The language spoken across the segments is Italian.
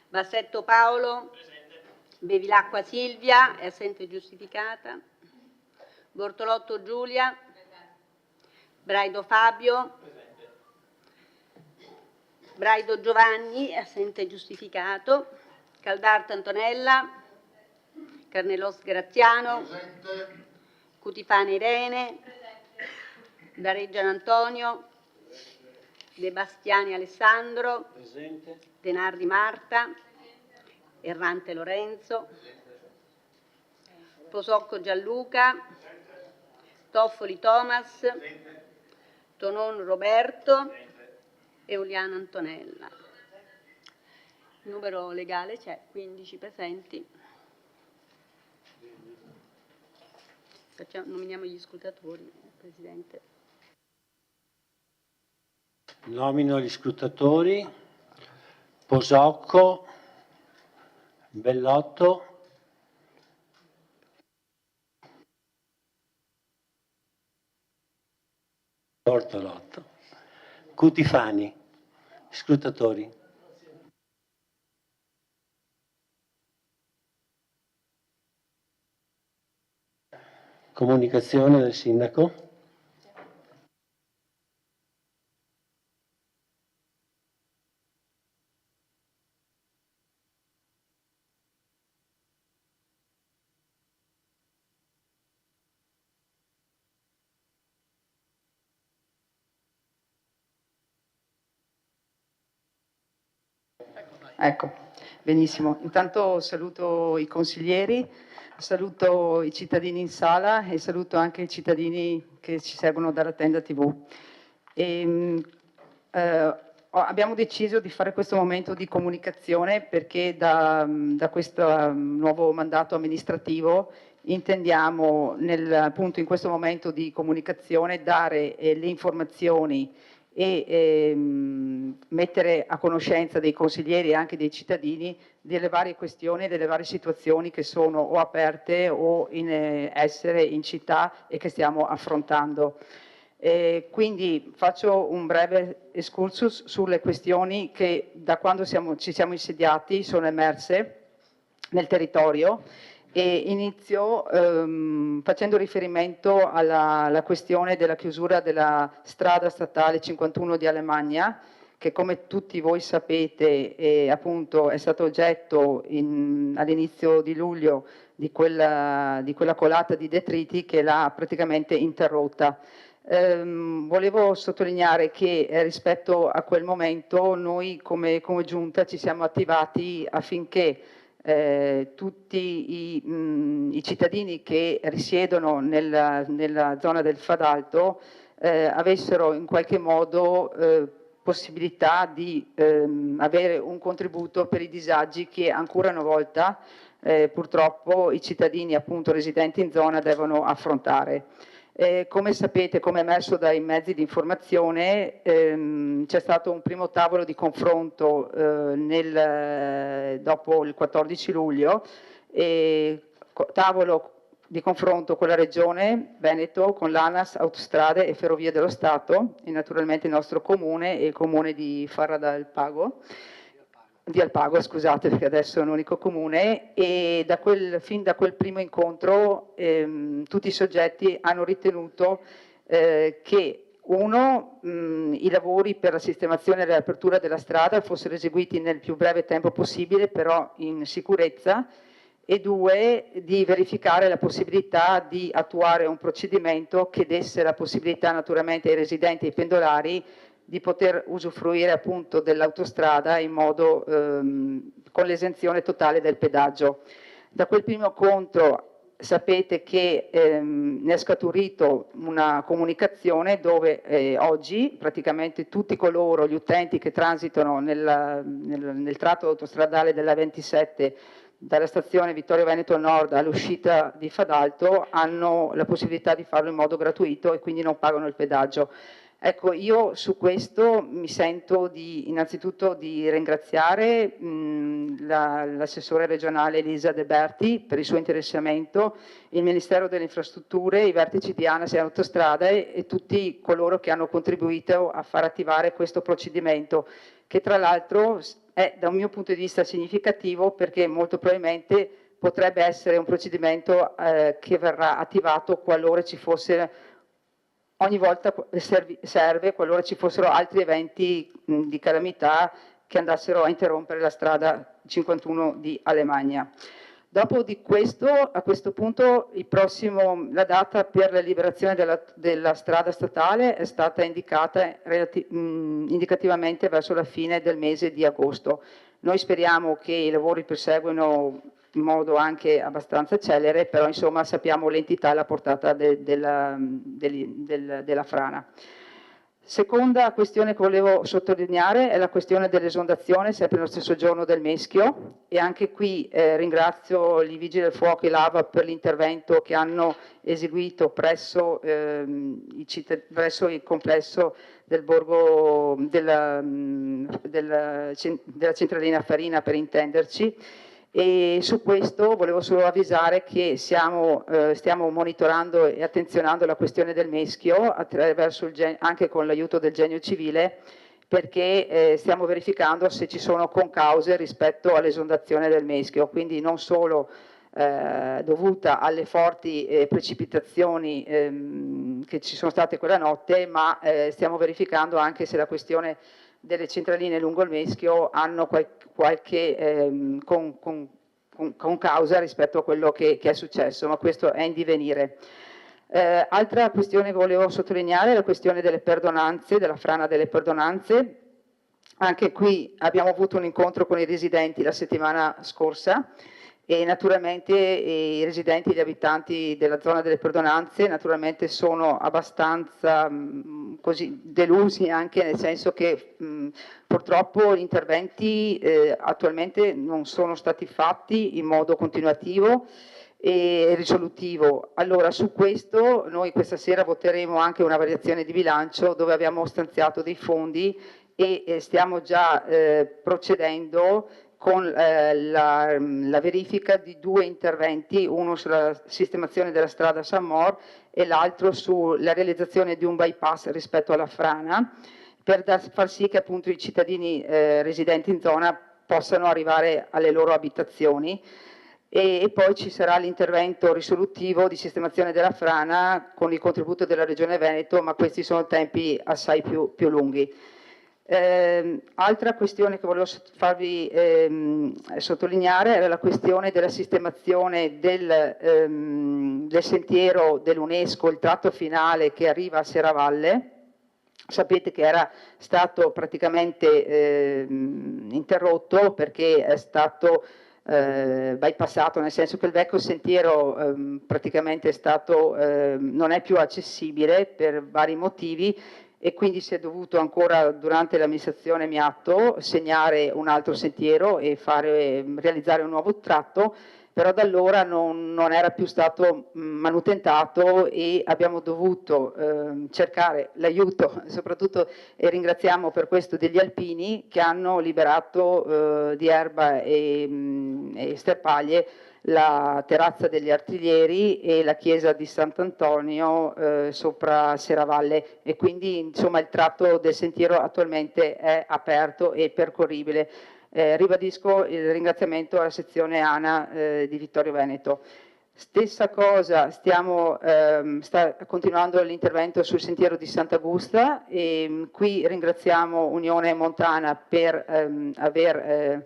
Bassetto Paolo. Presente. Bevilacqua Silvia, è assente giustificata. Bortolotto Giulia. Presente. Braido Fabio. Presente. Braido Giovanni, è assente giustificato. Caldarta Antonella. Carnelos Graziano. Presente. Cutifani Irene. Presente. Dareggian Antonio. De Bastiani Alessandro. Presente. Denardi Marta. Presente. Errante Lorenzo. Presente. Posocco Gianluca. Presente. Toffoli Thomas. Presente. Tonon Roberto. Presente. Euliana Antonella. Il numero legale c'è, 15 presenti. Nominiamo gli scrutatori, Presidente. Nomino gli scrutatori: Posocco, Bellotto, Bortolotto, Cutifani. Scrutatori: comunicazione del Sindaco. Ecco, benissimo. Intanto saluto i consiglieri, saluto i cittadini in sala e saluto anche i cittadini che ci seguono dalla tenda TV. Abbiamo deciso di fare questo momento di comunicazione perché da questo nuovo mandato amministrativo intendiamo appunto in questo momento di comunicazione dare le informazioni e mettere a conoscenza dei consiglieri e anche dei cittadini delle varie questioni e delle varie situazioni che sono o aperte o in essere in città e che stiamo affrontando. Quindi faccio un breve excursus sulle questioni che da quando ci siamo insediati sono emerse nel territorio. E inizio facendo riferimento alla questione della chiusura della strada statale 51 di Alemagna, che come tutti voi sapete appunto è stato oggetto all'inizio di luglio di quella colata di detriti che l'ha praticamente interrotta. Volevo sottolineare che rispetto a quel momento noi come giunta ci siamo attivati affinché tutti i cittadini che risiedono nella zona del Fadalto avessero in qualche modo possibilità di avere un contributo per i disagi che ancora una volta purtroppo i cittadini appunto residenti in zona devono affrontare. Come sapete, come emerso dai mezzi di informazione, c'è stato un primo tavolo di confronto dopo il 14 luglio, tavolo di confronto con la Regione Veneto, con l'ANAS, Autostrade e Ferrovie dello Stato e naturalmente il nostro comune e il comune di Farra del Pago. Di Alpago, scusate, perché adesso è un unico comune, e fin da quel primo incontro tutti i soggetti hanno ritenuto che i lavori per la sistemazione e l'apertura della strada fossero eseguiti nel più breve tempo possibile, però in sicurezza, e due, di verificare la possibilità di attuare un procedimento che desse la possibilità naturalmente ai residenti e ai pendolari di poter usufruire appunto dell'autostrada in modo con l'esenzione totale del pedaggio. Da quel primo incontro sapete che ne è scaturito una comunicazione dove oggi praticamente tutti coloro, gli utenti che transitano nel tratto autostradale della 27 dalla stazione Vittorio Veneto Nord all'uscita di Fadalto hanno la possibilità di farlo in modo gratuito e quindi non pagano il pedaggio. Ecco, io su questo mi sento innanzitutto di ringraziare l'assessore regionale Elisa De Berti per il suo interessamento, il Ministero delle Infrastrutture, i vertici di ANAS e Autostrade e tutti coloro che hanno contribuito a far attivare questo procedimento, che tra l'altro è da un mio punto di vista significativo, perché molto probabilmente potrebbe essere un procedimento che verrà attivato qualora ci fosse, ogni volta serve qualora ci fossero altri eventi di calamità che andassero a interrompere la strada 51 di Alemagna. Dopo di questo, a questo punto, la data per la liberazione della strada statale è stata indicata indicativamente verso la fine del mese di agosto. Noi speriamo che i lavori proseguano in modo anche abbastanza celere, però insomma sappiamo l'entità e la portata della frana. Seconda questione che volevo sottolineare è la questione dell'esondazione, sempre nello stesso giorno del Meschio, e anche qui ringrazio i Vigili del Fuoco e l'AVA per l'intervento che hanno eseguito presso il complesso del borgo della centralina Farina, per intenderci. E su questo volevo solo avvisare che stiamo monitorando e attenzionando la questione del Meschio anche con l'aiuto del Genio Civile, perché stiamo verificando se ci sono concause rispetto all'esondazione del Meschio, quindi non solo dovuta alle forti precipitazioni che ci sono state quella notte, ma stiamo verificando anche se la questione delle centraline lungo il Meschio hanno qualche concausa rispetto a quello che è successo, ma questo è in divenire. Altra questione che volevo sottolineare è la questione delle perdonanze, della frana delle perdonanze. Anche qui abbiamo avuto un incontro con i residenti la settimana scorsa e naturalmente i residenti, gli abitanti della zona delle perdonanze naturalmente sono abbastanza così delusi, anche nel senso che purtroppo gli interventi attualmente non sono stati fatti in modo continuativo e risolutivo. Allora su questo noi questa sera voteremo anche una variazione di bilancio dove abbiamo stanziato dei fondi e stiamo già procedendo con la verifica di 2 interventi, uno sulla sistemazione della strada San Mor e l'altro sulla realizzazione di un bypass rispetto alla frana, per far sì che appunto i cittadini residenti in zona possano arrivare alle loro abitazioni. E poi ci sarà l'intervento risolutivo di sistemazione della frana con il contributo della Regione Veneto, ma questi sono tempi assai più lunghi. Altra questione che volevo farvi sottolineare era la questione della sistemazione del sentiero dell'UNESCO, il tratto finale che arriva a Serravalle. Sapete che era stato praticamente interrotto perché è stato bypassato, nel senso che il vecchio sentiero praticamente non è più accessibile per vari motivi, e quindi si è dovuto ancora durante l'amministrazione Miatto segnare un altro sentiero e realizzare un nuovo tratto, però da allora non era più stato manutentato e abbiamo dovuto cercare l'aiuto, soprattutto, e ringraziamo per questo, degli alpini che hanno liberato di erba e sterpaglie la terrazza degli artiglieri e la chiesa di Sant'Antonio sopra Serravalle, e quindi insomma il tratto del sentiero attualmente è aperto e percorribile. Ribadisco il ringraziamento alla sezione ANA di Vittorio Veneto. Stessa cosa, sta continuando l'intervento sul sentiero di Sant'Augusta e qui ringraziamo Unione Montana per aver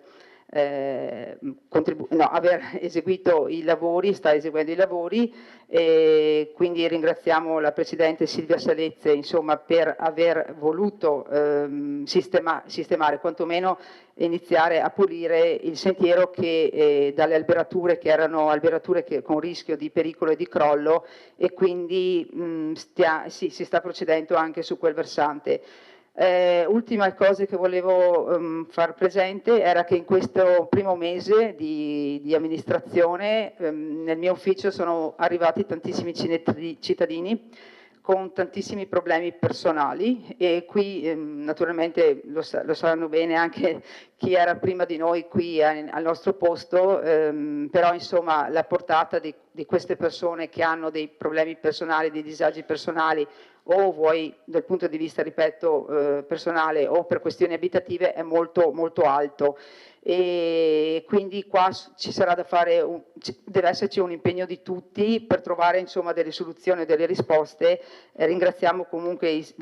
eseguito i lavori, sta eseguendo i lavori, e quindi ringraziamo la Presidente Silvia Salezze, insomma, per aver voluto sistemare, quantomeno iniziare a pulire il sentiero che dalle alberature che erano alberature con rischio di pericolo e di crollo, e quindi si sta procedendo anche su quel versante. Ultima cosa che volevo far presente era che in questo primo mese di amministrazione nel mio ufficio sono arrivati tantissimi cittadini con tantissimi problemi personali, e qui naturalmente lo sanno bene anche chi era prima di noi qui al nostro posto, però insomma la portata di queste persone che hanno dei problemi personali, dei disagi personali o vuoi dal punto di vista, ripeto, personale o per questioni abitative, è molto, molto alto. E quindi qua ci sarà da fare, deve esserci un impegno di tutti per trovare insomma delle soluzioni e delle risposte. Ringraziamo comunque i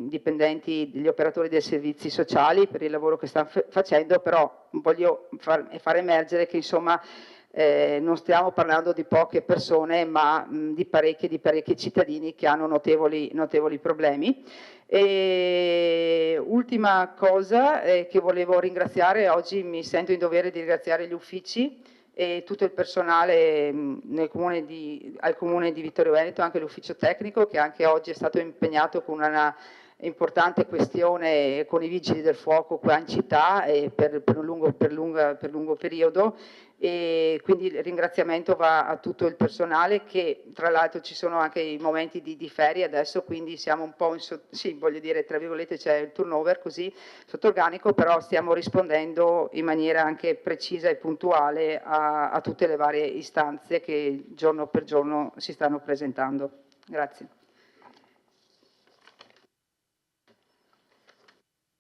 dipendenti, gli operatori dei servizi sociali per il lavoro che stanno facendo, però voglio far emergere che insomma non stiamo parlando di poche persone, ma di parecchi cittadini che hanno notevoli problemi. E ultima cosa che volevo ringraziare, oggi mi sento in dovere di ringraziare gli uffici e tutto il personale al comune di Vittorio Veneto, anche l'ufficio tecnico che anche oggi è stato impegnato con una importante questione con i vigili del fuoco qua in città per un lungo periodo, e quindi il ringraziamento va a tutto il personale, che tra l'altro ci sono anche i momenti di ferie adesso, quindi siamo un po' sì, voglio dire, tra virgolette, c'è il turnover così sotto organico, però stiamo rispondendo in maniera anche precisa e puntuale a tutte le varie istanze che giorno per giorno si stanno presentando. Grazie.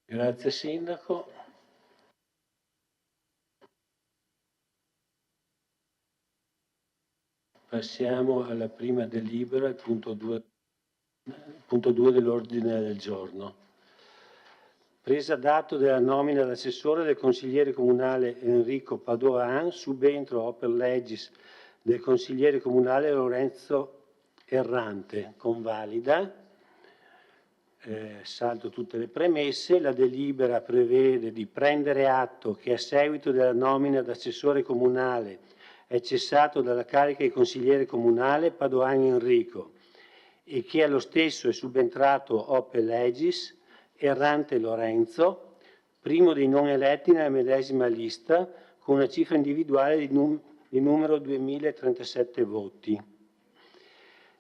Grazie Sindaco. Passiamo alla prima delibera, il punto 2 dell'ordine del giorno. Presa d'atto della nomina d'assessore del consigliere comunale Enrico Padoan, subentro oper legis del consigliere comunale Lorenzo Errante, convalida. Salto tutte le premesse. La delibera prevede di prendere atto che a seguito della nomina d'assessore comunale è cessato dalla carica di consigliere comunale Padoan Enrico e che allo stesso è subentrato ope legis Errante Lorenzo, primo dei non eletti nella medesima lista, con una cifra individuale di numero 2037 voti.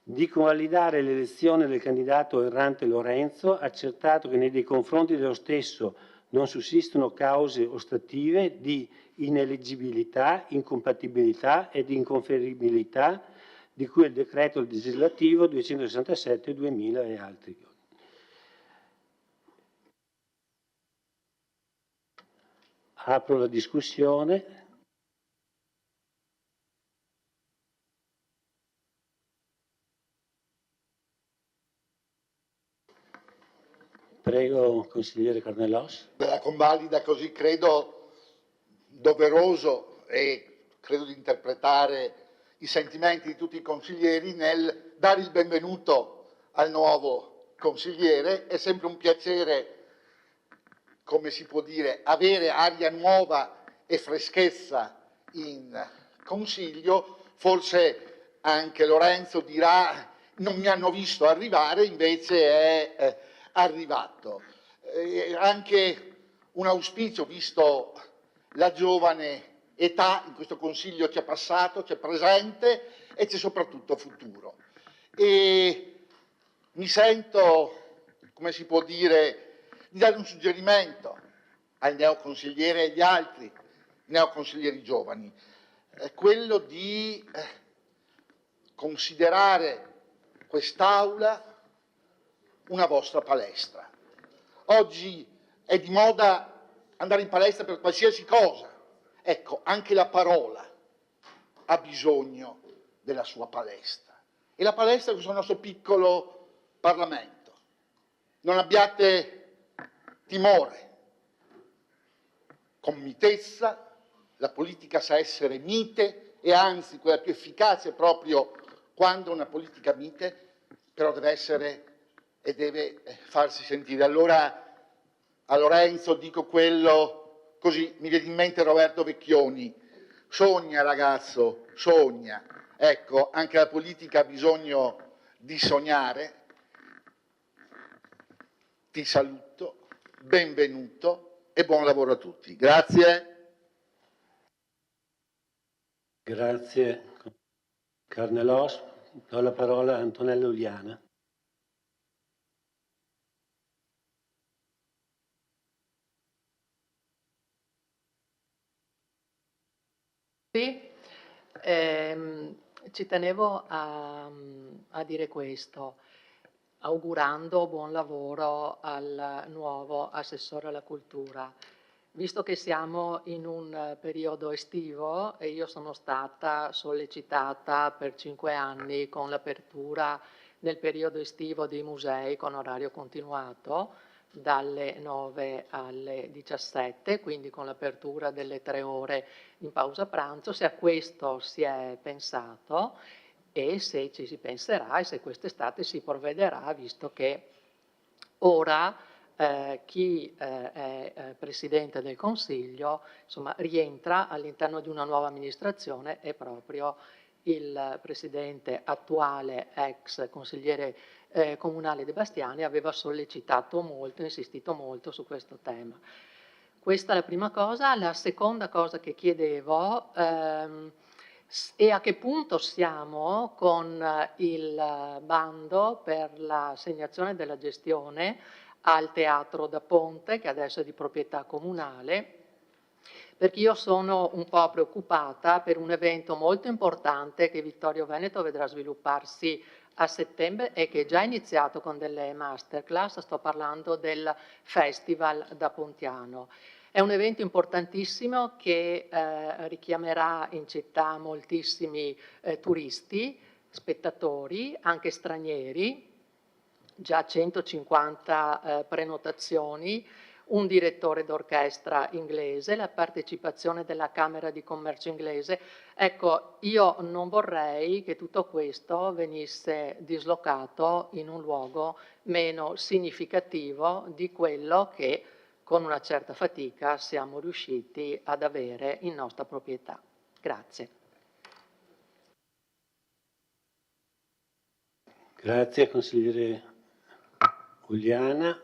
Di convalidare l'elezione del candidato Errante Lorenzo, accertato che nei confronti dello stesso non sussistono cause ostative di ineleggibilità, incompatibilità ed inconferibilità di cui il decreto legislativo 267/2000 e altri. Apro la discussione. Prego, consigliere Carnellos. La convalida così, credo doveroso, e credo di interpretare i sentimenti di tutti i consiglieri nel dare il benvenuto al nuovo consigliere. È sempre un piacere, come si può dire, avere aria nuova e freschezza in consiglio. Forse anche Lorenzo dirà: non mi hanno visto arrivare, invece è arrivato. Anche un auspicio, visto la giovane età, in questo consiglio c'è passato, c'è presente e c'è soprattutto futuro. E mi sento, come si può dire, di dare un suggerimento ai neoconsiglieri e agli altri neoconsiglieri giovani, quello di considerare quest'Aula una vostra palestra. Oggi è di moda andare in palestra per qualsiasi cosa. Ecco, anche la parola ha bisogno della sua palestra. E la palestra è questo nostro piccolo Parlamento. Non abbiate timore. Con mitezza, la politica sa essere mite, e anzi quella più efficace è proprio quando una politica mite, però deve essere e deve farsi sentire. Allora a Lorenzo dico quello, così mi viene in mente Roberto Vecchioni: sogna ragazzo, sogna. Ecco, anche la politica ha bisogno di sognare. Ti saluto, benvenuto e buon lavoro a tutti. Grazie. Grazie Carnellos. Do la parola a Antonella Uliana. Sì, ci tenevo a dire questo. augurando buon lavoro al nuovo assessore alla cultura. Visto che siamo in un periodo estivo e io sono stata sollecitata per 5 anni con l'apertura nel periodo estivo dei musei con orario continuato dalle 9 alle 17, quindi con l'apertura delle 3 ore in pausa pranzo, se a questo si è pensato e se ci si penserà e se quest'estate si provvederà, visto che ora chi è Presidente del Consiglio, insomma, rientra all'interno di una nuova amministrazione e proprio il Presidente attuale, ex consigliere comunale De Bastiani, aveva sollecitato molto, insistito molto su questo tema. Questa è la prima cosa. La seconda cosa che chiedevo e a che punto siamo con il bando per l'assegnazione della gestione al Teatro da Ponte, che adesso è di proprietà comunale, perché io sono un po' preoccupata per un evento molto importante che Vittorio Veneto vedrà svilupparsi a settembre e che è già iniziato con delle masterclass. Sto parlando del Festival da Pontiano. È un evento importantissimo che richiamerà in città moltissimi turisti, spettatori, anche stranieri, già 150 prenotazioni, un direttore d'orchestra inglese, la partecipazione della Camera di Commercio inglese. Ecco, io non vorrei che tutto questo venisse dislocato in un luogo meno significativo di quello che con una certa fatica siamo riusciti ad avere in nostra proprietà. Grazie. Grazie consigliere Uliana.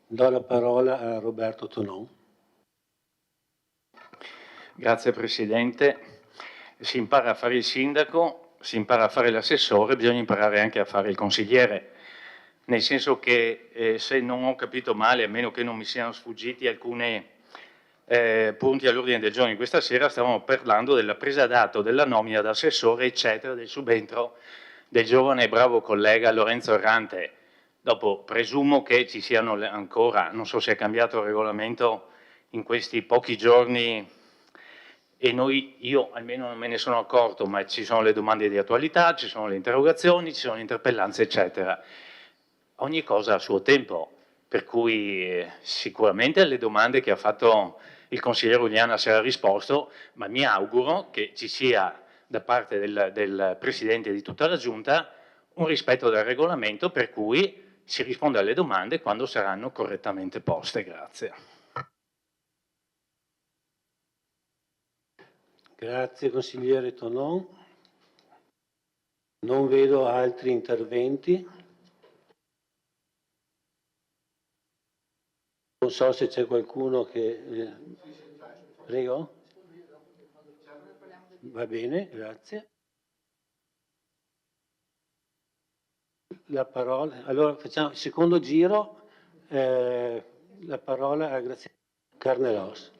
Do la parola a Roberto Tonon. Grazie Presidente. Si impara a fare il sindaco, si impara a fare l'assessore, bisogna imparare anche a fare il consigliere. Nel senso che, se non ho capito male, a meno che non mi siano sfuggiti alcuni punti all'ordine del giorno di questa sera, stavamo parlando della presa d'atto, della nomina d'assessore, eccetera, del subentro del giovane e bravo collega Lorenzo Errante. Dopo presumo che ci siano ancora, non so se è cambiato il regolamento in questi pochi giorni e io almeno non me ne sono accorto, ma ci sono le domande di attualità, ci sono le interrogazioni, ci sono le interpellanze, eccetera. Ogni cosa a suo tempo, per cui sicuramente alle domande che ha fatto il consigliere Uliana si era risposto, ma mi auguro che ci sia da parte del Presidente di tutta la Giunta un rispetto del regolamento per cui si risponde alle domande quando saranno correttamente poste. Grazie. Grazie consigliere Tonon. Non vedo altri interventi. Non so se c'è qualcuno che... Prego? Va bene, grazie. La parola... Allora facciamo il secondo giro. La parola a Graziella Carnelos.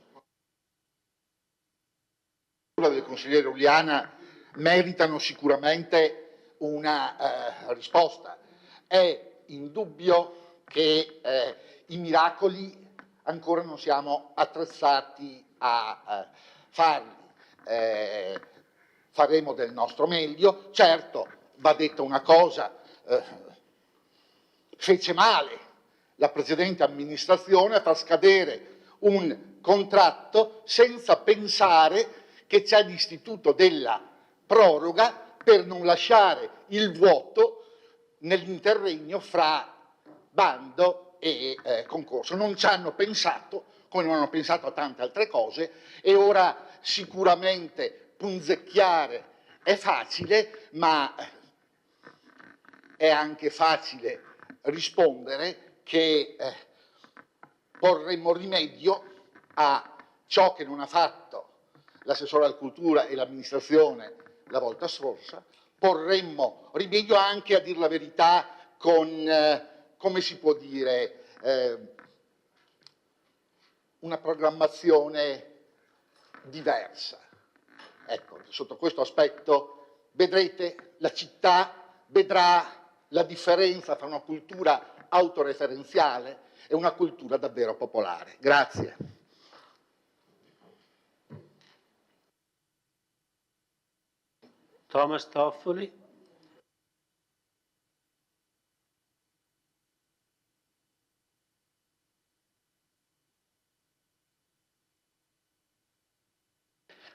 Del consigliere Uliana meritano sicuramente una risposta. È indubbio che i miracoli ancora non siamo attrezzati a farli. Faremo del nostro meglio. Certo, va detta una cosa, fece male la precedente amministrazione a far scadere un contratto senza pensare che c'è l'istituto della proroga per non lasciare il vuoto nell'interregno fra bando e concorso. Non ci hanno pensato, come non hanno pensato a tante altre cose, e ora sicuramente punzecchiare è facile, ma è anche facile rispondere che porremo rimedio a ciò che non ha fatto l'assessore alla cultura e l'amministrazione la volta scorsa, porremmo rimedio anche, a dir la verità, con, come si può dire, una programmazione diversa. Ecco, sotto questo aspetto vedrete, la città vedrà la differenza tra una cultura autoreferenziale e una cultura davvero popolare. Grazie. Thomas Toffoli.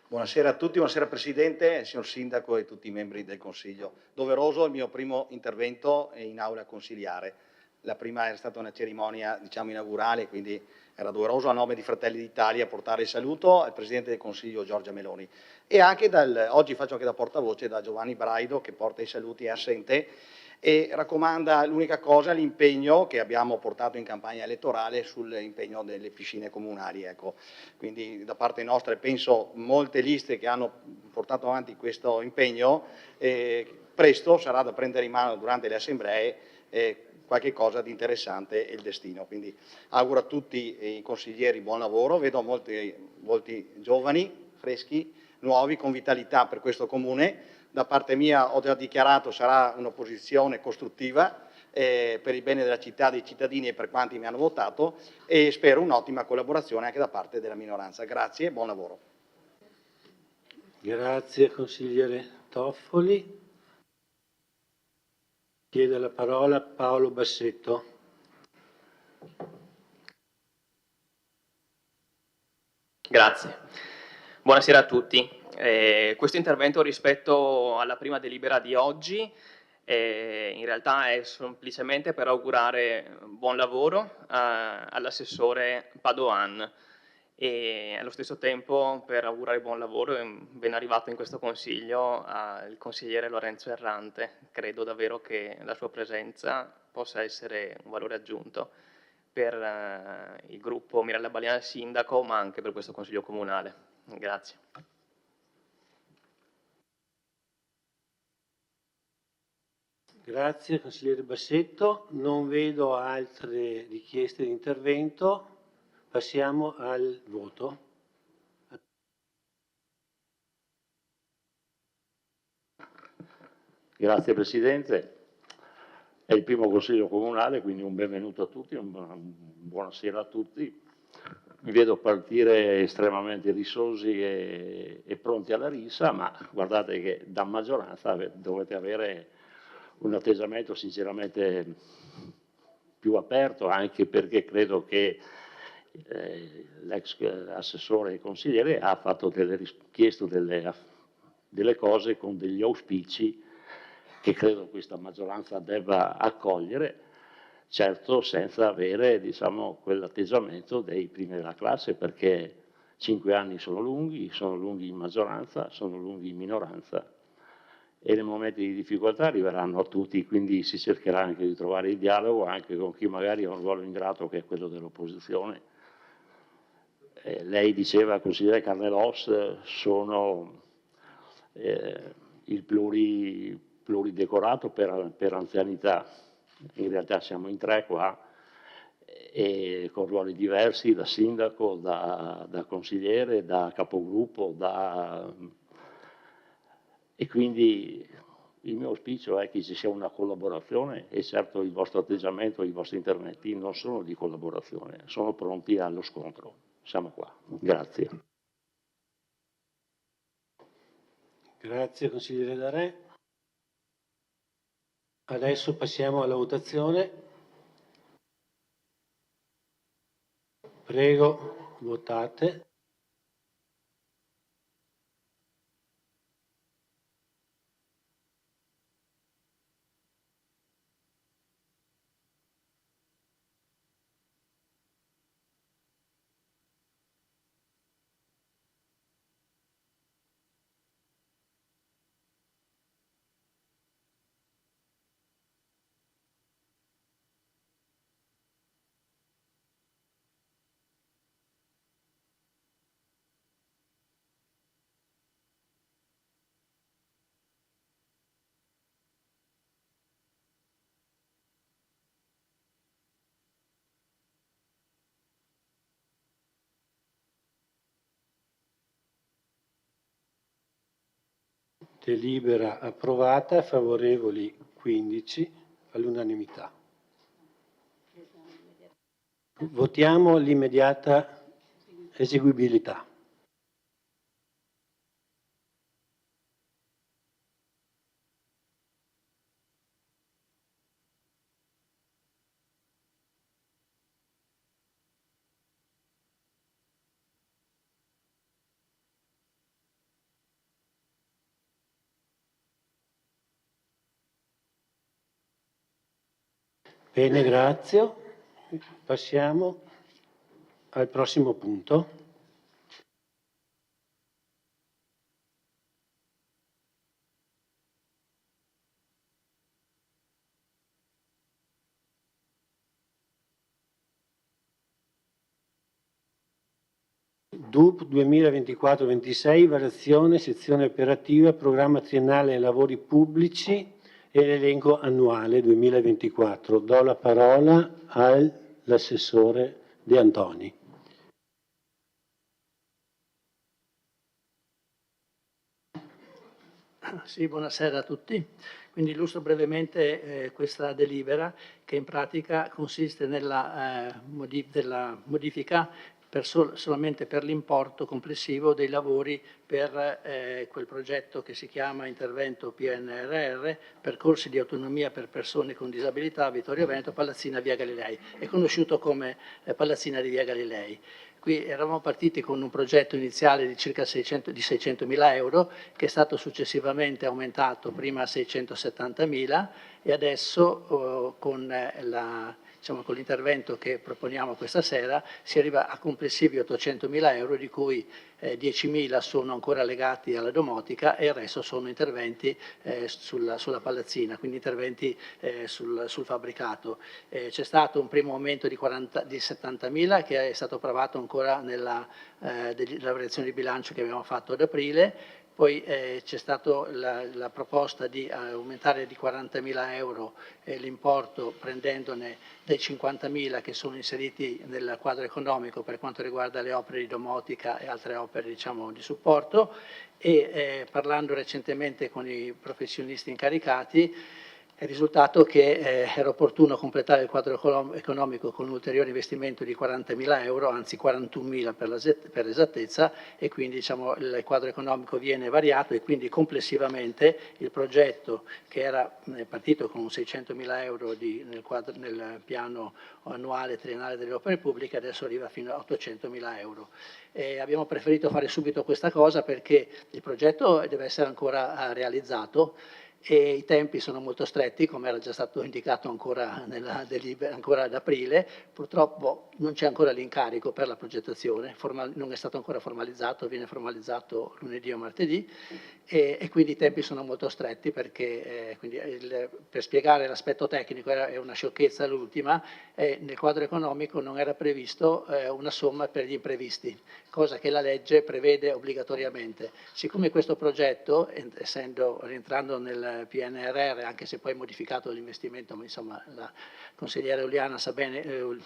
Buonasera a tutti, buonasera Presidente, signor Sindaco e tutti i membri del Consiglio. Doveroso il mio primo intervento in aula consiliare. La prima era stata una cerimonia, diciamo, inaugurale, quindi era doveroso a nome di Fratelli d'Italia portare il saluto al Presidente del Consiglio Giorgia Meloni. E anche oggi faccio anche da portavoce da Giovanni Braido, che porta i saluti, è assente, e raccomanda l'unica cosa, l'impegno che abbiamo portato in campagna elettorale sull'impegno delle piscine comunali. Ecco. Quindi da parte nostra penso molte liste che hanno portato avanti questo impegno, presto sarà da prendere in mano durante le assemblee qualche cosa di interessante e il destino. Quindi auguro a tutti i consiglieri buon lavoro, vedo molti giovani, freschi, nuovi, con vitalità per questo Comune. Da parte mia ho già dichiarato sarà un'opposizione costruttiva per il bene della città, dei cittadini e per quanti mi hanno votato, e spero un'ottima collaborazione anche da parte della minoranza. Grazie e buon lavoro. Grazie consigliere Toffoli. Chiede la parola Paolo Bassetto. Grazie. Buonasera a tutti. Questo intervento rispetto alla prima delibera di oggi in realtà è semplicemente per augurare buon lavoro all'assessore Padoan e allo stesso tempo per augurare buon lavoro e ben arrivato in questo consiglio al consigliere Lorenzo Errante. Credo davvero che la sua presenza possa essere un valore aggiunto per il gruppo Mirella Baliana Sindaco, ma anche per questo consiglio comunale. Grazie. Grazie consigliere Bassetto, non vedo altre richieste di intervento, passiamo al voto. Grazie Presidente, è il primo Consiglio Comunale, quindi un benvenuto a tutti, buonasera a tutti. Mi vedo partire estremamente risosi e pronti alla rissa, ma guardate che da maggioranza dovete avere un atteggiamento sinceramente più aperto, anche perché credo che l'ex assessore e consigliere ha chiesto delle cose con degli auspici che credo questa maggioranza debba accogliere, certo senza avere, diciamo, quell'atteggiamento dei primi della classe, perché 5 anni sono lunghi in maggioranza, sono lunghi in minoranza, e nei momenti di difficoltà arriveranno a tutti, quindi si cercherà anche di trovare il dialogo anche con chi magari ha un ruolo ingrato, che è quello dell'opposizione. Lei diceva, consigliere Carnelos, sono il pluridecorato per anzianità, in realtà siamo in 3 qua, e con ruoli diversi, da sindaco, da consigliere, da capogruppo, e quindi il mio auspicio è che ci sia una collaborazione, e certo il vostro atteggiamento, i vostri interventi non sono di collaborazione, sono pronti allo scontro. Siamo qua. Grazie. Grazie consigliere Darè. Adesso passiamo alla votazione. Prego, votate. Delibera approvata, favorevoli 15, all'unanimità. Votiamo l'immediata eseguibilità. Bene, grazie. Passiamo al prossimo punto. DUP 2024-26, variazione, sezione operativa, programma triennale lavori pubblici e l'elenco annuale 2024. Do la parola all'assessore De Antoni. Sì, buonasera a tutti. Quindi illustro brevemente questa delibera che in pratica consiste nella modifica solamente per l'importo complessivo dei lavori per quel progetto che si chiama intervento PNRR, percorsi di autonomia per persone con disabilità, Vittorio Veneto, Palazzina Via Galilei. È conosciuto come Palazzina di Via Galilei. Qui eravamo partiti con un progetto iniziale di circa 600.000 euro, che è stato successivamente aumentato prima a 670.000 e adesso con l'intervento che proponiamo questa sera si arriva a complessivi 800.000 euro, di cui 10.000 sono ancora legati alla domotica e il resto sono interventi sulla palazzina, quindi interventi sul fabbricato. C'è stato un primo aumento di 70.000 che è stato approvato ancora nella variazione di bilancio che abbiamo fatto ad aprile. Poi c'è stata la proposta di aumentare di 40.000 euro l'importo, prendendone dai 50.000 che sono inseriti nel quadro economico per quanto riguarda le opere di domotica e altre opere di supporto, e parlando recentemente con i professionisti incaricati è risultato che era opportuno completare il quadro economico con un ulteriore investimento di 40.000 euro, anzi 41.000 per l'esattezza, e quindi il quadro economico viene variato e quindi complessivamente il progetto che era partito con 600.000 euro nel piano annuale triennale delle opere pubbliche adesso arriva fino a 800.000 euro. Abbiamo preferito fare subito questa cosa perché il progetto deve essere ancora realizzato e i tempi sono molto stretti, come era già stato indicato ancora nella delibera, ancora ad aprile. Purtroppo non c'è ancora l'incarico per la progettazione, non è stato ancora formalizzato, viene formalizzato lunedì o martedì, e quindi i tempi sono molto stretti perché per spiegare l'aspetto tecnico è una sciocchezza l'ultima, nel quadro economico non era previsto una somma per gli imprevisti, cosa che la legge prevede obbligatoriamente. Siccome questo progetto, rientrando nel PNRR, anche se poi modificato l'investimento, ma insomma la consigliera Uliana sa bene,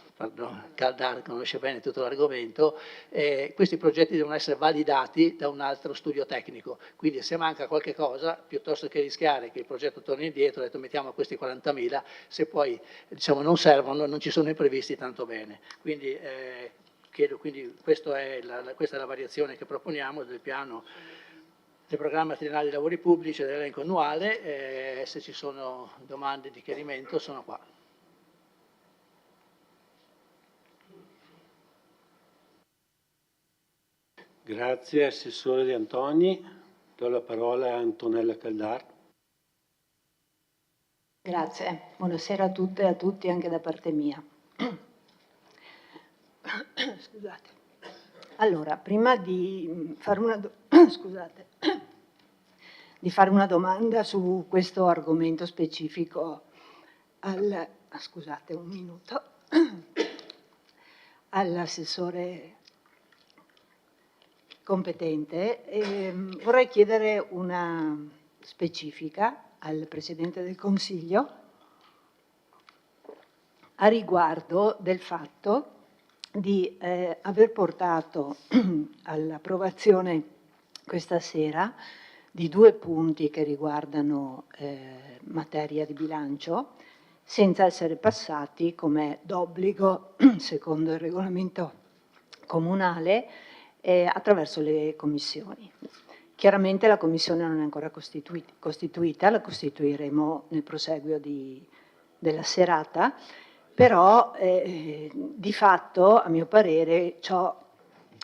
Caldar conosce bene tutto l'argomento, questi progetti devono essere validati da un altro studio tecnico, quindi se manca qualche cosa, piuttosto che rischiare che il progetto torni indietro, ho detto mettiamo questi 40.000, se poi non servono, non ci sono imprevisti, tanto bene. Quindi questa è la variazione che proponiamo del piano del programma triennale dei lavori pubblici e dell'elenco annuale. Se ci sono domande di chiarimento sono qua. Grazie Assessore De Antoni. Do la parola a Antonella Caldar. Grazie, buonasera a tutte e a tutti anche da parte mia. Scusate. Allora, prima di fare una domanda su questo argomento specifico all'assessore competente, vorrei chiedere una specifica al Presidente del Consiglio a riguardo del fatto di aver portato all'approvazione questa sera di 2 punti che riguardano materia di bilancio, senza essere passati, come d'obbligo, secondo il regolamento comunale, attraverso le commissioni. Chiaramente la commissione non è ancora costituita, la costituiremo nel proseguio della serata, però di fatto, a mio parere, ciò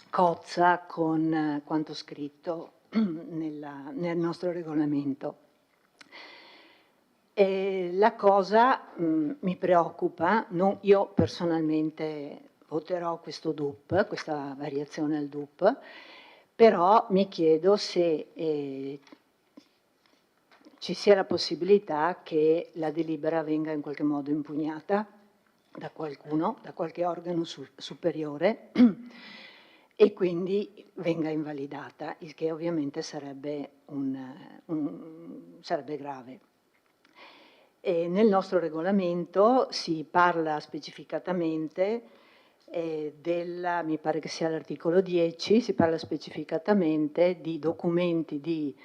cozza con quanto scritto nel nostro regolamento. La cosa mi preoccupa, io personalmente voterò questo DUP, questa variazione al DUP, però mi chiedo se ci sia la possibilità che la delibera venga in qualche modo impugnata da qualcuno, da qualche organo superiore e quindi venga invalidata, il che ovviamente sarebbe grave. Nel nostro regolamento si parla specificatamente mi pare che sia l'articolo 10, si parla specificatamente di documenti di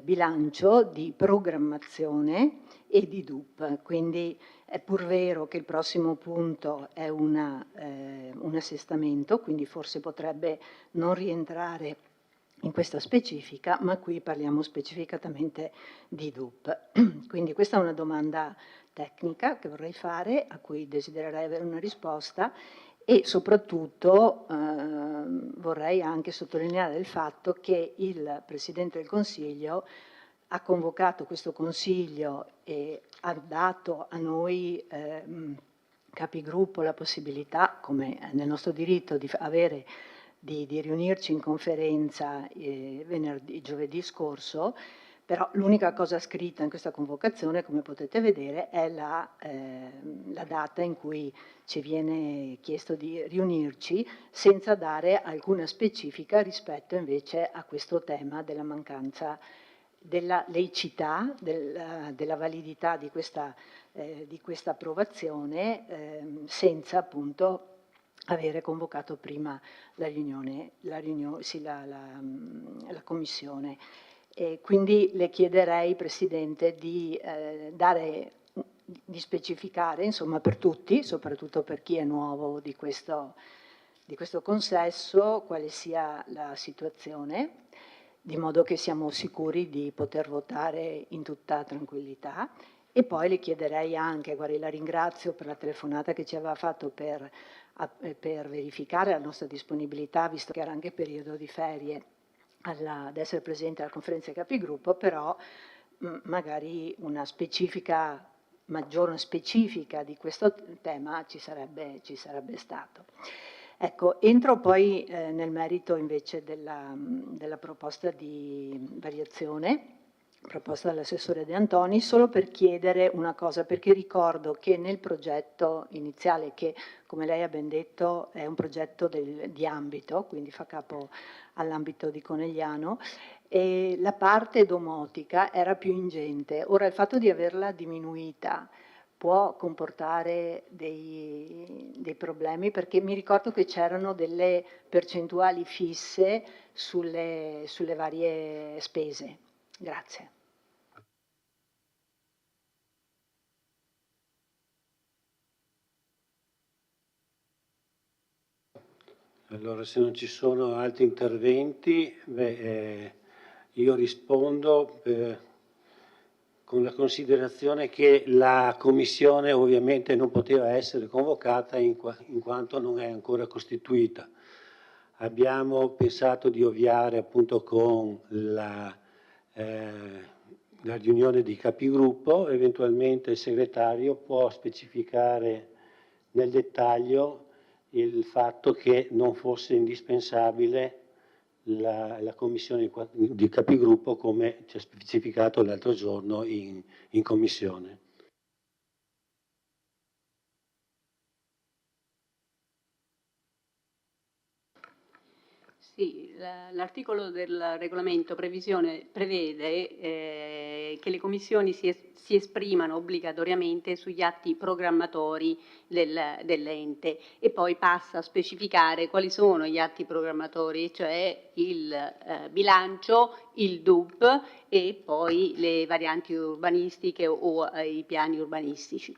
bilancio, di programmazione e di DUP. Quindi è pur vero che il prossimo punto è un assestamento, quindi forse potrebbe non rientrare in questa specifica, ma qui parliamo specificatamente di DUP. Quindi questa è una domanda tecnica che vorrei fare, a cui desidererei avere una risposta, e soprattutto vorrei anche sottolineare il fatto che il Presidente del Consiglio ha convocato questo Consiglio e ha dato a noi capigruppo la possibilità, come è nel nostro diritto, di riunirci in conferenza giovedì scorso, però l'unica cosa scritta in questa convocazione, come potete vedere, è la data in cui ci viene chiesto di riunirci, senza dare alcuna specifica rispetto invece a questo tema della mancanza della laicità, della validità di questa approvazione, senza appunto avere convocato prima la commissione. Quindi le chiederei, Presidente, di specificare, insomma, per tutti, soprattutto per chi è nuovo di questo consesso, quale sia la situazione, di modo che siamo sicuri di poter votare in tutta tranquillità. E poi le chiederei anche, guardi, la ringrazio per la telefonata che ci aveva fatto per verificare la nostra disponibilità, visto che era anche periodo di ferie, ad essere presente alla conferenza dei capigruppo, però magari una maggiore specifica di questo tema ci sarebbe stato. Ecco, entro poi nel merito invece della proposta di variazione proposta dall'assessore De Antoni, solo per chiedere una cosa, perché ricordo che nel progetto iniziale, che come lei ha ben detto è un progetto di ambito, quindi fa capo all'ambito di Conegliano, e la parte domotica era più ingente. Ora il fatto di averla diminuita può comportare dei problemi, perché mi ricordo che c'erano delle percentuali fisse sulle varie spese. Grazie. Allora, se non ci sono altri interventi, io rispondo con la considerazione che la Commissione ovviamente non poteva essere convocata in quanto non è ancora costituita. Abbiamo pensato di ovviare appunto con la riunione di capigruppo, eventualmente il segretario può specificare nel dettaglio il fatto che non fosse indispensabile la commissione di capigruppo come ci ha specificato l'altro giorno in commissione. Sì, l'articolo del regolamento prevede che le commissioni si esprimano obbligatoriamente sugli atti programmatori dell'ente e poi passa a specificare quali sono gli atti programmatori, cioè il bilancio, il DUP e poi le varianti urbanistiche o i piani urbanistici.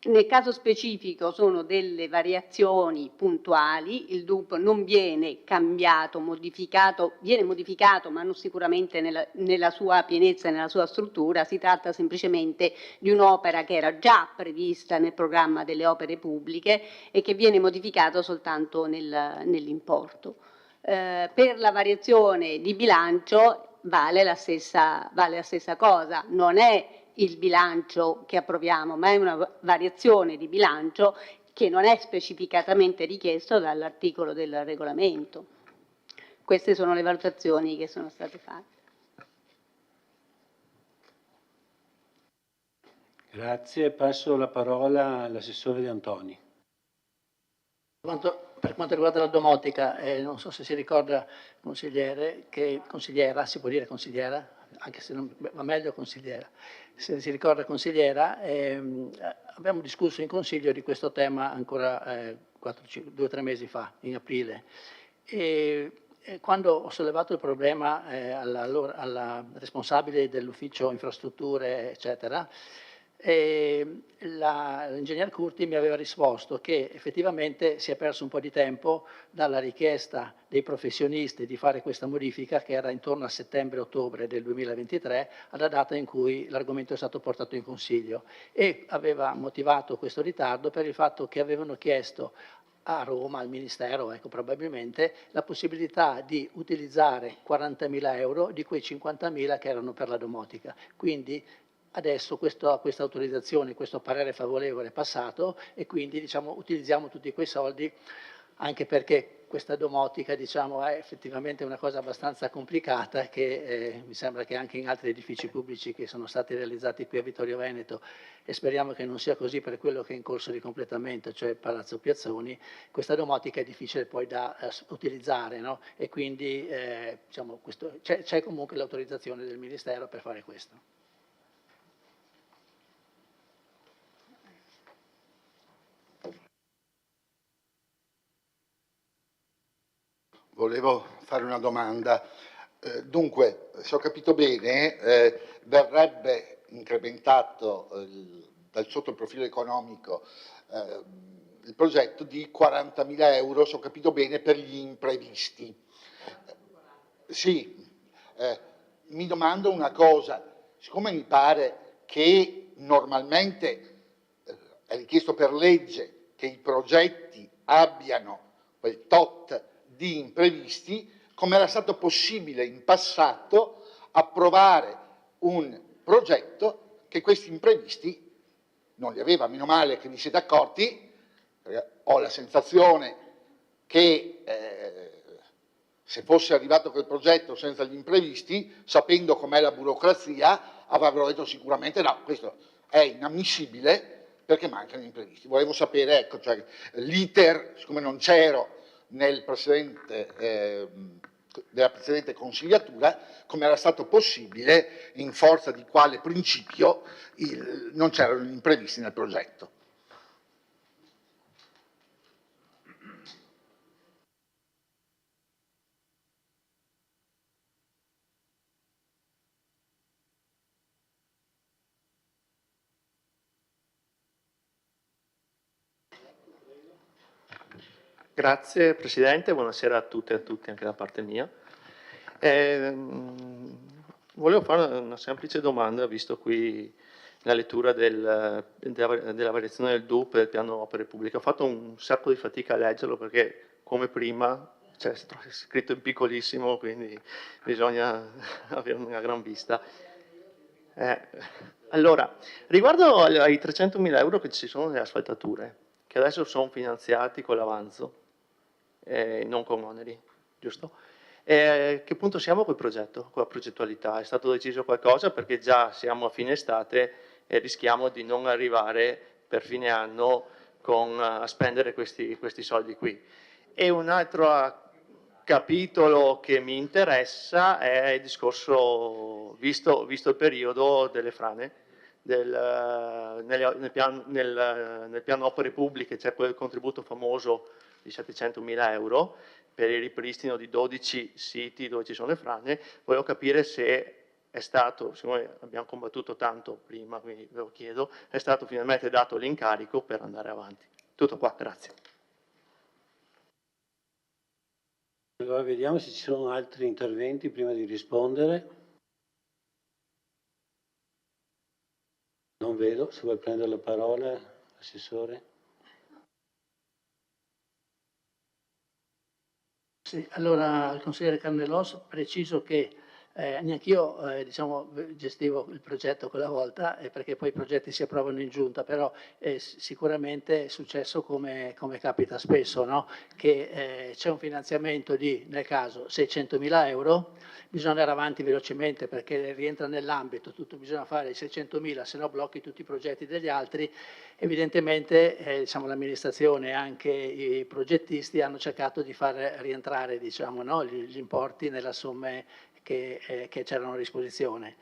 Nel caso specifico sono delle variazioni puntuali, il DUP non viene cambiato, modificato, viene modificato ma non sicuramente nella sua pienezza e nella sua struttura, si tratta semplicemente di un'opera che era già prevista nel programma delle opere pubbliche e che viene modificato soltanto nell'importo. Per la variazione di bilancio vale la stessa cosa, non è il bilancio che approviamo, ma è una variazione di bilancio che non è specificatamente richiesto dall'articolo del regolamento. Queste sono le valutazioni che sono state fatte. Grazie, passo la parola all'assessore De Antoni. Per quanto riguarda la domotica, non so se si ricorda, consigliere, che consigliera, si può dire consigliera? Anche se non va meglio consigliera. Se si ricorda consigliera, abbiamo discusso in consiglio di questo tema ancora 2 o 3 mesi fa, in aprile. E quando ho sollevato il problema alla responsabile dell'ufficio infrastrutture, eccetera, l'ingegner Curti mi aveva risposto che effettivamente si è perso un po' di tempo dalla richiesta dei professionisti di fare questa modifica, che era intorno a settembre-ottobre del 2023, alla data in cui l'argomento è stato portato in Consiglio, e aveva motivato questo ritardo per il fatto che avevano chiesto a Roma, al Ministero, ecco, probabilmente, la possibilità di utilizzare 40.000 euro di quei 50.000 che erano per la domotica. Quindi adesso questa autorizzazione, questo parere favorevole è passato e quindi utilizziamo tutti quei soldi, anche perché questa domotica è effettivamente una cosa abbastanza complicata che mi sembra che anche in altri edifici pubblici che sono stati realizzati qui a Vittorio Veneto, e speriamo che non sia così per quello che è in corso di completamento, cioè Palazzo Piazzoni, questa domotica è difficile poi da utilizzare, no? E quindi c'è comunque l'autorizzazione del Ministero per fare questo. Volevo fare una domanda. Dunque, se ho capito bene, verrebbe incrementato sotto il profilo economico il progetto di 40.000 euro, se ho capito bene, per gli imprevisti. Sì, mi domando una cosa, siccome mi pare che normalmente è richiesto per legge che i progetti abbiano quel tot di imprevisti, come era stato possibile in passato approvare un progetto che questi imprevisti non li aveva. Meno male che vi siete accorti, perché ho la sensazione che se fosse arrivato quel progetto senza gli imprevisti, sapendo com'è la burocrazia, avrebbero detto sicuramente no, questo è inammissibile perché mancano gli imprevisti. Volevo sapere, ecco, cioè, l'iter, siccome non c'ero nella precedente consigliatura, come era stato possibile, in forza di quale principio non c'erano gli imprevisti nel progetto. Grazie Presidente, buonasera a tutte e a tutti anche da parte mia. Volevo fare una semplice domanda, visto qui la lettura della variazione del DUP del piano opere pubbliche. Ho fatto un sacco di fatica a leggerlo perché, come prima, cioè, è scritto in piccolissimo, quindi bisogna avere una gran vista. Allora, riguardo ai 300.000 euro che ci sono nelle asfaltature, che adesso sono finanziati con l'avanzo, non con oneri, giusto? Che punto siamo col progetto, con la progettualità? È stato deciso qualcosa? Perché già siamo a fine estate e rischiamo di non arrivare per fine anno a spendere questi soldi qui. E un altro capitolo che mi interessa è il discorso, visto il periodo delle frane, nel piano opere pubbliche c'è quel contributo famoso di 700.000 euro per il ripristino di 12 siti dove ci sono le frane. Volevo capire se è stato, siccome abbiamo combattuto tanto prima, quindi ve lo chiedo, è stato finalmente dato l'incarico per andare avanti. Tutto qua, grazie. Allora vediamo se ci sono altri interventi prima di rispondere. Non vedo, se vuoi prendere la parola, Assessore. Sì, allora, il consigliere Carnellos, preciso che neanch'io diciamo, gestivo il progetto quella volta, perché poi i progetti si approvano in giunta, però sicuramente è successo come capita spesso, no? Che c'è un finanziamento di, nel caso, 600.000 euro, bisogna andare avanti velocemente perché rientra nell'ambito, tutto bisogna fare i 600.000, se no blocchi tutti i progetti degli altri. Evidentemente diciamo, l'amministrazione e anche i progettisti hanno cercato di far rientrare diciamo, no, gli importi nelle somme che c'erano a disposizione.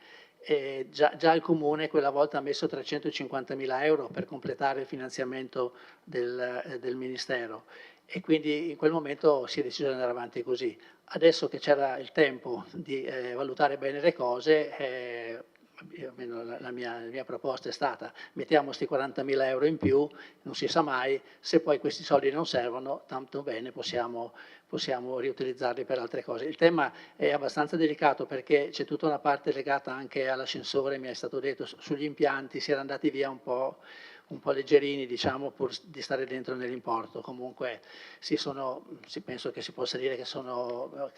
Già il Comune quella volta ha messo 350.000 euro per completare il finanziamento del Ministero e quindi in quel momento si è deciso di andare avanti così. Adesso che c'era il tempo di valutare bene le cose, almeno la mia proposta è stata mettiamo questi 40.000 euro in più, non si sa mai, se poi questi soldi non servono, tanto bene, possiamo riutilizzarli per altre cose. Il tema è abbastanza delicato perché c'è tutta una parte legata anche all'ascensore, mi è stato detto, sugli impianti, si era andati via un po' leggerini, diciamo, pur di stare dentro nell'importo. Comunque penso che si possa dire che sono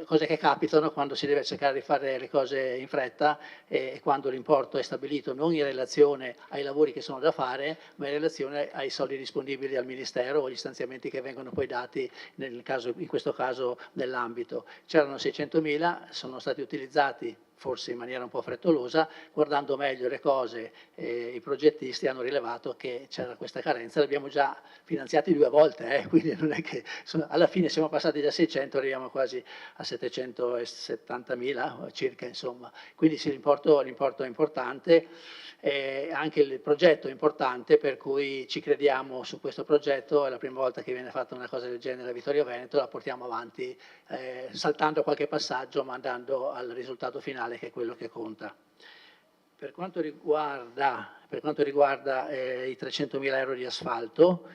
cose che capitano quando si deve cercare di fare le cose in fretta e quando l'importo è stabilito non in relazione ai lavori che sono da fare, ma in relazione ai soldi disponibili al Ministero o agli stanziamenti che vengono poi dati in questo caso nell'ambito. C'erano 600.000, sono stati utilizzati forse in maniera un po' frettolosa, guardando meglio le cose i progettisti hanno rilevato che c'era questa carenza, l'abbiamo già finanziati 2 volte, quindi non è che alla fine siamo passati da 600, arriviamo quasi a 770.000 circa, insomma. Quindi sì, l'importo è importante, anche il progetto è importante, per cui ci crediamo su questo progetto, è la prima volta che viene fatta una cosa del genere a Vittorio Veneto, la portiamo avanti saltando qualche passaggio ma andando al risultato finale che è quello che conta. Per quanto riguarda i 300.000 euro di asfalto,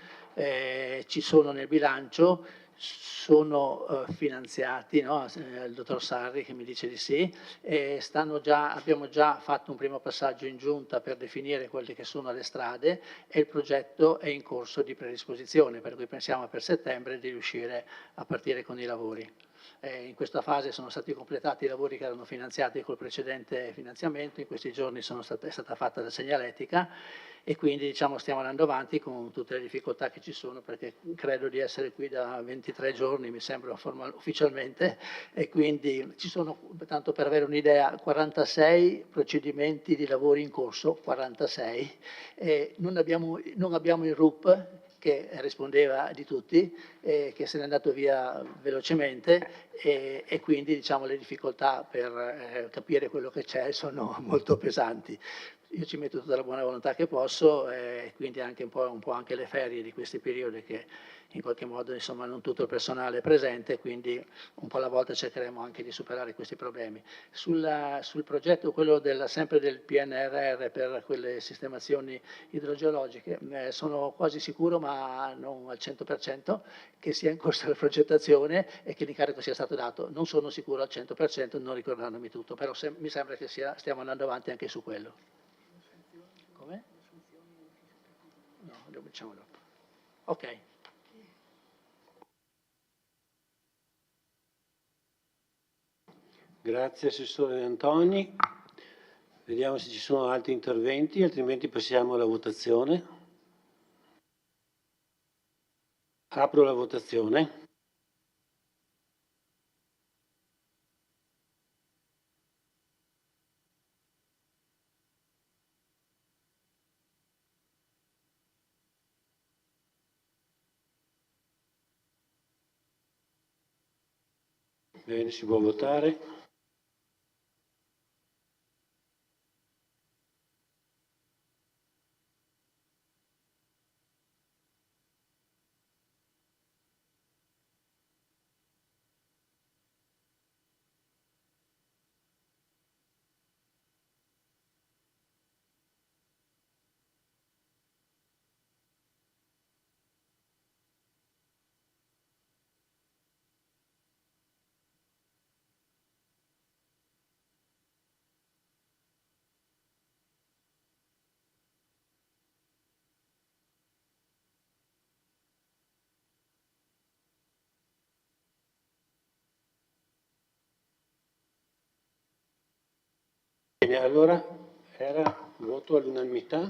ci sono nel bilancio, sono finanziati, no? Il dottor Sarri che mi dice di sì, abbiamo già fatto un primo passaggio in giunta per definire quelle che sono le strade e il progetto è in corso di predisposizione, per cui pensiamo per settembre di riuscire a partire con i lavori. In questa fase sono stati completati i lavori che erano finanziati col precedente finanziamento, in questi giorni è stata fatta la segnaletica e quindi diciamo, stiamo andando avanti con tutte le difficoltà che ci sono perché credo di essere qui da 23 giorni, mi sembra ufficialmente, e quindi ci sono, tanto per avere un'idea, 46 procedimenti di lavori in corso, 46, non abbiamo il RUP che rispondeva di tutti, che se n'è andato via velocemente e quindi diciamo, le difficoltà per capire quello che c'è sono molto pesanti. Io ci metto tutta la buona volontà che posso e quindi anche un po' anche le ferie di questi periodi che in qualche modo insomma, non tutto il personale è presente, quindi un po' alla volta cercheremo anche di superare questi problemi. Sul progetto, quello sempre del PNRR per quelle sistemazioni idrogeologiche, sono quasi sicuro, ma non al 100%, che sia in corso la progettazione e che l'incarico sia stato dato. Non sono sicuro al 100%, non ricordandomi tutto, però mi sembra che stiamo andando avanti anche su quello. Come? No, lo diciamo dopo. Ok. Grazie Assessore Antoni. Vediamo se ci sono altri interventi, altrimenti passiamo alla votazione. Apro la votazione. Bene, si può votare. Bene, allora era voto all'unanimità,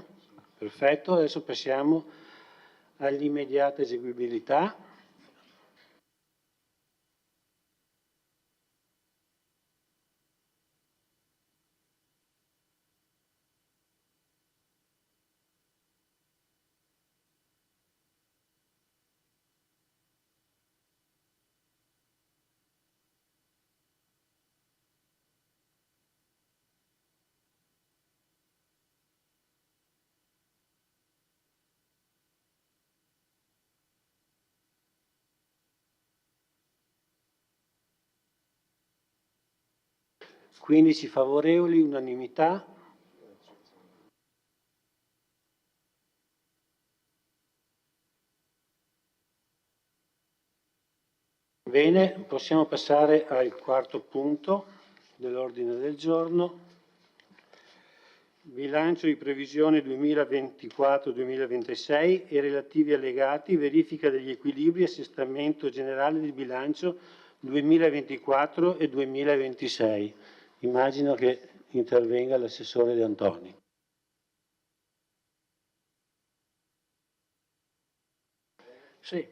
perfetto, adesso passiamo all'immediata eseguibilità. Quindici favorevoli, unanimità. Bene, possiamo passare al quarto punto dell'ordine del giorno. Bilancio di previsione 2024-2026 e relativi allegati, verifica degli equilibri e assestamento generale di bilancio 2024 e 2026. Immagino che intervenga l'assessore De Antoni. Sì,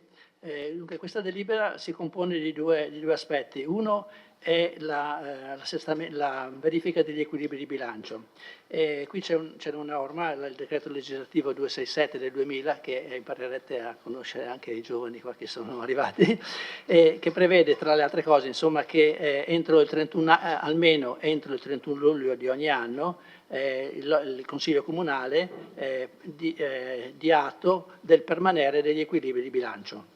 dunque questa delibera si compone di due aspetti. Uno è la verifica degli equilibri di bilancio. Qui c'è una norma, il decreto legislativo 267 del 2000, che imparerete a conoscere anche i giovani qua che sono arrivati, che prevede tra le altre cose insomma, che almeno entro il 31 luglio di ogni anno il Consiglio Comunale dia atto del permanere degli equilibri di bilancio.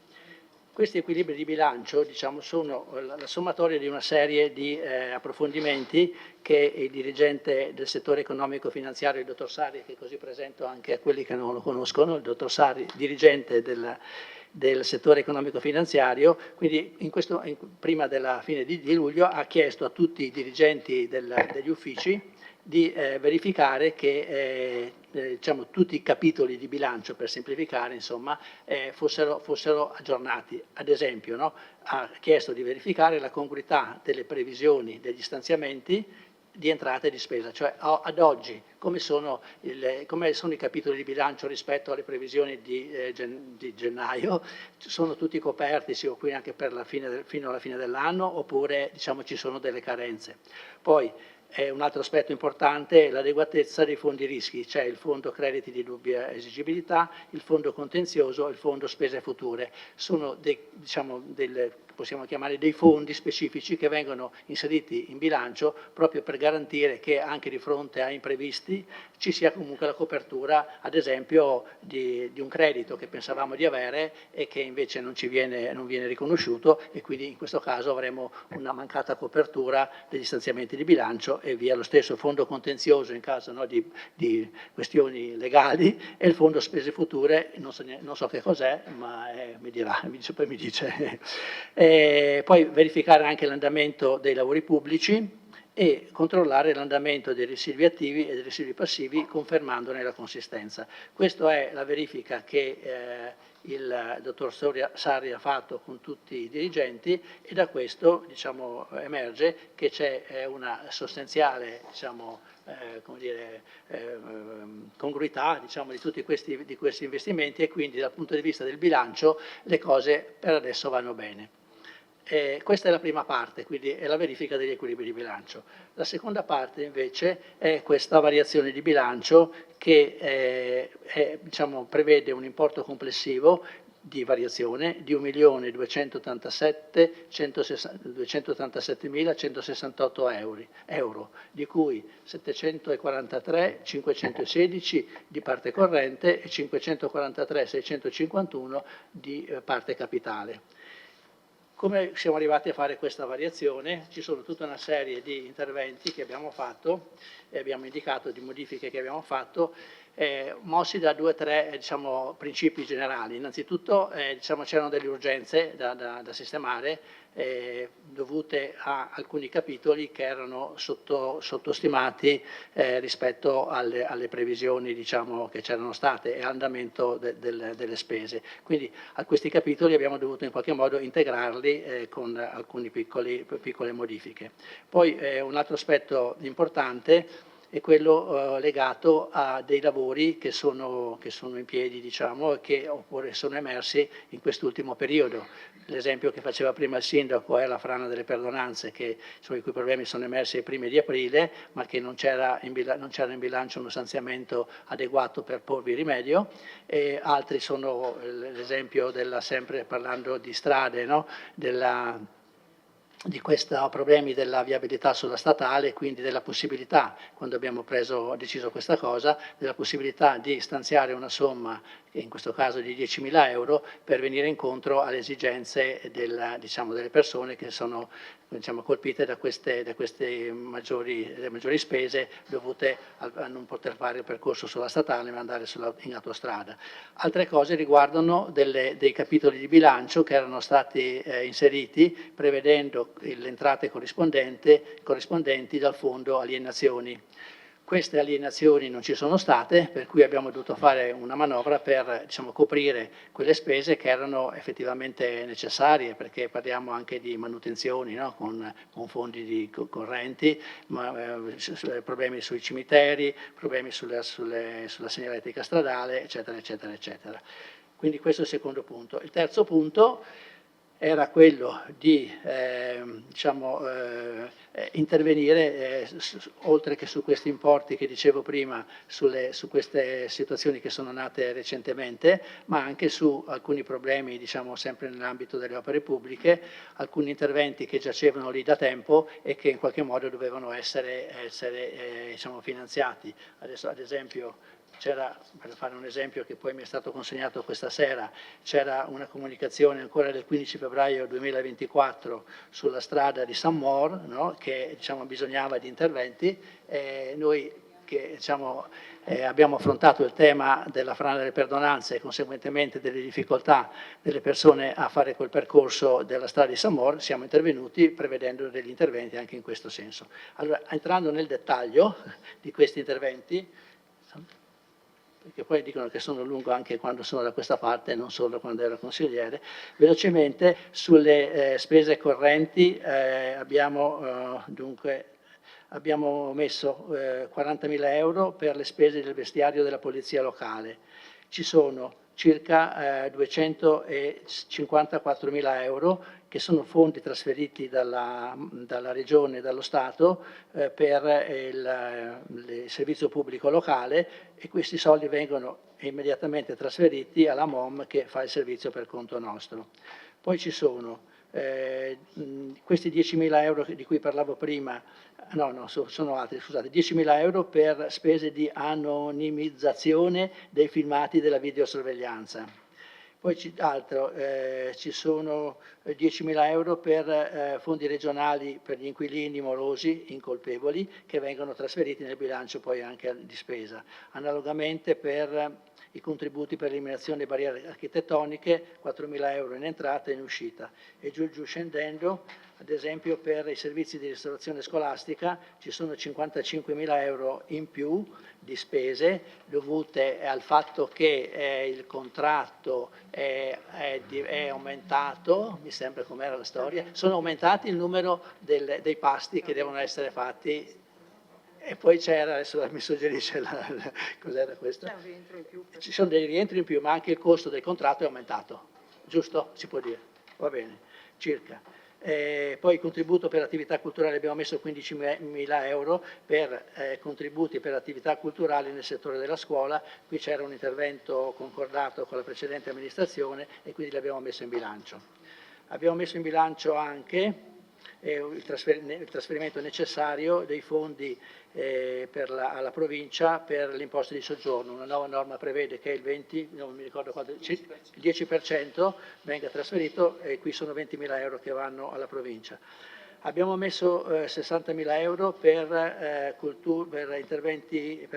Questi equilibri di bilancio sono la sommatoria di una serie di approfondimenti che il dirigente del settore economico-finanziario, il dottor Sari, che così presento anche a quelli che non lo conoscono, il dottor Sari, dirigente del settore economico-finanziario, quindi prima della fine di luglio ha chiesto a tutti i dirigenti degli uffici di verificare che tutti i capitoli di bilancio, per semplificare, insomma, fossero aggiornati. Ad esempio, no? Ha chiesto di verificare la congruità delle previsioni degli stanziamenti di entrata e di spesa, cioè ad oggi come sono i capitoli di bilancio rispetto alle previsioni di gennaio, sono tutti coperti, sì, o qui anche fino alla fine dell'anno, oppure ci sono delle carenze. Poi un altro aspetto importante è l'adeguatezza dei fondi rischi, cioè il fondo crediti di dubbia esigibilità, il fondo contenzioso e il fondo spese future. Sono possiamo chiamare dei fondi specifici che vengono inseriti in bilancio proprio per garantire che anche di fronte a imprevisti ci sia comunque la copertura, ad esempio, di un credito che pensavamo di avere e che invece non viene riconosciuto, e quindi in questo caso avremo una mancata copertura degli stanziamenti di bilancio e via lo stesso fondo contenzioso in caso di questioni legali, e il fondo spese future, non so che cos'è, ma mi dice. Poi verificare anche l'andamento dei lavori pubblici e controllare l'andamento dei residui attivi e dei residui passivi, confermandone la consistenza. Questa è la verifica che il dottor Sari ha fatto con tutti i dirigenti, e da questo emerge che c'è una sostanziale congruità di tutti questi investimenti, e quindi dal punto di vista del bilancio le cose per adesso vanno bene. Questa è la prima parte, quindi è la verifica degli equilibri di bilancio. La seconda parte invece è questa variazione di bilancio che prevede un importo complessivo di variazione di 1.287.168 euro, di cui 743.516 di parte corrente e 543.651 di parte capitale. Come siamo arrivati a fare questa variazione? Ci sono tutta una serie di interventi che abbiamo fatto, e abbiamo indicato di modifiche che abbiamo fatto, mossi da 2 o 3 principi generali. Innanzitutto c'erano delle urgenze da sistemare, dovute a alcuni capitoli che erano sottostimati rispetto alle previsioni che c'erano state e all'andamento delle spese. Quindi a questi capitoli abbiamo dovuto in qualche modo integrarli con alcune piccole modifiche. Poi un altro aspetto importante è quello legato a dei lavori che sono in piedi, diciamo, e oppure sono emersi in quest'ultimo periodo. L'esempio che faceva prima il sindaco è la frana delle perdonanze, i cui problemi sono emersi ai primi di aprile, ma che non c'era in bilancio uno stanziamento adeguato per porvi rimedio. E altri sono l'esempio sempre parlando di strade, no? Di questi problemi della viabilità sulla statale, quindi della possibilità, quando abbiamo deciso questa cosa, della possibilità di stanziare una somma, in questo caso di 10.000 euro, per venire incontro alle esigenze delle persone che sono colpite da queste maggiori spese dovute a non poter fare il percorso sulla statale ma andare in autostrada. Altre cose riguardano dei capitoli di bilancio che erano stati inseriti prevedendo le entrate corrispondenti dal fondo alienazioni. Queste alienazioni non ci sono state, per cui abbiamo dovuto fare una manovra per coprire quelle spese che erano effettivamente necessarie, perché parliamo anche di manutenzioni, no? con fondi correnti, problemi sui cimiteri, problemi sulla segnaletica stradale, eccetera, eccetera, eccetera. Quindi questo è il secondo punto. Il terzo punto era quello di intervenire, oltre che su questi importi che dicevo prima, su queste situazioni che sono nate recentemente, ma anche su alcuni problemi, sempre nell'ambito delle opere pubbliche, alcuni interventi che giacevano lì da tempo e che in qualche modo dovevano essere finanziati. Adesso, ad esempio, per fare un esempio che poi mi è stato consegnato questa sera, c'era una comunicazione ancora del 15 febbraio 2024 sulla strada di San Maur, no? Che bisognava di interventi. Noi che abbiamo affrontato il tema della frana delle perdonanze e conseguentemente delle difficoltà delle persone a fare quel percorso della strada di San Maur, siamo intervenuti prevedendo degli interventi anche in questo senso. Allora, entrando nel dettaglio di questi interventi, perché poi dicono che sono lungo anche quando sono da questa parte, non solo quando ero consigliere. Velocemente, sulle spese correnti abbiamo messo 40.000 euro per le spese del vestiario della polizia locale. Ci sono circa 254.000 euro che sono fondi trasferiti dalla Regione e dallo Stato per il servizio pubblico locale, e questi soldi vengono immediatamente trasferiti alla MOM che fa il servizio per conto nostro. Poi ci sono questi 10.000 euro di cui parlavo prima, sono altri, scusate, 10.000 euro per spese di anonimizzazione dei filmati della videosorveglianza. Poi ci sono 10.000 euro per fondi regionali per gli inquilini morosi incolpevoli che vengono trasferiti nel bilancio poi anche di spesa. Analogamente per i contributi per l'eliminazione delle barriere architettoniche, 4.000 euro in entrata e in uscita. E giù scendendo, ad esempio per i servizi di ristorazione scolastica ci sono 55.000 euro in più di spese dovute al fatto che il contratto è aumentato, mi sembra com'era la storia, sono aumentati il numero dei pasti che devono essere fatti. E poi c'era, adesso mi suggerisce, cos'era questo? C'è un rientro in più. Ci sono dei rientri in più, ma anche il costo del contratto è aumentato, giusto? Si può dire, va bene, circa. Poi il contributo per attività culturali abbiamo messo 15.000 euro per contributi per attività culturali nel settore della scuola. Qui c'era un intervento concordato con la precedente amministrazione e quindi l'abbiamo messo in bilancio. Abbiamo messo in bilancio anche il trasferimento necessario dei fondi alla provincia per l'imposta di soggiorno. Una nuova norma prevede che il 10% venga trasferito e qui sono 20.000 euro che vanno alla provincia. Abbiamo messo 60.000 euro per interventi,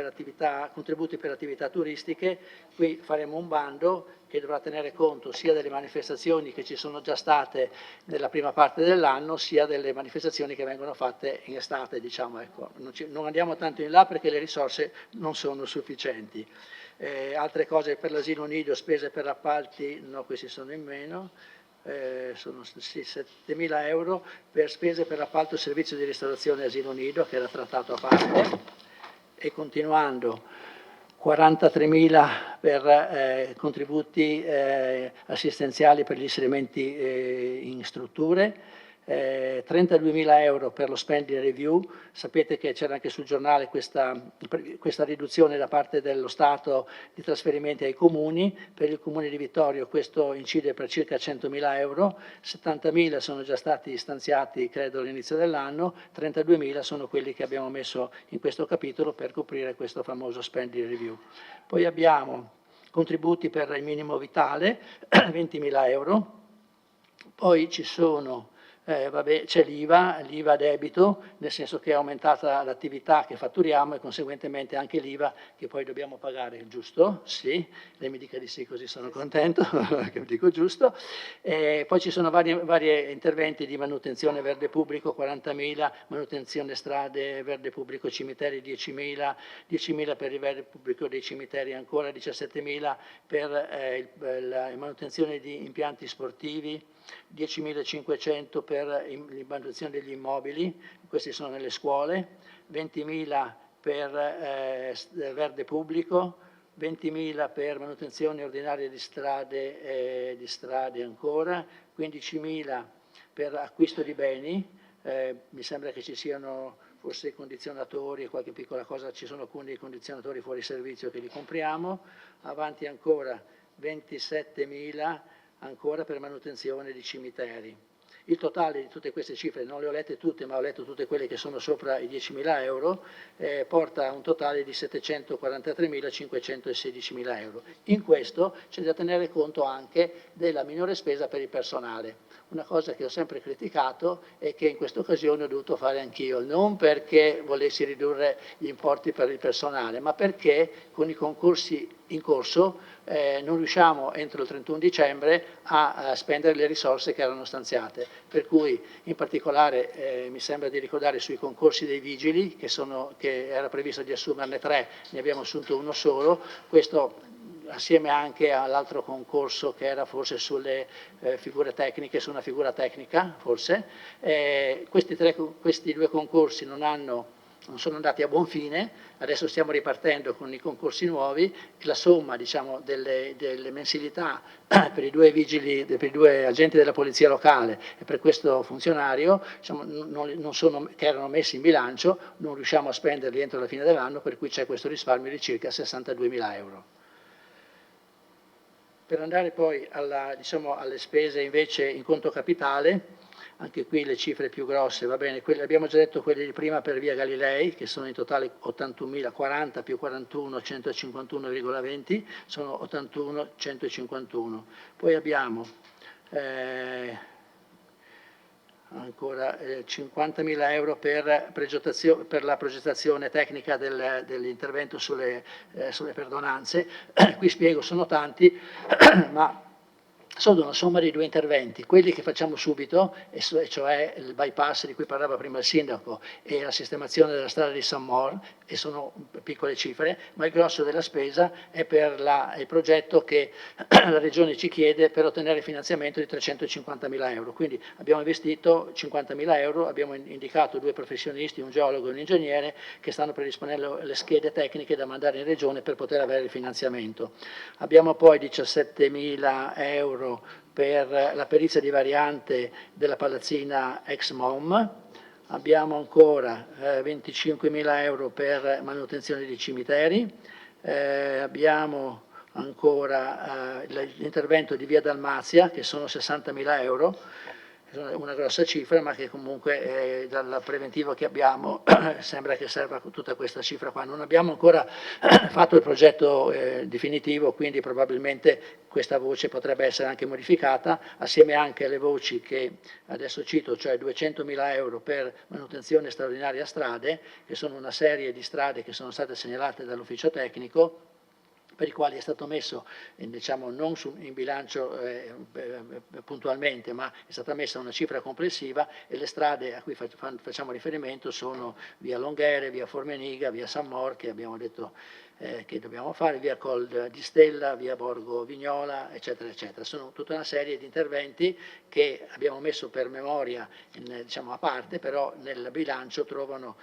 contributi per attività turistiche. Qui faremo un bando che dovrà tenere conto sia delle manifestazioni che ci sono già state nella prima parte dell'anno, sia delle manifestazioni che vengono fatte in estate, ecco. Non andiamo tanto in là perché le risorse non sono sufficienti. Altre cose per l'asilo nido, spese per appalti, no, questi sono in meno. Sono 7.000 euro per spese per appalto servizio di ristorazione asilo nido, che era trattato a parte. e continuando 43.000 per contributi assistenziali per gli inserimenti in strutture, 32.000 euro per lo spending review. Sapete che c'era anche sul giornale questa riduzione da parte dello Stato di trasferimenti ai comuni. Per il comune di Vittorio questo incide per circa 100.000 euro, 70.000 sono già stati stanziati credo all'inizio dell'anno, 32.000 sono quelli che abbiamo messo in questo capitolo per coprire questo famoso spending review. Poi abbiamo contributi per il minimo vitale, 20.000 euro, poi ci sono c'è l'IVA a debito, nel senso che è aumentata l'attività che fatturiamo e conseguentemente anche l'IVA che poi dobbiamo pagare, giusto? Sì, lei mi dica di sì così sono contento, che dico giusto. Poi ci sono vari interventi di manutenzione verde pubblico, 40.000, manutenzione strade, verde pubblico, cimiteri 10.000, 10.000 per il verde pubblico dei cimiteri ancora, 17.000 per la manutenzione di impianti sportivi, 10.500 per la manutenzione degli immobili, questi sono nelle scuole, 20.000 per verde pubblico, 20.000 per manutenzione ordinaria di strade ancora, 15.000 per acquisto di beni, mi sembra che ci siano forse i condizionatori e qualche piccola cosa, ci sono alcuni dei condizionatori fuori servizio che li compriamo, avanti ancora 27.000 ancora per manutenzione di cimiteri. Il totale di tutte queste cifre, non le ho lette tutte, ma ho letto tutte quelle che sono sopra i 10.000 euro, porta a un totale di 743.516.000 euro. In questo c'è da tenere conto anche della minore spesa per il personale. Una cosa che ho sempre criticato e che in questa occasione ho dovuto fare anch'io, non perché volessi ridurre gli importi per il personale, ma perché con i concorsi in corso non riusciamo entro il 31 dicembre a spendere le risorse che erano stanziate, per cui in particolare mi sembra di ricordare sui concorsi dei vigili che era previsto di assumerne 3, ne abbiamo assunto uno solo, questo assieme anche all'altro concorso che era forse sulle figure tecniche, su una figura tecnica forse, questi due concorsi non sono andati a buon fine, adesso stiamo ripartendo con i concorsi nuovi e la somma diciamo, delle mensilità per i due vigili, per i due agenti della polizia locale e per questo funzionario diciamo, che erano messi in bilancio, non riusciamo a spenderli entro la fine dell'anno, per cui c'è questo risparmio di circa 62.000 euro. Per andare poi diciamo, alle spese invece in conto capitale, anche qui le cifre più grosse, va bene, abbiamo già detto quelle di prima per via Galilei, che sono in totale 81.000, 40 più 41, 151,20, sono 81, 151. Poi abbiamo ancora 50.000 euro per la progettazione tecnica dell'intervento sulle perdonanze. Qui spiego, sono tanti, ma sono una somma di due interventi, quelli che facciamo subito, e cioè il bypass di cui parlava prima il sindaco e la sistemazione della strada di San Mor, e sono piccole cifre, ma il grosso della spesa è per il progetto che la Regione ci chiede per ottenere il finanziamento di 350.000 euro. Quindi abbiamo investito 50.000 euro, abbiamo indicato due professionisti, un geologo e un ingegnere, che stanno predisponendo le schede tecniche da mandare in Regione per poter avere il finanziamento. Abbiamo poi 17.000 euro per la perizia di variante della palazzina ex MOM, abbiamo ancora 25.000 euro per manutenzione dei cimiteri, abbiamo ancora l'intervento di via Dalmazia che sono 60.000 euro, una grossa cifra, ma che comunque dal preventivo che abbiamo sembra che serva tutta questa cifra qua. Non abbiamo ancora fatto il progetto definitivo, quindi probabilmente questa voce potrebbe essere anche modificata, assieme anche alle voci che adesso cito, cioè 200.000 euro per manutenzione straordinaria strade, che sono una serie di strade che sono state segnalate dall'ufficio tecnico, per i quali è stato messo, diciamo, non in bilancio puntualmente, ma è stata messa una cifra complessiva, e le strade a cui facciamo riferimento sono via Longhere, via Formeniga, via San Mor, che abbiamo detto che dobbiamo fare, via Col di Stella, via Borgo Vignola, eccetera, eccetera. Sono tutta una serie di interventi che abbiamo messo per memoria diciamo a parte, però nel bilancio trovano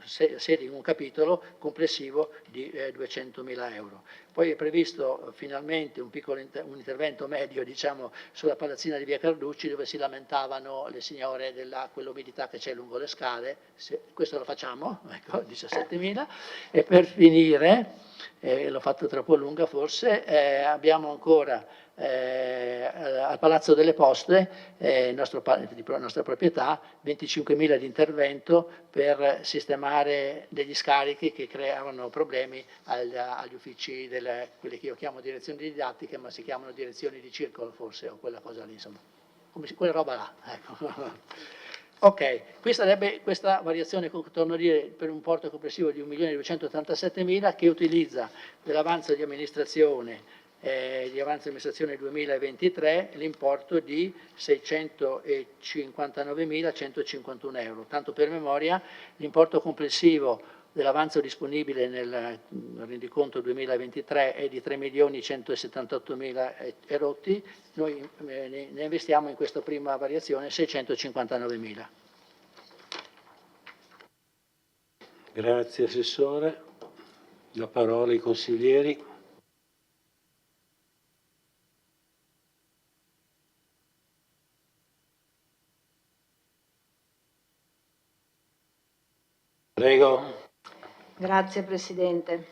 sede in un capitolo complessivo di 200.000 euro. Poi è previsto finalmente un un intervento medio diciamo, sulla palazzina di via Carducci, dove si lamentavano le signore della quell'umidità che c'è lungo le scale. Questo lo facciamo, ecco, 17.000. E per finire, l'ho fatto troppo lunga forse, abbiamo ancora al Palazzo delle Poste, di nostra proprietà, 25.000 di intervento per sistemare degli scarichi che creavano problemi agli uffici, quelle che io chiamo direzioni didattiche, ma si chiamano direzioni di circolo forse, o quella cosa lì, insomma, quella roba là. Ecco. Ok, qui sarebbe questa variazione, torno a dire, per un importo complessivo di 1.287.000 che utilizza dell'avanzo di amministrazione 2023 l'importo di 659.151 euro. Tanto per memoria, l'importo complessivo dell'avanzo disponibile nel rendiconto 2023 è di 3.178.000 erotti, noi ne investiamo in questa prima variazione 659.000. Grazie Assessore. La parola ai consiglieri. Prego. Grazie Presidente.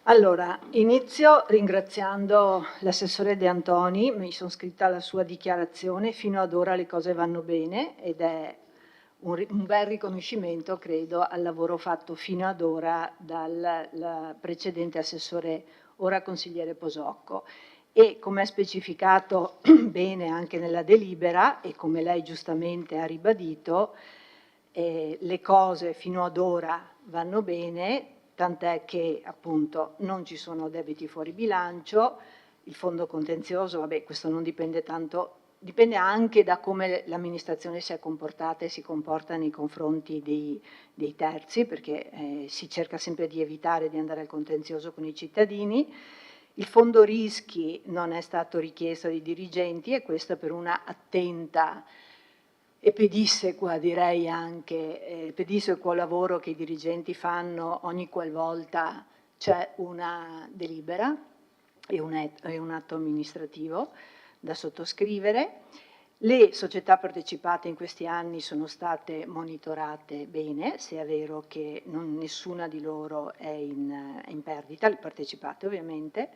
Allora, inizio ringraziando l'assessore De Antoni, mi sono scritta la sua dichiarazione, fino ad ora le cose vanno bene ed è un bel riconoscimento, credo, al lavoro fatto fino ad ora dal precedente assessore, ora consigliere Posocco. E come è specificato bene anche nella delibera e come lei giustamente ha ribadito, le cose fino ad ora vanno bene, tant'è che appunto non ci sono debiti fuori bilancio, il fondo contenzioso, vabbè, questo non dipende tanto, dipende anche da come l'amministrazione si è comportata e si comporta nei confronti dei terzi, perché si cerca sempre di evitare di andare al contenzioso con i cittadini. Il fondo rischi non è stato richiesto ai dirigenti e questo per una attenta e pedissequa, direi anche, pedissequo lavoro che i dirigenti fanno ogni qualvolta c'è una delibera e un atto amministrativo da sottoscrivere. Le società partecipate in questi anni sono state monitorate bene, se è vero che nessuna di loro è in perdita, le partecipate ovviamente.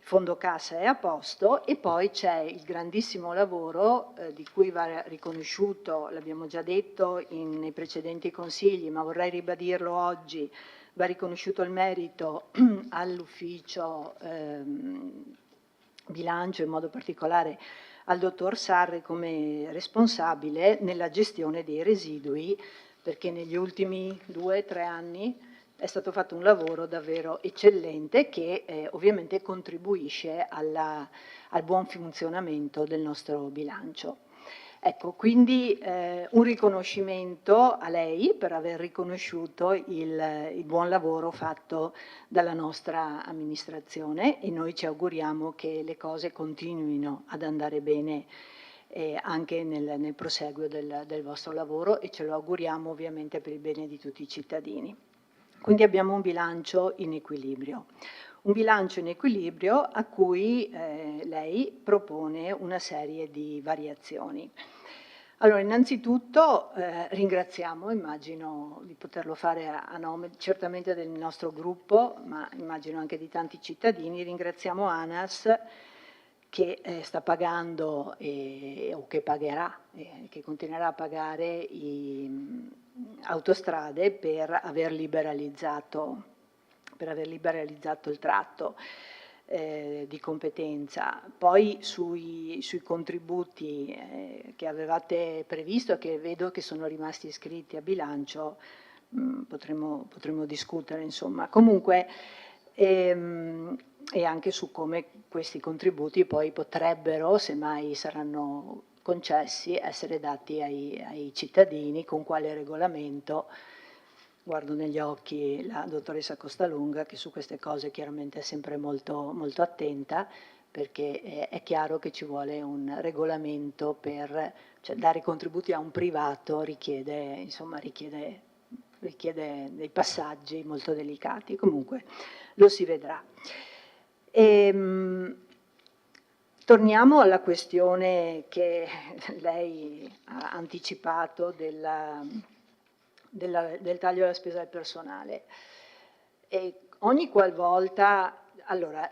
Il fondo cassa è a posto e poi c'è il grandissimo lavoro di cui va riconosciuto, l'abbiamo già detto nei precedenti consigli, ma vorrei ribadirlo oggi, va riconosciuto il merito all'ufficio bilancio, in modo particolare al dottor Sarri come responsabile nella gestione dei residui, perché negli ultimi 2 o 3 anni è stato fatto un lavoro davvero eccellente che ovviamente contribuisce al buon funzionamento del nostro bilancio. Ecco, quindi un riconoscimento a lei per aver riconosciuto il buon lavoro fatto dalla nostra amministrazione e noi ci auguriamo che le cose continuino ad andare bene anche nel proseguo del vostro lavoro e ce lo auguriamo ovviamente per il bene di tutti i cittadini. Quindi abbiamo un bilancio in equilibrio. Un bilancio in equilibrio a cui lei propone una serie di variazioni. Allora, innanzitutto ringraziamo, immagino di poterlo fare a nome certamente del nostro gruppo, ma immagino anche di tanti cittadini, ringraziamo ANAS che sta pagando o che pagherà, che continuerà a pagare autostrade per aver liberalizzato il tratto di competenza. Poi sui contributi che avevate previsto, che vedo che sono rimasti iscritti a bilancio, potremo discutere, insomma. Comunque, e anche su come questi contributi poi potrebbero, se mai saranno concessi, essere dati ai cittadini, con quale regolamento guardo negli occhi la dottoressa Costalunga, che su queste cose chiaramente è sempre molto, molto attenta, perché è chiaro che ci vuole un regolamento per, cioè dare contributi a un privato richiede, insomma, richiede dei passaggi molto delicati. Comunque lo si vedrà. Torniamo alla questione che lei ha anticipato del taglio della spesa del personale. E ogni qualvolta, allora,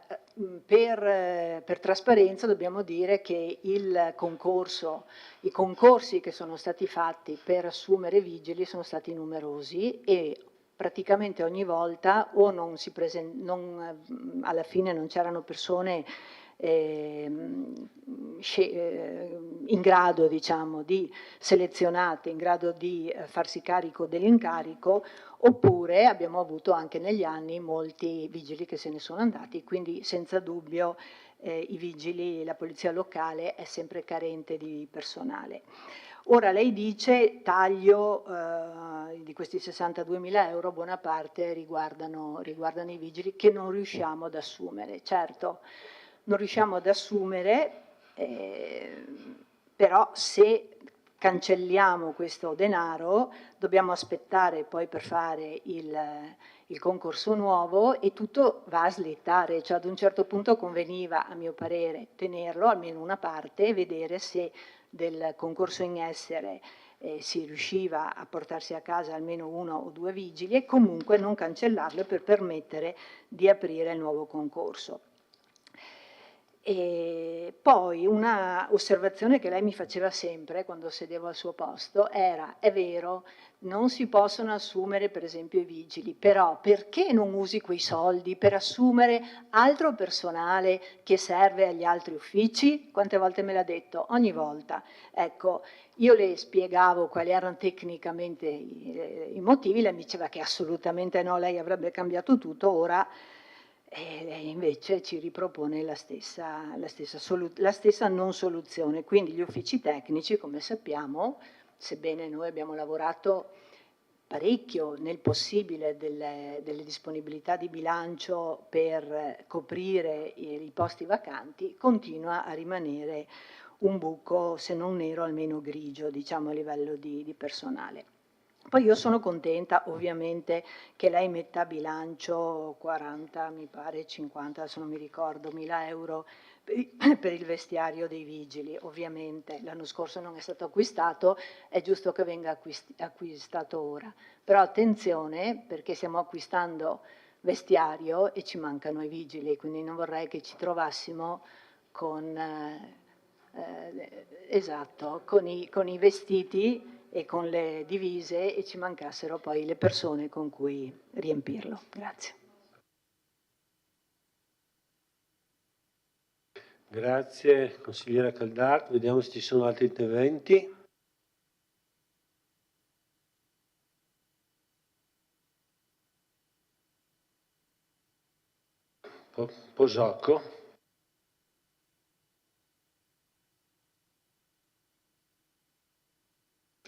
per trasparenza dobbiamo dire che i concorsi che sono stati fatti per assumere vigili sono stati numerosi e praticamente ogni volta o alla fine non c'erano persone in grado, diciamo, selezionate, in grado di farsi carico dell'incarico, oppure abbiamo avuto anche negli anni molti vigili che se ne sono andati, quindi senza dubbio i vigili, la polizia locale è sempre carente di personale. Ora lei dice taglio di questi 62.000 euro, buona parte riguardano i vigili che non riusciamo ad assumere. Certo, non riusciamo ad assumere, però se cancelliamo questo denaro dobbiamo aspettare poi per fare il concorso nuovo e tutto va a slittare, cioè ad un certo punto conveniva, a mio parere, tenerlo almeno una parte e vedere se del concorso in essere si riusciva a portarsi a casa almeno 1 o 2 vigili e comunque non cancellarlo per permettere di aprire il nuovo concorso. E poi una osservazione che lei mi faceva sempre quando sedevo al suo posto era: è vero, non si possono assumere per esempio i vigili, però perché non usi quei soldi per assumere altro personale che serve agli altri uffici? Quante volte me l'ha detto? Ogni volta. Ecco, io le spiegavo quali erano tecnicamente i motivi, lei mi diceva che assolutamente no, lei avrebbe cambiato tutto, ora invece ci ripropone la stessa non soluzione. Quindi gli uffici tecnici, come sappiamo, sebbene noi abbiamo lavorato parecchio nel possibile delle disponibilità di bilancio per coprire i posti vacanti, continua a rimanere un buco, se non nero, almeno grigio, diciamo, a livello di personale. Poi io sono contenta ovviamente che lei metta a bilancio 40, mi pare 50, adesso non mi ricordo, 1.000 euro per il vestiario dei vigili. Ovviamente l'anno scorso non è stato acquistato, è giusto che venga acquistato ora. Però attenzione, perché stiamo acquistando vestiario e ci mancano i vigili, quindi non vorrei che ci trovassimo con, con i vestiti e con le divise e ci mancassero poi le persone con cui riempirlo. Grazie. Grazie consigliera Caldart, vediamo se ci sono altri interventi. Posocco.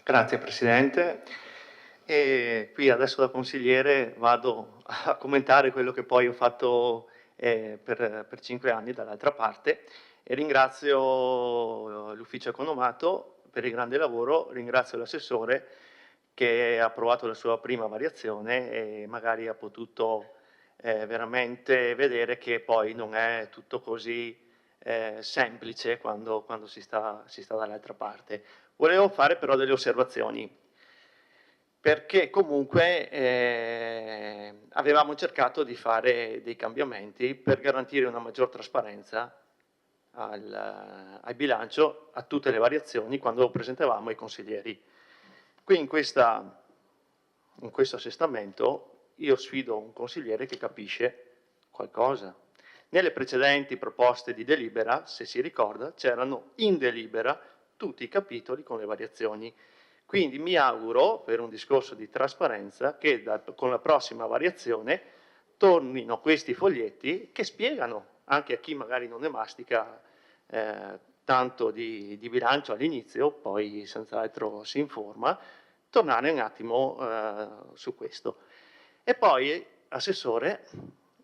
Grazie Presidente. E qui adesso da consigliere vado a commentare quello che poi ho fatto per 5 anni dall'altra parte e ringrazio l'ufficio economato per il grande lavoro, ringrazio l'assessore che ha approvato la sua prima variazione e magari ha potuto veramente vedere che poi non è tutto così semplice quando si sta dall'altra parte. Volevo fare però delle osservazioni, perché comunque avevamo cercato di fare dei cambiamenti per garantire una maggior trasparenza al bilancio, a tutte le variazioni, quando lo presentavamo ai consiglieri. Qui in questo assestamento io sfido un consigliere che capisce qualcosa. Nelle precedenti proposte di delibera, se si ricorda, c'erano in delibera tutti i capitoli con le variazioni. Quindi mi auguro, per un discorso di trasparenza, che con la prossima variazione tornino questi foglietti che spiegano, anche a chi magari non ne mastica tanto di bilancio all'inizio, poi senz'altro si informa, tornare un attimo su questo. E poi, Assessore,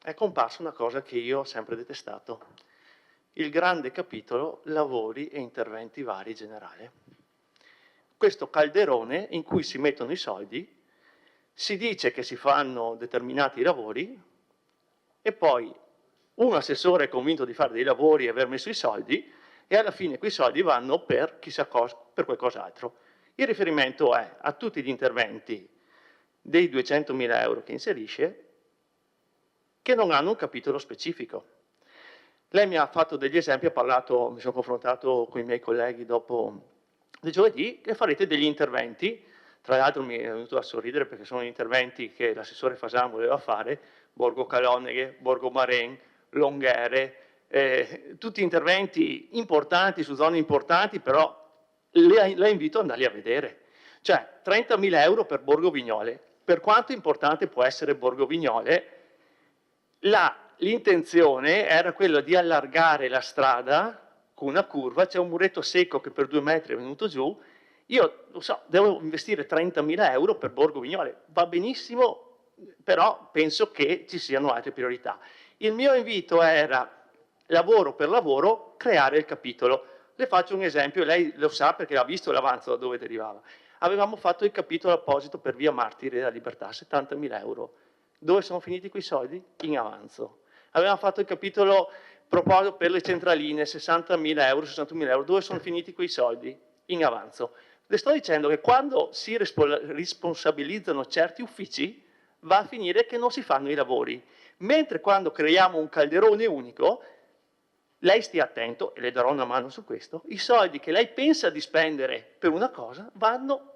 è comparsa una cosa che io ho sempre detestato, il grande capitolo lavori e interventi vari generali. Questo calderone in cui si mettono i soldi, si dice che si fanno determinati lavori e poi un assessore è convinto di fare dei lavori e aver messo i soldi e alla fine quei soldi vanno per chissà cosa, per qualcos'altro. Il riferimento è a tutti gli interventi dei 200.000 euro che inserisce che non hanno un capitolo specifico. Lei mi ha fatto degli esempi, ha parlato, mi sono confrontato con i miei colleghi dopo di giovedì, che farete degli interventi, tra l'altro mi è venuto a sorridere perché sono interventi che l'assessore Fasan voleva fare, Borgo Caloneghe, Borgo Maren, Longhere, tutti interventi importanti su zone importanti, però la invito ad andarli a vedere. Cioè 30.000 euro per Borgo Vignole, per quanto importante può essere Borgo Vignole, l'intenzione era quella di allargare la strada con una curva, c'è un muretto secco che per 2 metri è venuto giù, io lo so, devo investire 30.000 euro per Borgo Vignole, va benissimo, però penso che ci siano altre priorità. Il mio invito era, lavoro per lavoro, creare il capitolo. Le faccio un esempio, lei lo sa perché ha visto l'avanzo da dove derivava. Avevamo fatto il capitolo apposito per via Martiri della Libertà, 70.000 euro. Dove sono finiti quei soldi? In avanzo. Avevamo fatto il capitolo proposto per le centraline, 60.000 euro, 61.000 euro. Dove sono finiti quei soldi? In avanzo. Le sto dicendo che quando si responsabilizzano certi uffici, va a finire che non si fanno i lavori. Mentre quando creiamo un calderone unico, lei stia attento, e le darò una mano su questo, i soldi che lei pensa di spendere per una cosa vanno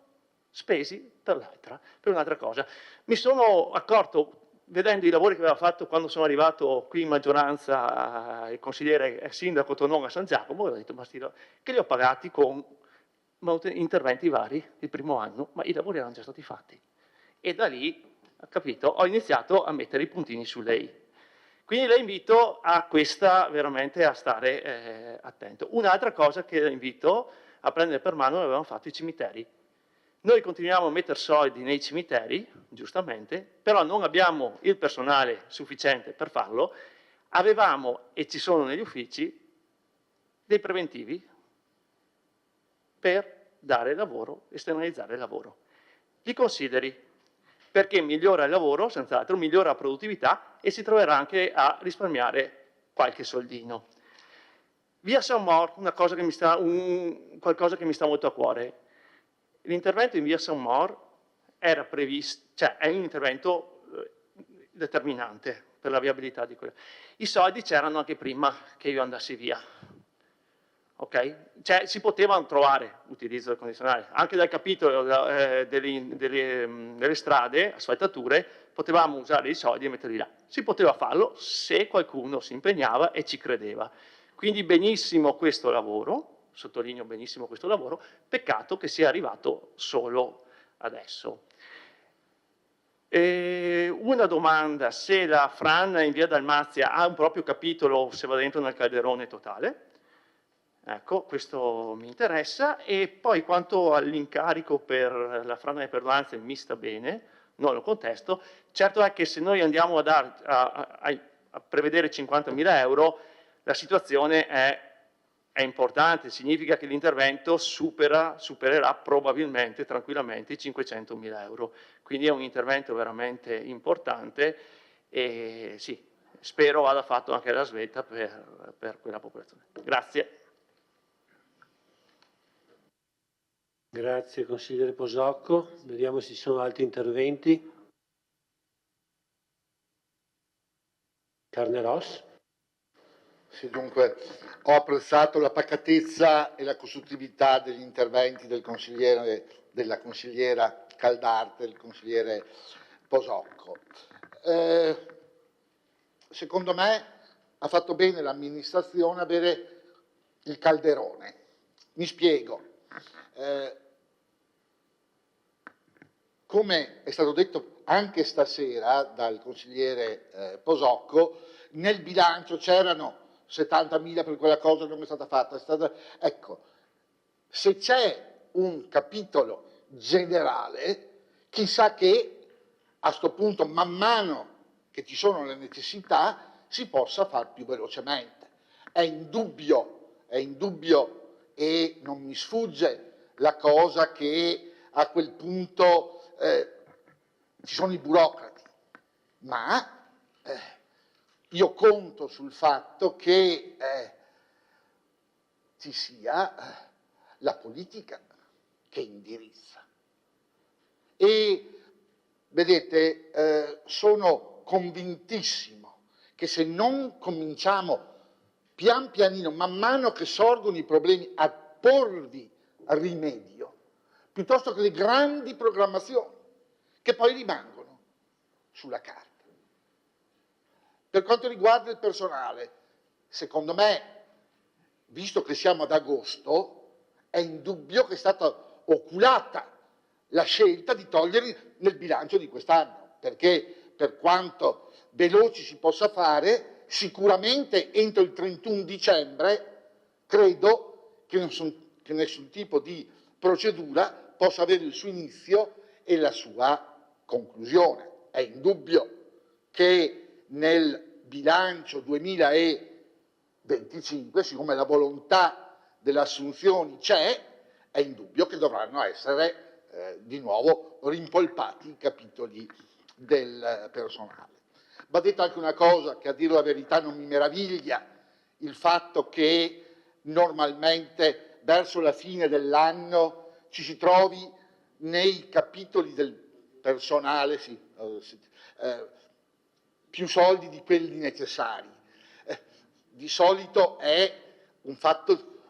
spesi per l'altra, per un'altra cosa. Mi sono accorto, vedendo i lavori che aveva fatto quando sono arrivato qui in maggioranza, il consigliere sindaco Tonon a San Giacomo, ho detto, che li ho pagati con interventi vari il primo anno, ma i lavori erano già stati fatti. E da lì, capito, ho iniziato a mettere i puntini su lei. Quindi la invito a questa veramente a stare attento. Un'altra cosa che la invito a prendere per mano l'avevamo fatto i cimiteri. Noi continuiamo a mettere soldi nei cimiteri, giustamente, però non abbiamo il personale sufficiente per farlo. Avevamo, e ci sono negli uffici, dei preventivi per dare lavoro, esternalizzare il lavoro. Li consideri, perché migliora il lavoro, senz'altro, migliora la produttività e si troverà anche a risparmiare qualche soldino. Via San Maur, qualcosa che mi sta molto a cuore. L'intervento in via San Maur era previsto, cioè è un intervento determinante per la viabilità di quello. I soldi c'erano anche prima che io andassi via. Okay? Cioè, si potevano trovare utilizzo del condizionale, anche dal capitolo delle strade, asfaltature, potevamo usare i soldi e metterli là. Si poteva farlo se qualcuno si impegnava e ci credeva. Quindi benissimo questo lavoro, sottolineo benissimo questo lavoro, peccato che sia arrivato solo adesso. Una domanda, se la Fran in via Dalmazia ha un proprio capitolo, se va dentro nel calderone totale. Ecco, questo mi interessa. E poi quanto all'incarico per la frana e per l'ansia mi sta bene, non lo contesto. Certo è che se noi andiamo a prevedere 50.000 euro, la situazione è importante, significa che l'intervento supererà probabilmente, tranquillamente, i 500.000 euro. Quindi è un intervento veramente importante e sì, spero vada fatto anche la svelta per quella popolazione. Grazie. Grazie consigliere Posocco. Vediamo se ci sono altri interventi. Carneros. Sì, dunque, ho apprezzato la pacatezza e la costruttività degli interventi del consigliere, della consigliera Caldarte, del consigliere Posocco. Secondo me ha fatto bene l'amministrazione avere il calderone. Mi spiego. Come è stato detto anche stasera dal consigliere Posocco, nel bilancio c'erano 70.000 per quella cosa che non è stata fatta. Ecco, se c'è un capitolo generale, chissà che a questo punto, man mano che ci sono le necessità, si possa fare più velocemente. È indubbio e non mi sfugge la cosa che a quel punto ci sono i burocrati, ma io conto sul fatto che ci sia la politica che indirizza. E vedete, sono convintissimo che se non cominciamo pian pianino, man mano che sorgono i problemi, a porvi rimedio, piuttosto che le grandi programmazioni, che poi rimangono sulla carta. Per quanto riguarda il personale, secondo me, visto che siamo ad agosto, è indubbio che è stata oculata la scelta di toglierli nel bilancio di quest'anno, perché per quanto veloci si possa fare, sicuramente entro il 31 dicembre credo che nessun tipo di procedura possa avere il suo inizio e la sua conclusione. È indubbio che nel bilancio 2025, siccome la volontà delle assunzioni c'è, è indubbio che dovranno essere di nuovo rimpolpati i capitoli del personale. Va detta anche una cosa che, a dire la verità, non mi meraviglia: il fatto che normalmente verso la fine dell'anno ci si trovi nei capitoli del personale più soldi di quelli necessari. Di solito è un fatto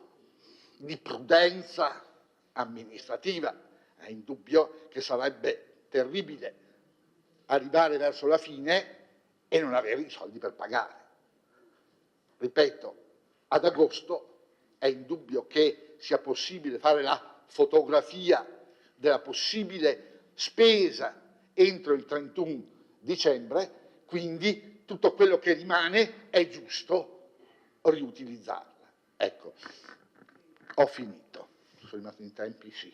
di prudenza amministrativa. È indubbio che sarebbe terribile arrivare verso la fine e non avere i soldi per pagare. Ripeto, ad agosto è indubbio che sia possibile fare la fotografia della possibile spesa entro il 31 dicembre, quindi tutto quello che rimane è giusto riutilizzarla. Ecco, ho finito. Sono rimasto in tempi, sì.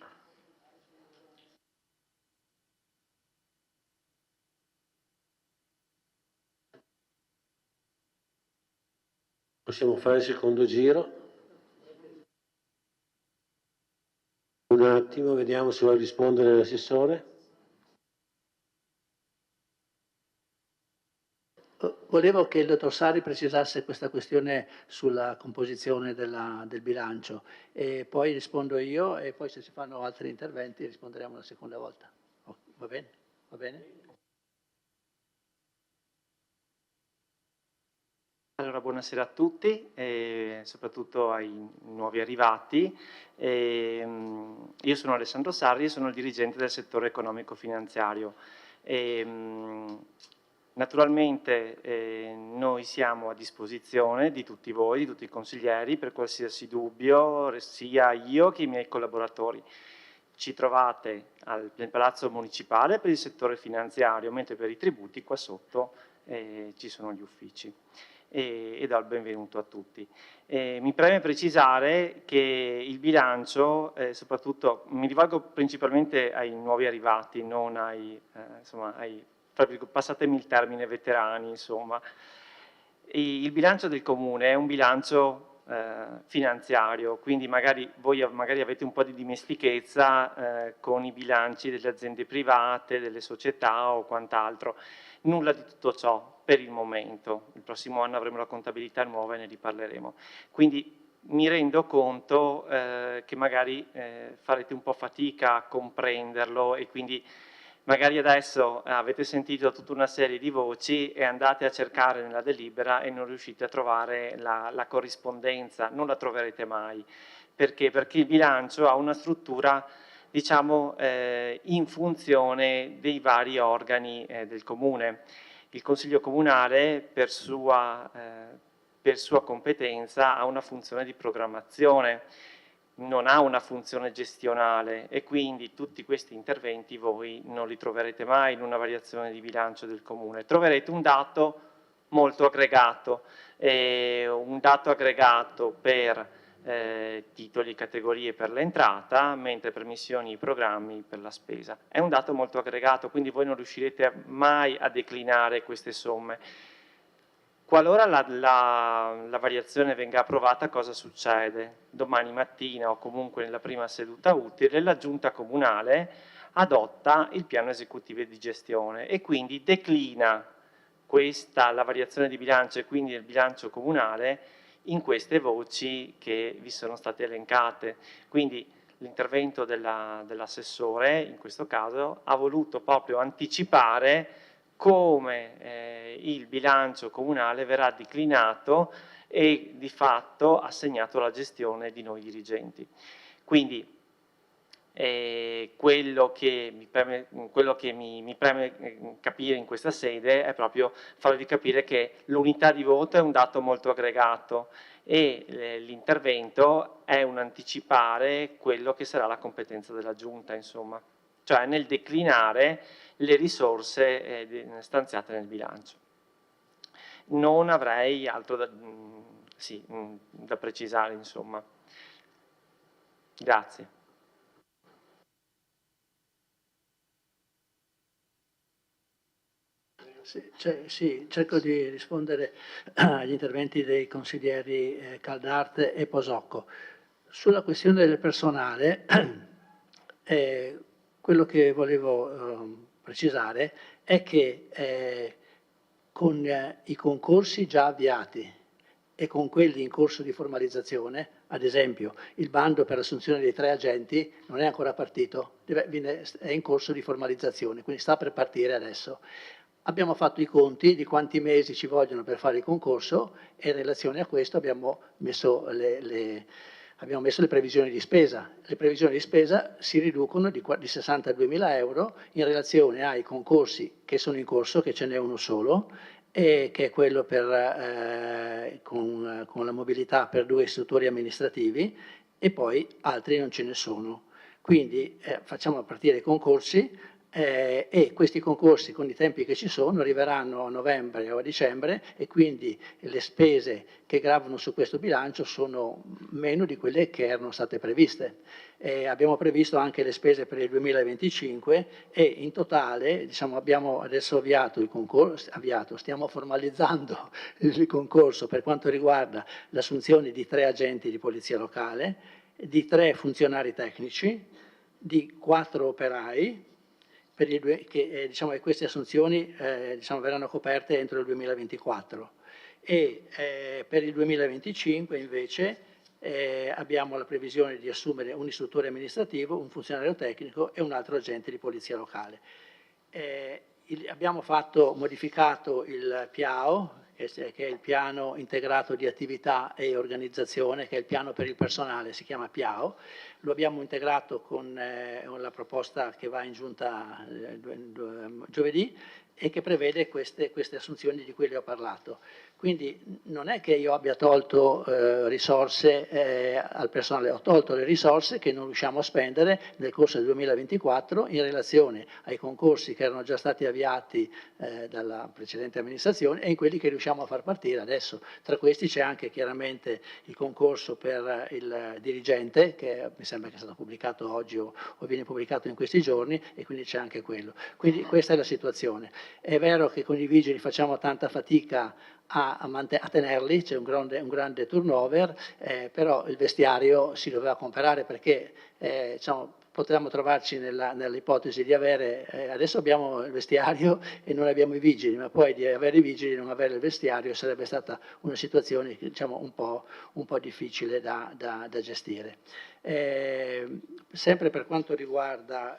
Possiamo fare il secondo giro. Un attimo, vediamo se vuole rispondere l'assessore. Volevo che il dottor Sari precisasse questa questione sulla composizione del bilancio e poi rispondo io e poi se si fanno altri interventi risponderemo la seconda volta. Va bene? Va bene? Allora, buonasera a tutti, soprattutto ai nuovi arrivati. Io sono Alessandro Sarri e sono il dirigente del settore economico-finanziario. Naturalmente noi siamo a disposizione di tutti voi, di tutti i consiglieri, per qualsiasi dubbio, sia io che i miei collaboratori. Ci trovate nel Palazzo Municipale per il settore finanziario, mentre per i tributi qua sotto ci sono gli uffici. E do il benvenuto a tutti. Mi preme precisare che il bilancio, soprattutto mi rivolgo principalmente ai nuovi arrivati, non ai, passatemi il termine, veterani, insomma. Il bilancio del Comune è un bilancio finanziario, quindi voi magari avete un po' di dimestichezza con i bilanci delle aziende private, delle società o quant'altro. Nulla di tutto ciò per il momento. Il prossimo anno avremo la contabilità nuova e ne riparleremo. Quindi mi rendo conto che magari farete un po' fatica a comprenderlo e quindi magari adesso avete sentito tutta una serie di voci e andate a cercare nella delibera e non riuscite a trovare la corrispondenza, non la troverete mai. Perché? Perché il bilancio ha una struttura, diciamo, in funzione dei vari organi del Comune. Il Consiglio Comunale, per sua competenza, ha una funzione di programmazione, non ha una funzione gestionale e quindi tutti questi interventi voi non li troverete mai in una variazione di bilancio del Comune. Troverete un dato molto aggregato per titoli e categorie per l'entrata, mentre per missioni i programmi per la spesa. È un dato molto aggregato, quindi voi non riuscirete mai a declinare queste somme. Qualora la variazione venga approvata, cosa succede? Domani mattina o comunque nella prima seduta utile, la Giunta Comunale adotta il piano esecutivo di gestione e quindi declina la variazione di bilancio e quindi il bilancio comunale in queste voci che vi sono state elencate. Quindi l'intervento dell'assessore, in questo caso, ha voluto proprio anticipare come il bilancio comunale verrà declinato e di fatto assegnato alla gestione di noi dirigenti. Quindi quello che mi preme capire in questa sede è proprio farvi capire che l'unità di voto è un dato molto aggregato e l'intervento è un anticipare quello che sarà la competenza della Giunta, insomma, cioè nel declinare le risorse stanziate nel bilancio. Non avrei altro da precisare, insomma. Grazie. Sì, cerco di rispondere agli interventi dei consiglieri Caldarte e Posocco. Sulla questione del personale, quello che volevo precisare è che con i concorsi già avviati e con quelli in corso di formalizzazione, ad esempio il bando per l'assunzione dei 3 agenti non è ancora partito, è in corso di formalizzazione, quindi sta per partire adesso. Abbiamo fatto i conti di quanti mesi ci vogliono per fare il concorso e in relazione a questo abbiamo messo le previsioni di spesa. Le previsioni di spesa si riducono di 62.000 euro in relazione ai concorsi che sono in corso, che ce n'è uno solo, e che è quello con la mobilità per 2 istruttori amministrativi e poi altri non ce ne sono. Quindi facciamo partire i concorsi e questi concorsi con i tempi che ci sono arriveranno a novembre o a dicembre e quindi le spese che gravano su questo bilancio sono meno di quelle che erano state previste. Abbiamo previsto anche le spese per il 2025 e in totale abbiamo adesso avviato il concorso, stiamo formalizzando il concorso per quanto riguarda l'assunzione di 3 agenti di polizia locale, di 3 funzionari tecnici, di 4 operai, che queste assunzioni verranno coperte entro il 2024 e per il 2025 invece abbiamo la previsione di assumere un istruttore amministrativo, un funzionario tecnico e un altro agente di polizia locale. Abbiamo modificato il PIAO, che è il piano integrato di attività e organizzazione, che è il piano per il personale, si chiama PIAO. Lo abbiamo integrato con la proposta che va in giunta giovedì e che prevede queste assunzioni di cui le ho parlato. Quindi non è che io abbia tolto risorse al personale, ho tolto le risorse che non riusciamo a spendere nel corso del 2024 in relazione ai concorsi che erano già stati avviati dalla precedente amministrazione e in quelli che riusciamo a far partire adesso. Tra questi c'è anche chiaramente il concorso per il dirigente, che mi sembra che è stato pubblicato oggi o viene pubblicato in questi giorni, e quindi c'è anche quello. Quindi questa è la situazione. È vero che con i vigili facciamo tanta fatica a tenerli, c'è un grande turnover, però il vestiario si doveva comprare perché potevamo trovarci nell'ipotesi di avere, adesso abbiamo il vestiario e non abbiamo i vigili, ma poi di avere i vigili e non avere il vestiario sarebbe stata una situazione un po' difficile da gestire. Sempre per quanto riguarda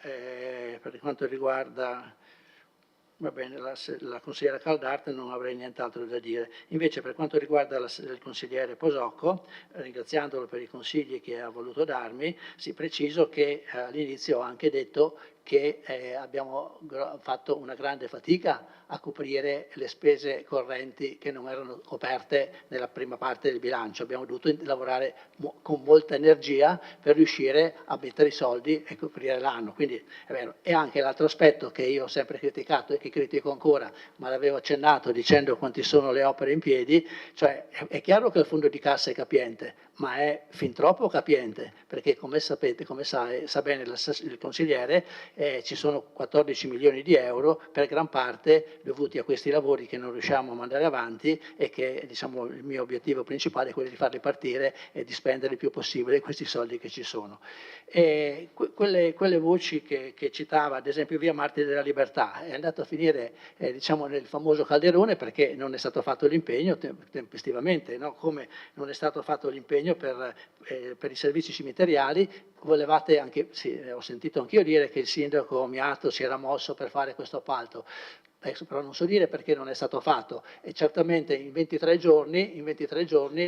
va bene, la consigliera Caldarte non avrei nient'altro da dire. Invece per quanto riguarda il consigliere Posocco, ringraziandolo per i consigli che ha voluto darmi, preciso che all'inizio ho anche detto che abbiamo fatto una grande fatica a coprire le spese correnti che non erano coperte nella prima parte del bilancio. Abbiamo dovuto lavorare con molta energia per riuscire a mettere i soldi e coprire l'anno. Quindi è vero. E anche l'altro aspetto che io ho sempre criticato e che critico ancora, ma l'avevo accennato dicendo quanti sono le opere in piedi, cioè è chiaro che il fondo di cassa è capiente, ma è fin troppo capiente, perché come sapete, come sa bene il consigliere, ci sono 14 milioni di euro per gran parte dovuti a questi lavori che non riusciamo a mandare avanti e che, diciamo, il mio obiettivo principale è quello di farli partire e di spendere il più possibile questi soldi che ci sono. E quelle voci che citava, ad esempio via Martiri della Libertà, è andato a finire diciamo, nel famoso calderone perché non è stato fatto l'impegno tempestivamente, no? Come non è stato fatto l'impegno per i servizi cimiteriali. Volevate anche, sì, ho sentito anch'io dire che il sindaco Miato si era mosso per fare questo appalto. Adesso però non so dire perché non è stato fatto, e certamente in 23 giorni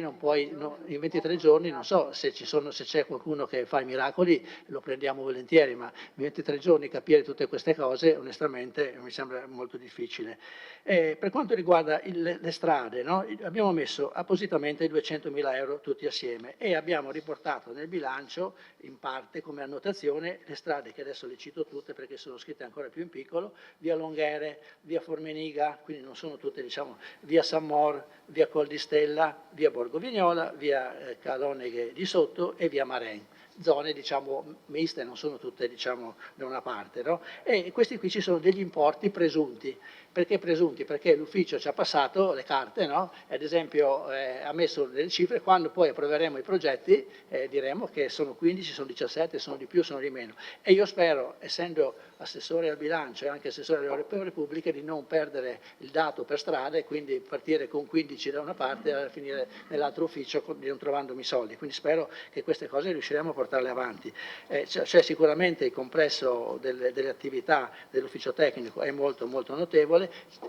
non so se c'è qualcuno che fa i miracoli, lo prendiamo volentieri, ma in 23 giorni capire tutte queste cose onestamente mi sembra molto difficile. Per quanto riguarda le strade, no? Abbiamo messo appositamente 200.000 euro tutti assieme e abbiamo riportato nel bilancio in parte come annotazione le strade che adesso le cito tutte perché sono scritte ancora più in piccolo: via Longhere, via Formeniga, quindi non sono tutte, diciamo, via San Mor, via Col di Stella, via Borgovignola, via Caloneghe di Sotto e via Maren. Zone, diciamo, miste, non sono tutte, diciamo, da una parte, no? E questi qui ci sono degli importi presunti. Perché presunti? Perché l'ufficio ci ha passato le carte, no? Ad esempio ha messo delle cifre, quando poi approveremo i progetti diremo che sono 15, sono 17, sono di più, sono di meno. E io spero, essendo assessore al bilancio e anche assessore alle opere pubbliche, di non perdere il dato per strada e quindi partire con 15 da una parte e finire nell'altro ufficio non trovandomi soldi. Quindi spero che queste cose riusciremo a portarle avanti. C'è sicuramente il complesso delle attività dell'ufficio tecnico è molto molto notevole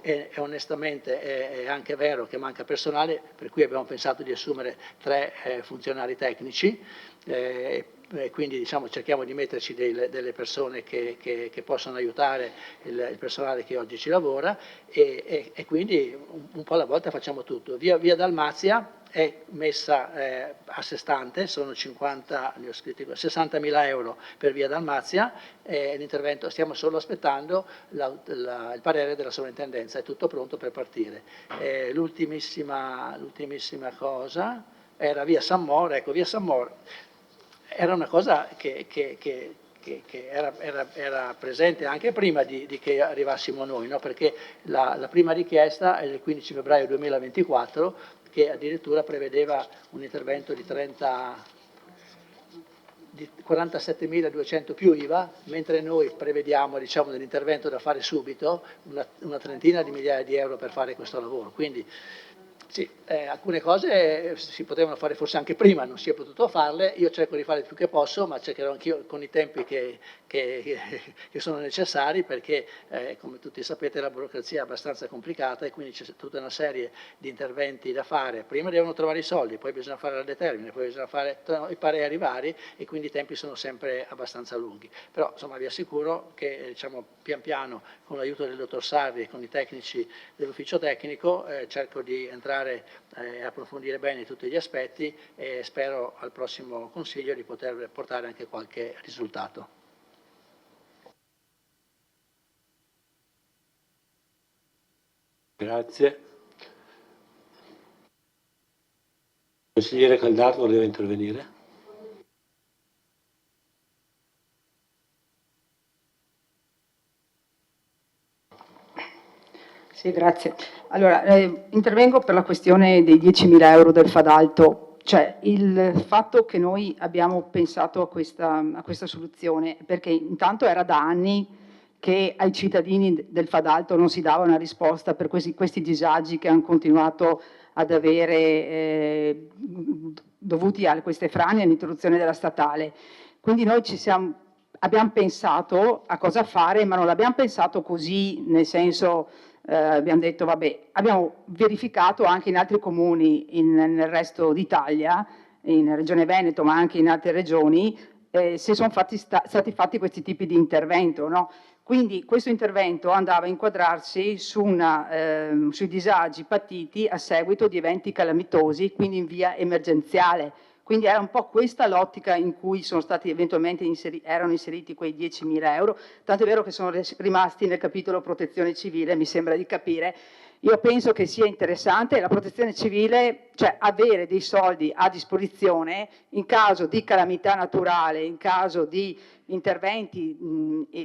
e onestamente è anche vero che manca personale, per cui abbiamo pensato di assumere 3 funzionari tecnici. Quindi diciamo, cerchiamo di metterci delle persone che possono aiutare il personale che oggi ci lavora e quindi un po' alla volta facciamo tutto. Via Dalmazia è messa a sé stante, sono 60.000 euro per via Dalmazia, l'intervento, stiamo solo aspettando il parere della sovrintendenza, è tutto pronto per partire. L'ultimissima cosa era via San Mor. Ecco, via San Mor era una cosa che era presente anche prima di che arrivassimo noi, no? Perché la prima richiesta è del 15 febbraio 2024, che addirittura prevedeva un intervento di 47.200 più IVA, mentre noi prevediamo, diciamo, dell'intervento da fare subito una trentina di migliaia di euro per fare questo lavoro. Quindi sì, alcune cose si potevano fare forse anche prima, non si è potuto farle, io cerco di fare il più che posso, ma cercherò anch'io con i tempi che sono necessari, perché come tutti sapete la burocrazia è abbastanza complicata e quindi c'è tutta una serie di interventi da fare. Prima devono trovare i soldi, poi bisogna fare la determine, poi bisogna fare i pareri vari e quindi i tempi sono sempre abbastanza lunghi. Però insomma vi assicuro che diciamo, pian piano con l'aiuto del dottor Sarri e con i tecnici dell'ufficio tecnico cerco di entrare e approfondire bene tutti gli aspetti e spero al prossimo Consiglio di poter portare anche qualche risultato. Grazie. Consigliere Caldato voleva intervenire? Sì, grazie. Allora, intervengo per la questione dei 10.000 euro del Fadalto. Cioè, il fatto che noi abbiamo pensato a questa soluzione, perché intanto era da anni che ai cittadini del Fadalto non si dava una risposta per questi disagi che hanno continuato ad avere dovuti a queste frane e all'interruzione della statale. Quindi noi abbiamo pensato a cosa fare, ma non l'abbiamo pensato così, nel senso abbiamo detto vabbè, abbiamo verificato anche in altri comuni nel resto d'Italia, in Regione Veneto ma anche in altre regioni, se sono stati fatti questi tipi di intervento, no? Quindi questo intervento andava a inquadrarsi sui disagi patiti a seguito di eventi calamitosi, quindi in via emergenziale. Quindi era un po' questa l'ottica in cui sono stati eventualmente erano inseriti quei 10.000 euro, tanto è vero che sono rimasti nel capitolo protezione civile, mi sembra di capire, Io penso che sia interessante la protezione civile, cioè avere dei soldi a disposizione in caso di calamità naturale, in caso di interventi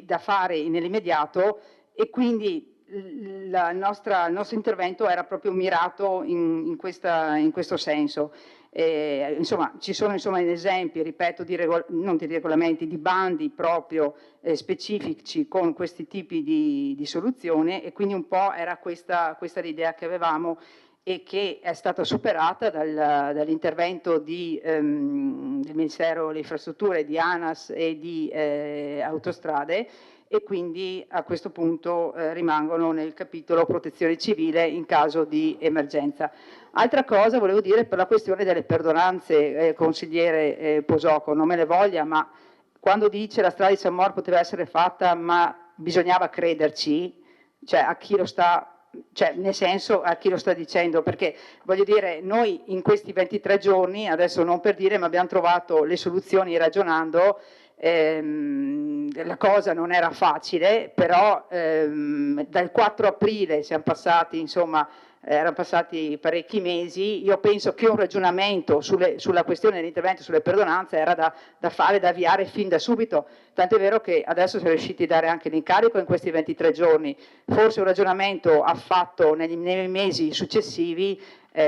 da fare nell'immediato, e quindi il nostro intervento era proprio mirato in questo senso. Insomma, ci sono esempi, ripeto, non di regolamenti, di bandi proprio specifici con questi tipi di soluzioni, e quindi un po' era questa l'idea che avevamo, e che è stata superata dall'intervento del Ministero delle Infrastrutture, di ANAS e di Autostrade, e quindi a questo punto rimangono nel capitolo protezione civile in caso di emergenza. Altra cosa volevo dire per la questione delle perdonanze, consigliere Posocco, non me ne voglia, ma quando dice la strada di San Mor poteva essere fatta ma bisognava crederci, cioè a chi lo sta, cioè nel senso a chi lo sta dicendo, perché voglio dire, noi in questi 23 giorni, adesso non per dire, ma abbiamo trovato le soluzioni ragionando. La cosa non era facile, però dal 4 aprile siamo passati, insomma, erano passati parecchi mesi. Io penso che un ragionamento sulla questione dell'intervento sulle perdonanze era da fare, da avviare fin da subito, tant'è vero che adesso siamo riusciti a dare anche l'incarico in questi 23 giorni. Forse un ragionamento affatto nei mesi successivi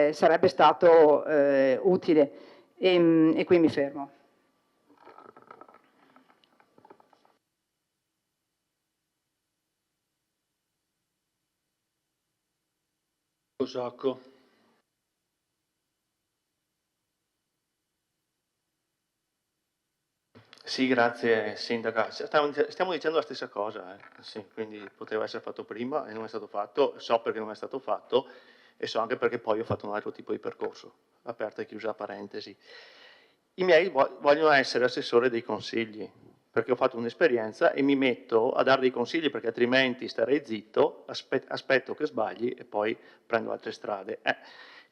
sarebbe stato utile, e qui mi fermo. Posocco. Sì, grazie Sindaca. Stiamo dicendo la stessa cosa, sì, quindi poteva essere fatto prima e non è stato fatto, so perché non è stato fatto e so anche perché poi ho fatto un altro tipo di percorso, aperta e chiusa parentesi. I miei vogliono essere assessore dei consigli, perché ho fatto un'esperienza e mi metto a dare dei consigli, perché altrimenti starei zitto, aspetto che sbagli e poi prendo altre strade.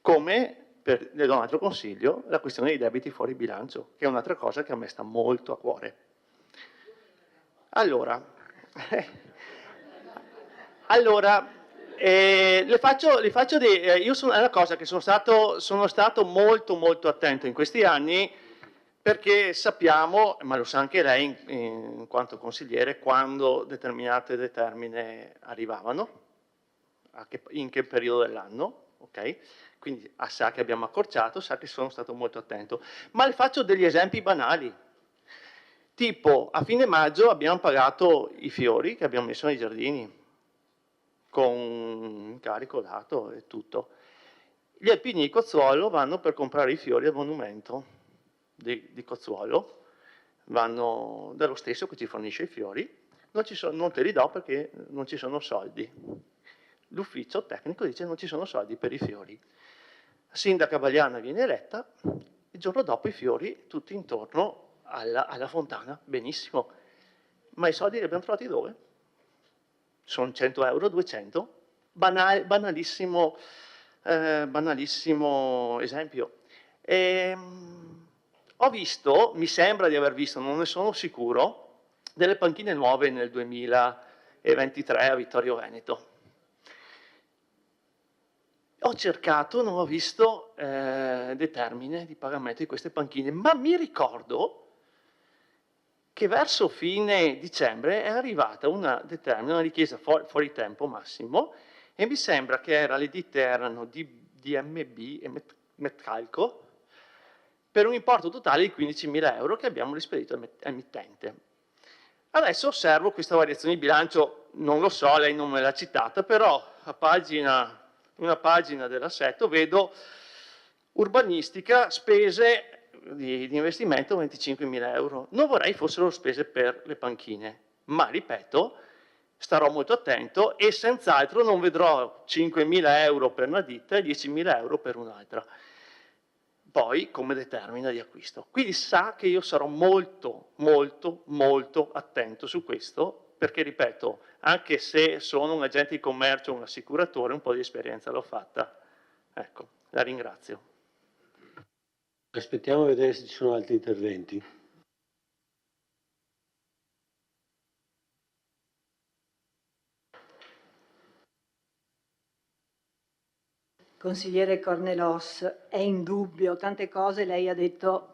Come le do un altro consiglio, la questione dei debiti fuori bilancio, che è un'altra cosa che a me sta molto a cuore. Allora, le faccio io è una cosa che sono stato molto attento in questi anni, perché sappiamo, ma lo sa anche lei in quanto consigliere, quando determinate determine arrivavano, in che periodo dell'anno, ok? Quindi sa che abbiamo accorciato, sa che sono stato molto attento. Ma le faccio degli esempi banali. Tipo, a fine maggio abbiamo pagato i fiori che abbiamo messo nei giardini, con incarico dato e tutto. Gli alpini di Cozzuolo vanno per comprare i fiori al monumento di Cozzuolo, vanno dallo stesso che ci fornisce i fiori, non te li do perché non ci sono soldi. L'ufficio tecnico dice non ci sono soldi per i fiori. Sindaca Vagliana viene eletta, il giorno dopo i fiori tutti intorno alla fontana, benissimo, ma i soldi li abbiamo trovati dove? Sono 100 euro, 200? Banalissimo esempio. Ho visto, mi sembra di aver visto, non ne sono sicuro, delle panchine nuove nel 2023 a Vittorio Veneto. Ho cercato, non ho visto determine di pagamento di queste panchine, ma mi ricordo che verso fine dicembre è arrivata una richiesta fuori tempo massimo, e mi sembra che le ditte erano DMB e Metcalco, per un importo totale di 15.000 euro che abbiamo rispedito al mittente. Adesso osservo questa variazione di bilancio, non lo so, lei non me l'ha citata, però una pagina dell'assetto vedo urbanistica, spese di investimento 25.000 euro. Non vorrei fossero spese per le panchine, ma ripeto, starò molto attento e senz'altro non vedrò 5.000 euro per una ditta e 10.000 euro per un'altra. Poi come determina di acquisto. Quindi sa che io sarò molto attento su questo, perché ripeto, anche se sono un agente di commercio, un assicuratore, un po' di esperienza l'ho fatta. Ecco, la ringrazio. Aspettiamo a vedere se ci sono altri interventi. Consigliere Cornelos, è indubbio, tante cose lei ha detto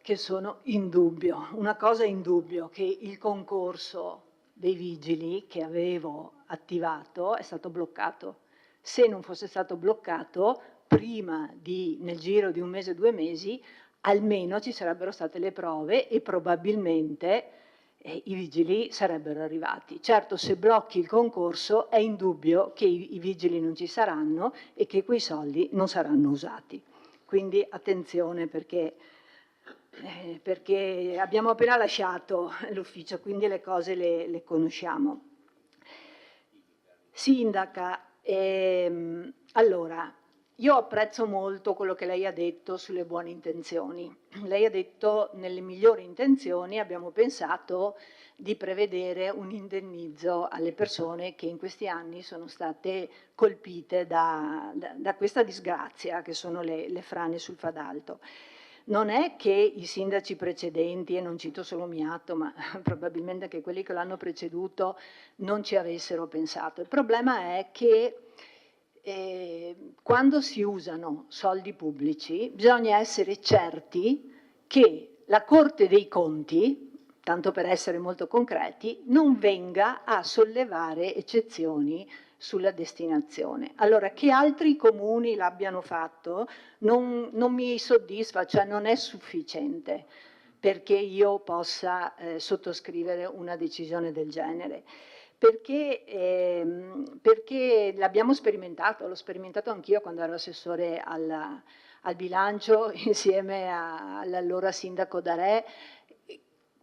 che sono in dubbio. Una cosa è indubbio, che il concorso dei vigili che avevo attivato è stato bloccato. Se non fosse stato bloccato, nel giro di un mese, 2 mesi, almeno ci sarebbero state le prove e probabilmente i vigili sarebbero arrivati. Certo, se blocchi il concorso è indubbio che i vigili non ci saranno e che quei soldi non saranno usati. Quindi attenzione perché abbiamo appena lasciato l'ufficio, quindi le cose le conosciamo. Sindaca, allora, io apprezzo molto quello che lei ha detto sulle buone intenzioni. Lei ha detto nelle migliori intenzioni abbiamo pensato di prevedere un indennizzo alle persone che in questi anni sono state colpite da questa disgrazia che sono le frane sul Fadalto. Non è che i sindaci precedenti, e non cito solo Miatto, ma probabilmente anche quelli che l'hanno preceduto, non ci avessero pensato. Il problema è che quando si usano soldi pubblici bisogna essere certi che la Corte dei Conti, tanto per essere molto concreti, non venga a sollevare eccezioni sulla destinazione. Allora, che altri comuni l'abbiano fatto non mi soddisfa, cioè non è sufficiente perché io possa sottoscrivere una decisione del genere. Perché l'abbiamo sperimentato, l'ho sperimentato anch'io quando ero assessore al bilancio insieme all'allora sindaco D'Arè,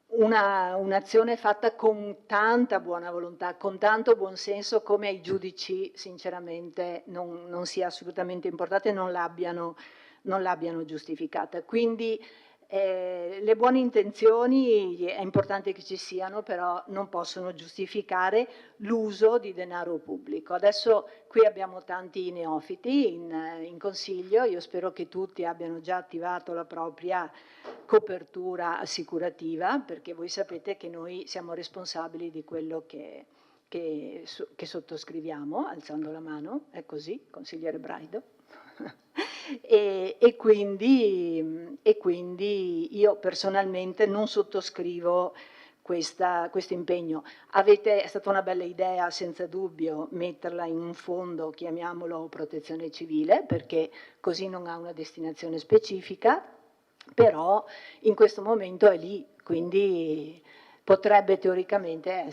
un'azione fatta con tanta buona volontà, con tanto buonsenso, come ai giudici sinceramente non sia assolutamente importata e non l'abbiano giustificata. Quindi le buone intenzioni è importante che ci siano, però non possono giustificare l'uso di denaro pubblico. Adesso qui abbiamo tanti neofiti in consiglio, io spero che tutti abbiano già attivato la propria copertura assicurativa, perché voi sapete che noi siamo responsabili di quello che sottoscriviamo, alzando la mano, è così, consigliere Braido. E quindi io personalmente non sottoscrivo questo impegno. È stata una bella idea, senza dubbio, metterla in un fondo, chiamiamolo protezione civile, perché così non ha una destinazione specifica, però in questo momento è lì, quindi potrebbe teoricamente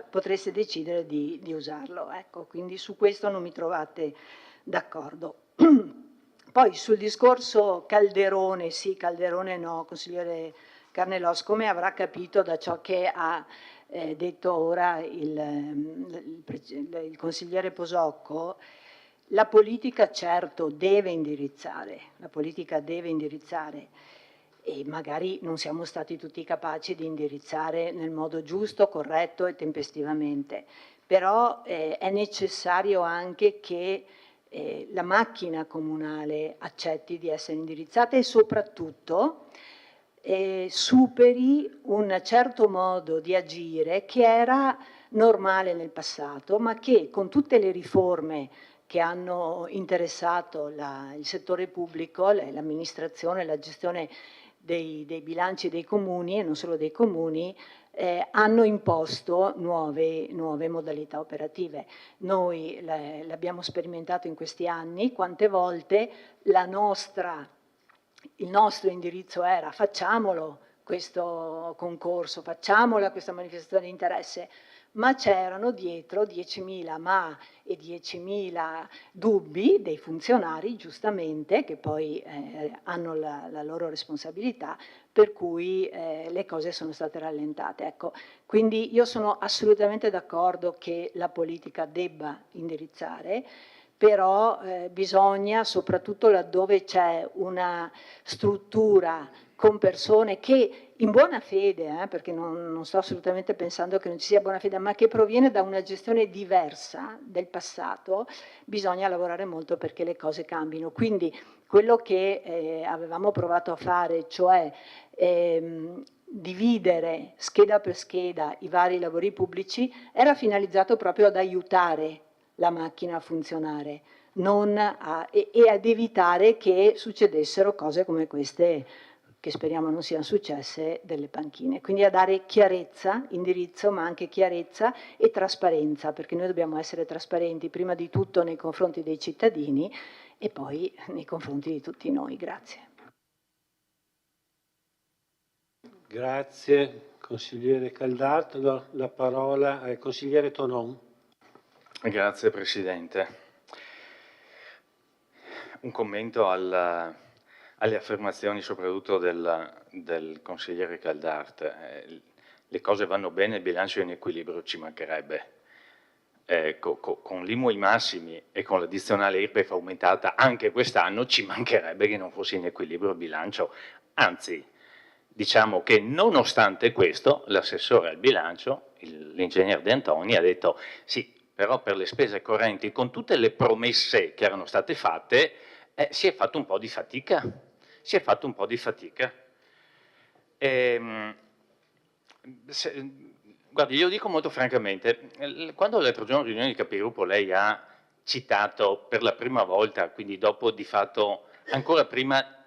potreste decidere di usarlo. Ecco, quindi su questo non mi trovate d'accordo. Poi sul discorso Calderone, sì, Calderone no, consigliere Cornelos, come avrà capito da ciò che ha detto ora il consigliere Posocco, la politica certo deve indirizzare, e magari non siamo stati tutti capaci di indirizzare nel modo giusto, corretto e tempestivamente, però è necessario anche che la macchina comunale accetti di essere indirizzata e soprattutto superi un certo modo di agire che era normale nel passato, ma che con tutte le riforme che hanno interessato il settore pubblico, l'amministrazione, la gestione dei bilanci dei comuni e non solo dei comuni, hanno imposto nuove modalità operative. Noi l'abbiamo sperimentato in questi anni, quante volte il nostro indirizzo era facciamolo questo concorso, facciamola questa manifestazione di interesse, ma c'erano dietro 10.000 ma e 10.000 dubbi dei funzionari, giustamente, che poi hanno la loro responsabilità, per cui le cose sono state rallentate. Ecco, quindi io sono assolutamente d'accordo che la politica debba indirizzare, però bisogna, soprattutto laddove c'è una struttura con persone che in buona fede, perché non sto assolutamente pensando che non ci sia buona fede, ma che proviene da una gestione diversa del passato, bisogna lavorare molto perché le cose cambino. Quindi quello che avevamo provato a fare, cioè dividere scheda per scheda i vari lavori pubblici, era finalizzato proprio ad aiutare la macchina a funzionare, e ad evitare che succedessero cose come queste, che speriamo non siano successe, delle panchine. Quindi a dare chiarezza, indirizzo, ma anche chiarezza e trasparenza, perché noi dobbiamo essere trasparenti prima di tutto nei confronti dei cittadini e poi nei confronti di tutti noi. Grazie. Grazie consigliere Caldarto, do la parola al consigliere Tonon. Grazie Presidente. Un commento alle affermazioni soprattutto del consigliere Caldart. Le cose vanno bene, il bilancio è in equilibrio, ci mancherebbe. Con l'IMU ai massimi e con l'addizionale IRPEF aumentata anche quest'anno ci mancherebbe che non fosse in equilibrio il bilancio. Anzi, diciamo che nonostante questo l'assessore al bilancio, l'ingegner De Antoni, ha detto sì, però per le spese correnti, con tutte le promesse che erano state fatte, si è fatto un po' di fatica. Si è fatto un po' di fatica. Guardi, io dico molto francamente, quando l'altro giorno in riunione di Capigruppo lei ha citato per la prima volta, quindi dopo di fatto, ancora prima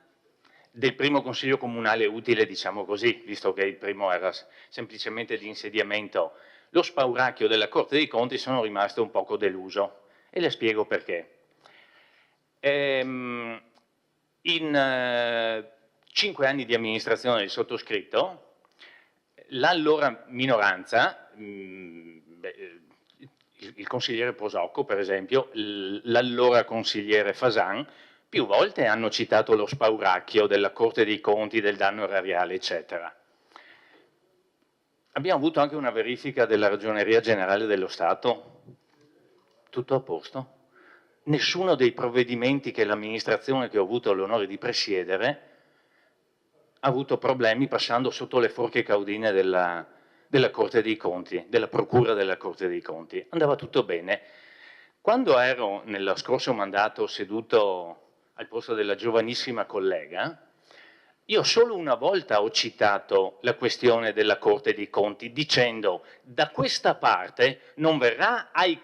del primo consiglio comunale utile, diciamo così, visto che il primo era semplicemente di insediamento, lo spauracchio della Corte dei Conti, sono rimasto un poco deluso e le spiego perché. In 5 anni di amministrazione del sottoscritto, l'allora minoranza, il consigliere Posocco per esempio, l'allora consigliere Fasan, più volte hanno citato lo spauracchio della Corte dei Conti, del danno erariale, eccetera. Abbiamo avuto anche una verifica della Ragioneria Generale dello Stato. Tutto a posto? Nessuno dei provvedimenti che l'amministrazione che ho avuto l'onore di presiedere ha avuto problemi passando sotto le forche caudine della Corte dei Conti, della Procura della Corte dei Conti. Andava tutto bene. Quando ero nello scorso mandato seduto al posto della giovanissima collega, io solo una volta ho citato la questione della Corte dei Conti dicendo da questa parte non verrà agli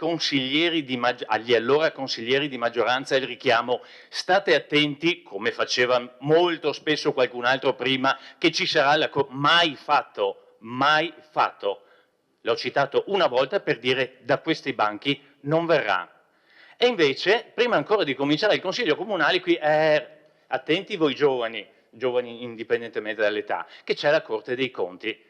allora consiglieri di maggioranza il richiamo state attenti, come faceva molto spesso qualcun altro prima, che ci sarà la Corte. Mai fatto, mai fatto. L'ho citato una volta per dire da questi banchi non verrà. E invece, prima ancora di cominciare il Consiglio Comunale, qui, attenti voi giovani indipendentemente dall'età, che c'è la Corte dei Conti.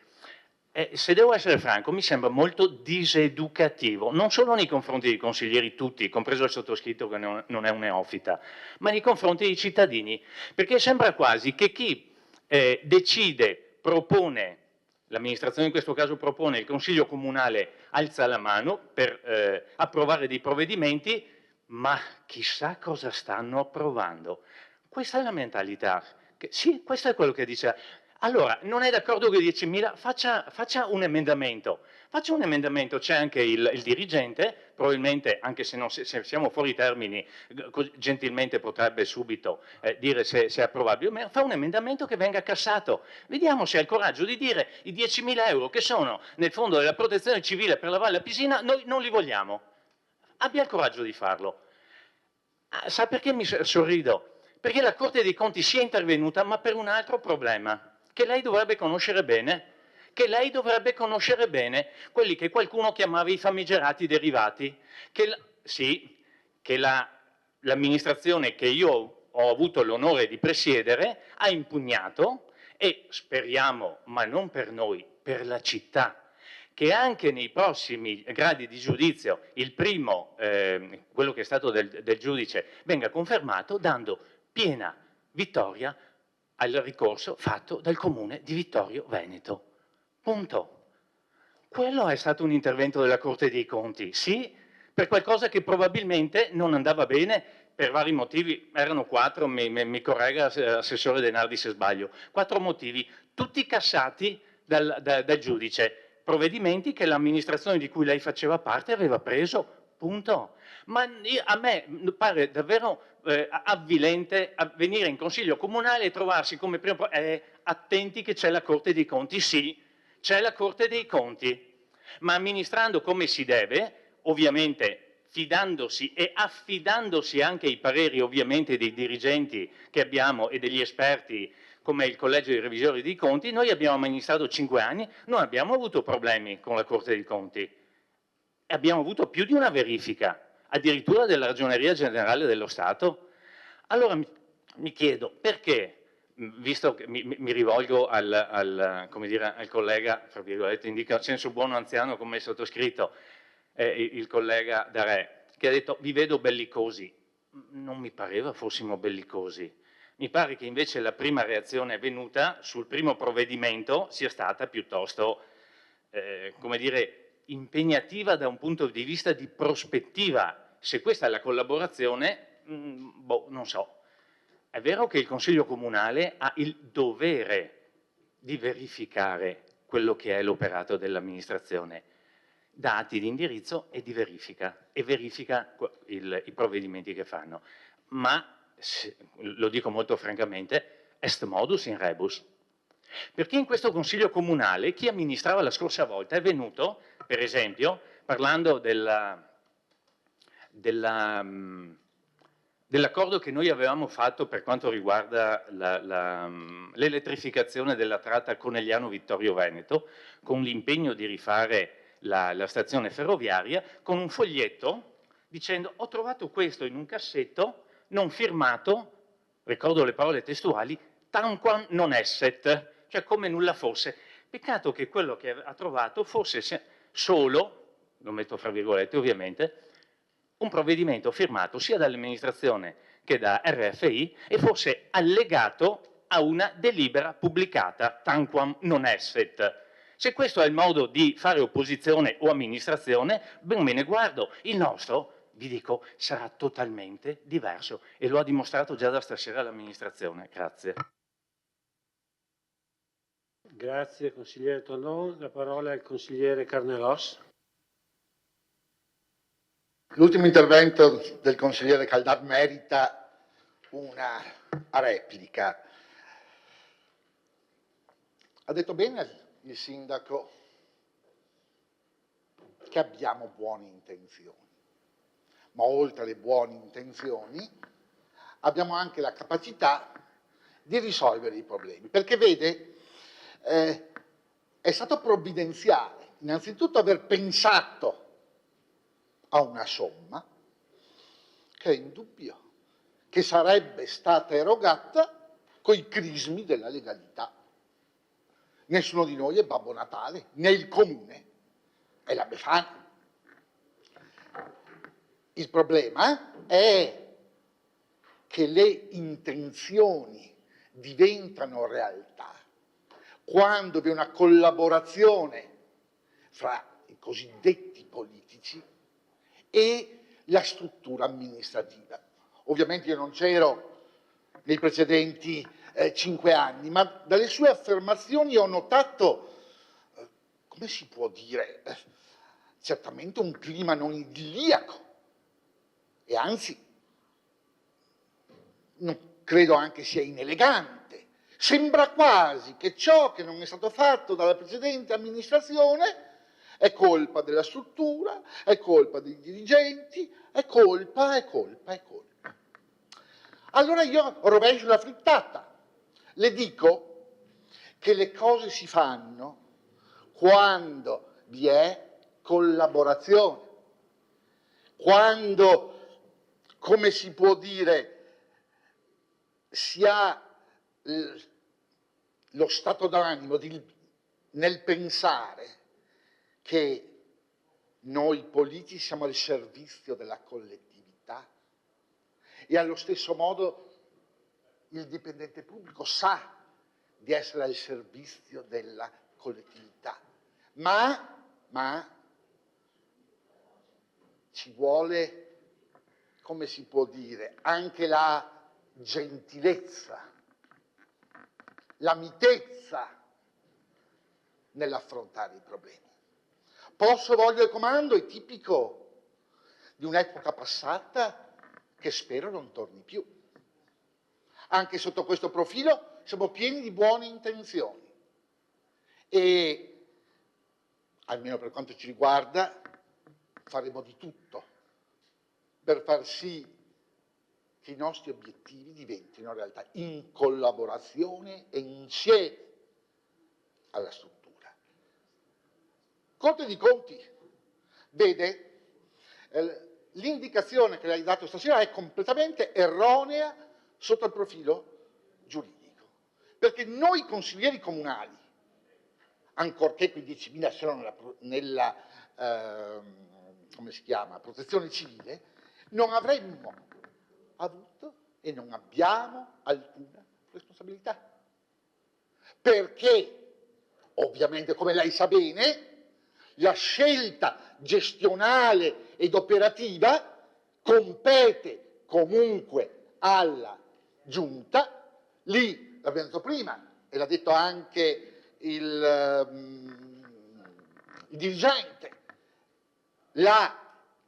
Se devo essere franco, mi sembra molto diseducativo, non solo nei confronti dei consiglieri tutti, compreso il sottoscritto che non è un neofita, ma nei confronti dei cittadini, perché sembra quasi che chi decide, propone, l'amministrazione in questo caso propone, il Consiglio Comunale alza la mano per approvare dei provvedimenti, ma chissà cosa stanno approvando. Questa è la mentalità. Sì, questo è quello che dice. Allora, non è d'accordo con i 10.000? Faccia un emendamento. Faccia un emendamento, c'è anche il dirigente, probabilmente, anche se siamo fuori termini, gentilmente potrebbe subito dire se è approvabile, ma fa un emendamento che venga cassato. Vediamo se ha il coraggio di dire i 10.000 euro che sono nel fondo della protezione civile per la Valle Appisina, noi non li vogliamo. Abbia il coraggio di farlo. Sa perché mi sorrido? Perché la Corte dei Conti sia intervenuta, ma per un altro problema, che lei dovrebbe conoscere bene, quelli che qualcuno chiamava i famigerati derivati, che l'amministrazione che io ho avuto l'onore di presiedere ha impugnato e speriamo, ma non per noi, per la città, che anche nei prossimi gradi di giudizio, il primo, quello che è stato del giudice, venga confermato, dando piena vittoria al ricorso fatto dal Comune di Vittorio Veneto. Punto. Quello è stato un intervento della Corte dei Conti, sì, per qualcosa che probabilmente non andava bene per vari motivi, erano 4, mi corregga Assessore Denardi se sbaglio, 4 motivi, tutti cassati dal giudice, provvedimenti che l'amministrazione di cui lei faceva parte aveva preso, punto. Ma a me pare davvero avvilente venire in Consiglio Comunale e trovarsi come primo... attenti che c'è la Corte dei Conti, sì, c'è la Corte dei Conti, ma amministrando come si deve, ovviamente fidandosi e affidandosi anche ai pareri ovviamente dei dirigenti che abbiamo e degli esperti come il collegio dei revisori dei conti, noi abbiamo amministrato 5 anni, non abbiamo avuto problemi con la Corte dei Conti. Abbiamo avuto più di una verifica, addirittura della Ragioneria Generale dello Stato. Allora mi chiedo perché, visto che mi rivolgo come dire, al collega, tra virgolette, indica senso buono anziano come è sottoscritto, il collega Darè, che ha detto vi vedo bellicosi. Non mi pareva fossimo bellicosi. Mi pare che invece la prima reazione venuta sul primo provvedimento sia stata piuttosto, come dire, impegnativa da un punto di vista di prospettiva. Se questa è la collaborazione, boh, non so. È vero che il Consiglio Comunale ha il dovere di verificare quello che è l'operato dell'amministrazione, dà atti di indirizzo e verifica i provvedimenti che fanno. Ma, lo dico molto francamente, est modus in rebus. Perché in questo Consiglio Comunale chi amministrava la scorsa volta è venuto, per esempio, parlando dell'accordo che noi avevamo fatto per quanto riguarda l'elettrificazione della tratta Conegliano-Vittorio Veneto, con l'impegno di rifare la stazione ferroviaria, con un foglietto dicendo ho trovato questo in un cassetto non firmato, ricordo le parole testuali, tanquam non esset, cioè come nulla fosse. Peccato che quello che ha trovato fosse solo, lo metto fra virgolette ovviamente, un provvedimento firmato sia dall'amministrazione che da RFI e fosse allegato a una delibera pubblicata, tanquam non esset. Se questo è il modo di fare opposizione o amministrazione, ben me ne guardo. Il nostro, vi dico, sarà totalmente diverso e lo ha dimostrato già da stasera l'amministrazione. Grazie. Grazie consigliere Tonon. La parola al consigliere Carnelos. L'ultimo intervento del consigliere Caldà merita una replica. Ha detto bene il sindaco che abbiamo buone intenzioni, ma oltre alle buone intenzioni abbiamo anche la capacità di risolvere i problemi, perché vede, è stato provvidenziale innanzitutto aver pensato a una somma che è indubbio che sarebbe stata erogata coi crismi della legalità. Nessuno di noi è Babbo Natale, né il Comune è la Befana. Il problema è che le intenzioni diventano realtà quando vi è una collaborazione fra i cosiddetti politici e la struttura amministrativa. Ovviamente io non c'ero nei precedenti 5 anni, ma dalle sue affermazioni ho notato, come si può dire, certamente un clima non idilliaco e anzi non credo anche sia inelegante. Sembra quasi che ciò che non è stato fatto dalla precedente amministrazione è colpa della struttura, è colpa dei dirigenti, è colpa. Allora io rovescio la frittata. Le dico che le cose si fanno quando vi è collaborazione, quando, come si può dire, si ha lo stato d'animo nel pensare che noi politici siamo al servizio della collettività e allo stesso modo il dipendente pubblico sa di essere al servizio della collettività, ma ci vuole, come si può dire, anche la gentilezza, la mitezza nell'affrontare i problemi. Posso, voglio e comando è tipico di un'epoca passata che spero non torni più. Anche sotto questo profilo siamo pieni di buone intenzioni e, almeno per quanto ci riguarda, faremo di tutto per far sì che i nostri obiettivi diventino realtà, in collaborazione e insieme alla struttura. Corte dei Conti, vede, l'indicazione che le hai dato stasera è completamente erronea sotto il profilo giuridico, perché noi consiglieri comunali, ancorché quei 10.000 siano nella come si chiama, protezione civile, non avremmo avuto e non abbiamo alcuna responsabilità. Perché, ovviamente, come lei sa bene, la scelta gestionale ed operativa compete comunque alla Giunta. Lì, l'abbiamo detto prima, e l'ha detto anche il dirigente,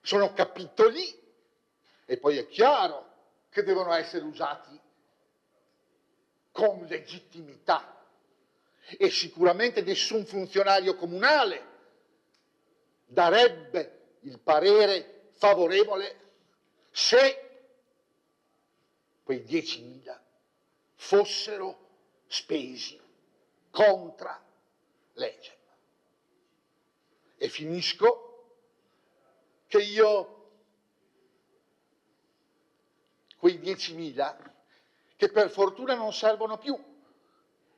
sono capitoli, e poi è chiaro che devono essere usati con legittimità, e sicuramente nessun funzionario comunale darebbe il parere favorevole se quei 10.000 fossero spesi contra legge. E finisco che io quei 10.000, che per fortuna non servono più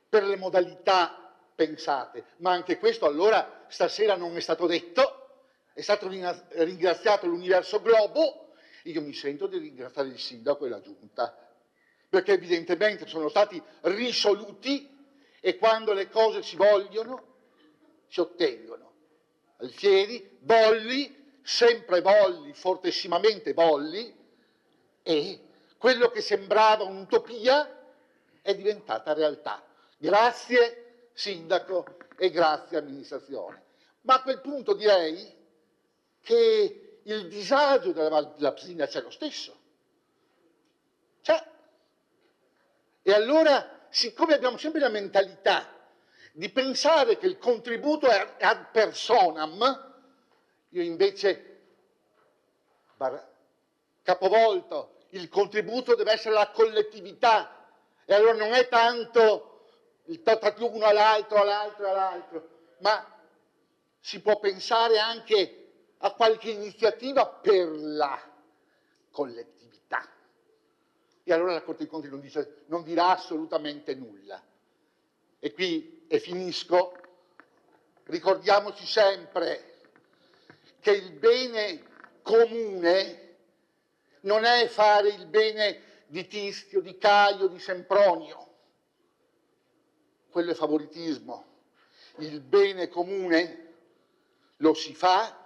per le modalità pensate, ma anche questo allora stasera non è stato detto, è stato ringraziato l'universo globo, io mi sento di ringraziare il sindaco e la giunta, perché evidentemente sono stati risoluti, e quando le cose si vogliono si ottengono. Alfieri, bolli, sempre bolli, fortissimamente bolli, e quello che sembrava un'utopia è diventata realtà. Grazie sindaco e grazie amministrazione. Ma a quel punto direi che il disagio della Val di Lapsina c'è lo stesso. C'è. E allora, siccome abbiamo sempre la mentalità di pensare che il contributo è ad personam, io invece capovolto, il contributo deve essere la collettività, e allora non è tanto il uno all'altro, ma si può pensare anche a qualche iniziativa per la collettività. E allora la Corte dei Conti non dirà assolutamente nulla. E qui, e finisco, ricordiamoci sempre che il bene comune non è fare il bene di Tizio, di Caio, di Sempronio. Quello è favoritismo. Il bene comune lo si fa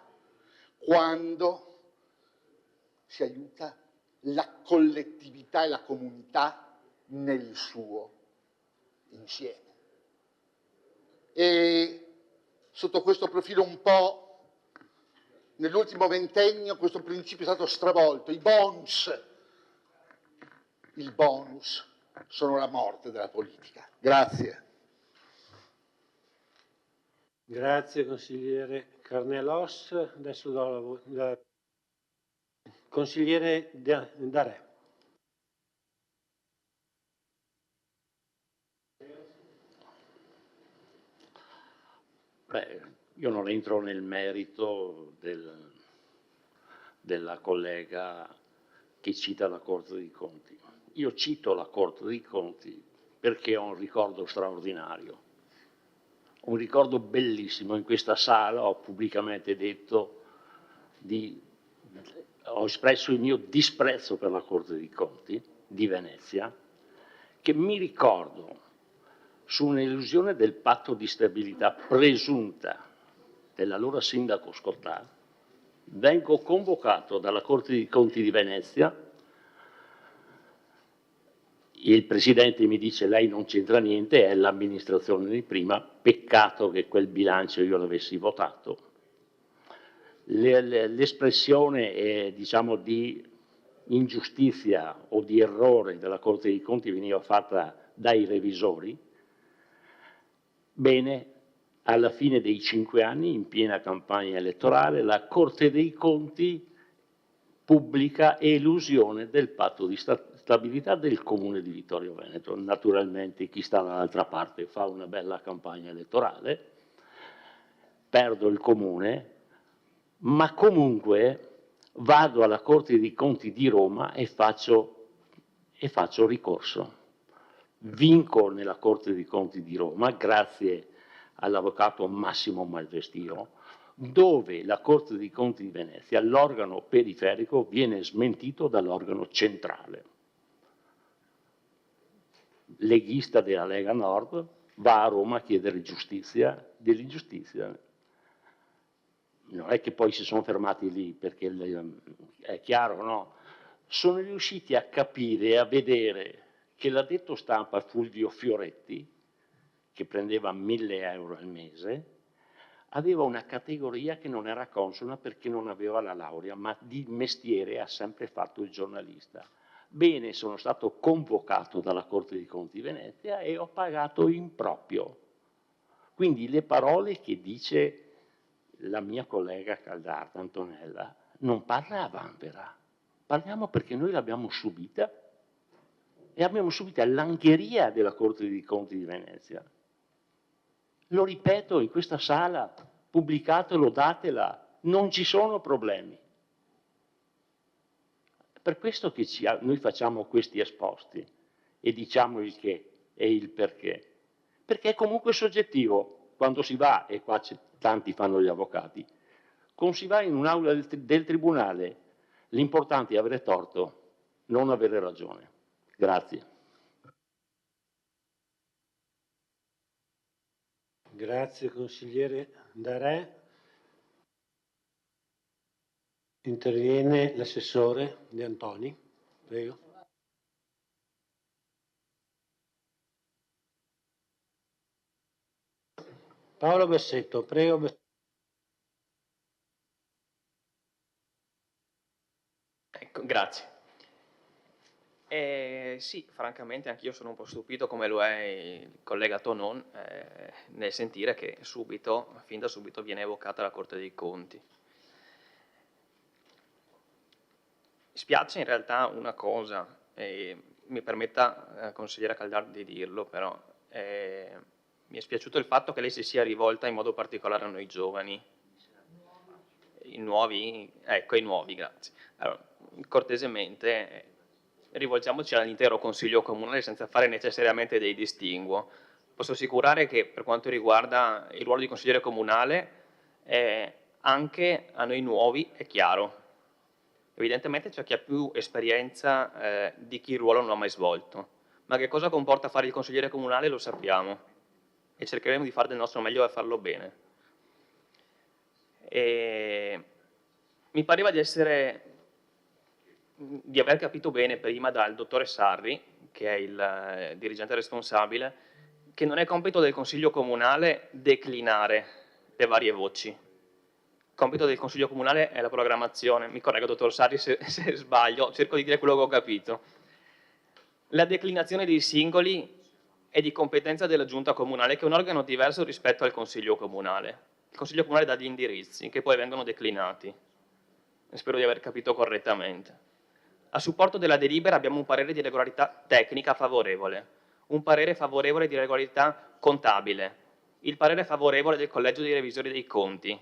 quando si aiuta la collettività e la comunità nel suo insieme. E sotto questo profilo un po' nell'ultimo ventennio questo principio è stato stravolto. Il bonus sono la morte della politica. Grazie. Grazie consigliere Carnelos. Adesso do la consigliere Darè. Beh, io non entro nel merito della collega che cita la Corte dei Conti. Io cito la Corte dei Conti perché ho un ricordo straordinario, un ricordo bellissimo. In questa sala ho pubblicamente detto ho espresso il mio disprezzo per la Corte dei Conti di Venezia, che mi ricordo su un'illusione del patto di stabilità presunta dell'allora sindaco Scottà, vengo convocato dalla Corte dei Conti di Venezia, il presidente mi dice lei non c'entra niente, è l'amministrazione di prima, peccato che quel bilancio io l'avessi votato. L'espressione diciamo di ingiustizia o di errore della Corte dei Conti veniva fatta dai revisori. Bene, alla fine dei 5 anni, in piena campagna elettorale, la Corte dei Conti pubblica elusione del patto di stabilità del Comune di Vittorio Veneto. Naturalmente chi sta dall'altra parte fa una bella campagna elettorale, perdo il Comune, ma comunque vado alla Corte dei Conti di Roma e faccio ricorso. Vinco nella Corte dei Conti di Roma grazie all'avvocato Massimo Malvestio, dove la Corte dei Conti di Venezia, l'organo periferico, viene smentito dall'organo centrale. Leghista della Lega Nord va a Roma a chiedere giustizia, dell'ingiustizia. Non è che poi si sono fermati lì, perché è chiaro, no? Sono riusciti a capire e a vedere che l'addetto stampa Fulvio Fioretti, che prendeva 1.000 euro al mese, aveva una categoria che non era consona perché non aveva la laurea, ma di mestiere ha sempre fatto il giornalista. Bene, sono stato convocato dalla Corte dei Conti di Venezia e ho pagato in proprio. Quindi le parole che dice la mia collega Caldarda, Antonella, non parla a vanvera. Parliamo perché noi l'abbiamo subita e abbiamo subito l'angheria della Corte dei Conti di Venezia. Lo ripeto in questa sala, pubblicatelo, datela, non ci sono problemi. È per questo che noi facciamo questi esposti e diciamo il che e il perché. Perché è comunque soggettivo quando si va, e qua tanti fanno gli avvocati, quando si va in un'aula del tribunale, l'importante è avere torto, non avere ragione. Grazie. Grazie consigliere Darè. Interviene l'assessore De Antoni, prego. Paolo Bessetto, prego. Ecco, grazie. Sì, francamente anch'io sono un po' stupito, come lo è il collega Tonon, nel sentire che subito, fin da subito, viene evocata la Corte dei Conti. Spiace in realtà una cosa, mi permetta, consigliera Caldardi, di dirlo, però mi è spiaciuto il fatto che lei si sia rivolta in modo particolare a noi giovani. I nuovi? Ecco, i nuovi, grazie. Allora, cortesemente rivolgiamoci all'intero Consiglio Comunale senza fare necessariamente dei distinguo. Posso assicurare che per quanto riguarda il ruolo di consigliere comunale, anche a noi nuovi è chiaro. Evidentemente c'è chi ha più esperienza di chi il ruolo non l'ha mai svolto. Ma che cosa comporta fare il consigliere comunale lo sappiamo e cercheremo di fare del nostro meglio a farlo bene. Mi pareva di aver capito bene prima dal dottore Sarri, che è il dirigente responsabile, che non è compito del Consiglio Comunale declinare le varie voci. Il compito del Consiglio Comunale è la programmazione. Mi correggo, dottor Sarri, se sbaglio, cerco di dire quello che ho capito. La declinazione dei singoli è di competenza della Giunta Comunale, che è un organo diverso rispetto al Consiglio Comunale. Il Consiglio Comunale dà gli indirizzi, che poi vengono declinati. Spero di aver capito correttamente. A supporto della delibera abbiamo un parere di regolarità tecnica favorevole, un parere favorevole di regolarità contabile, il parere favorevole del Collegio dei Revisori dei Conti.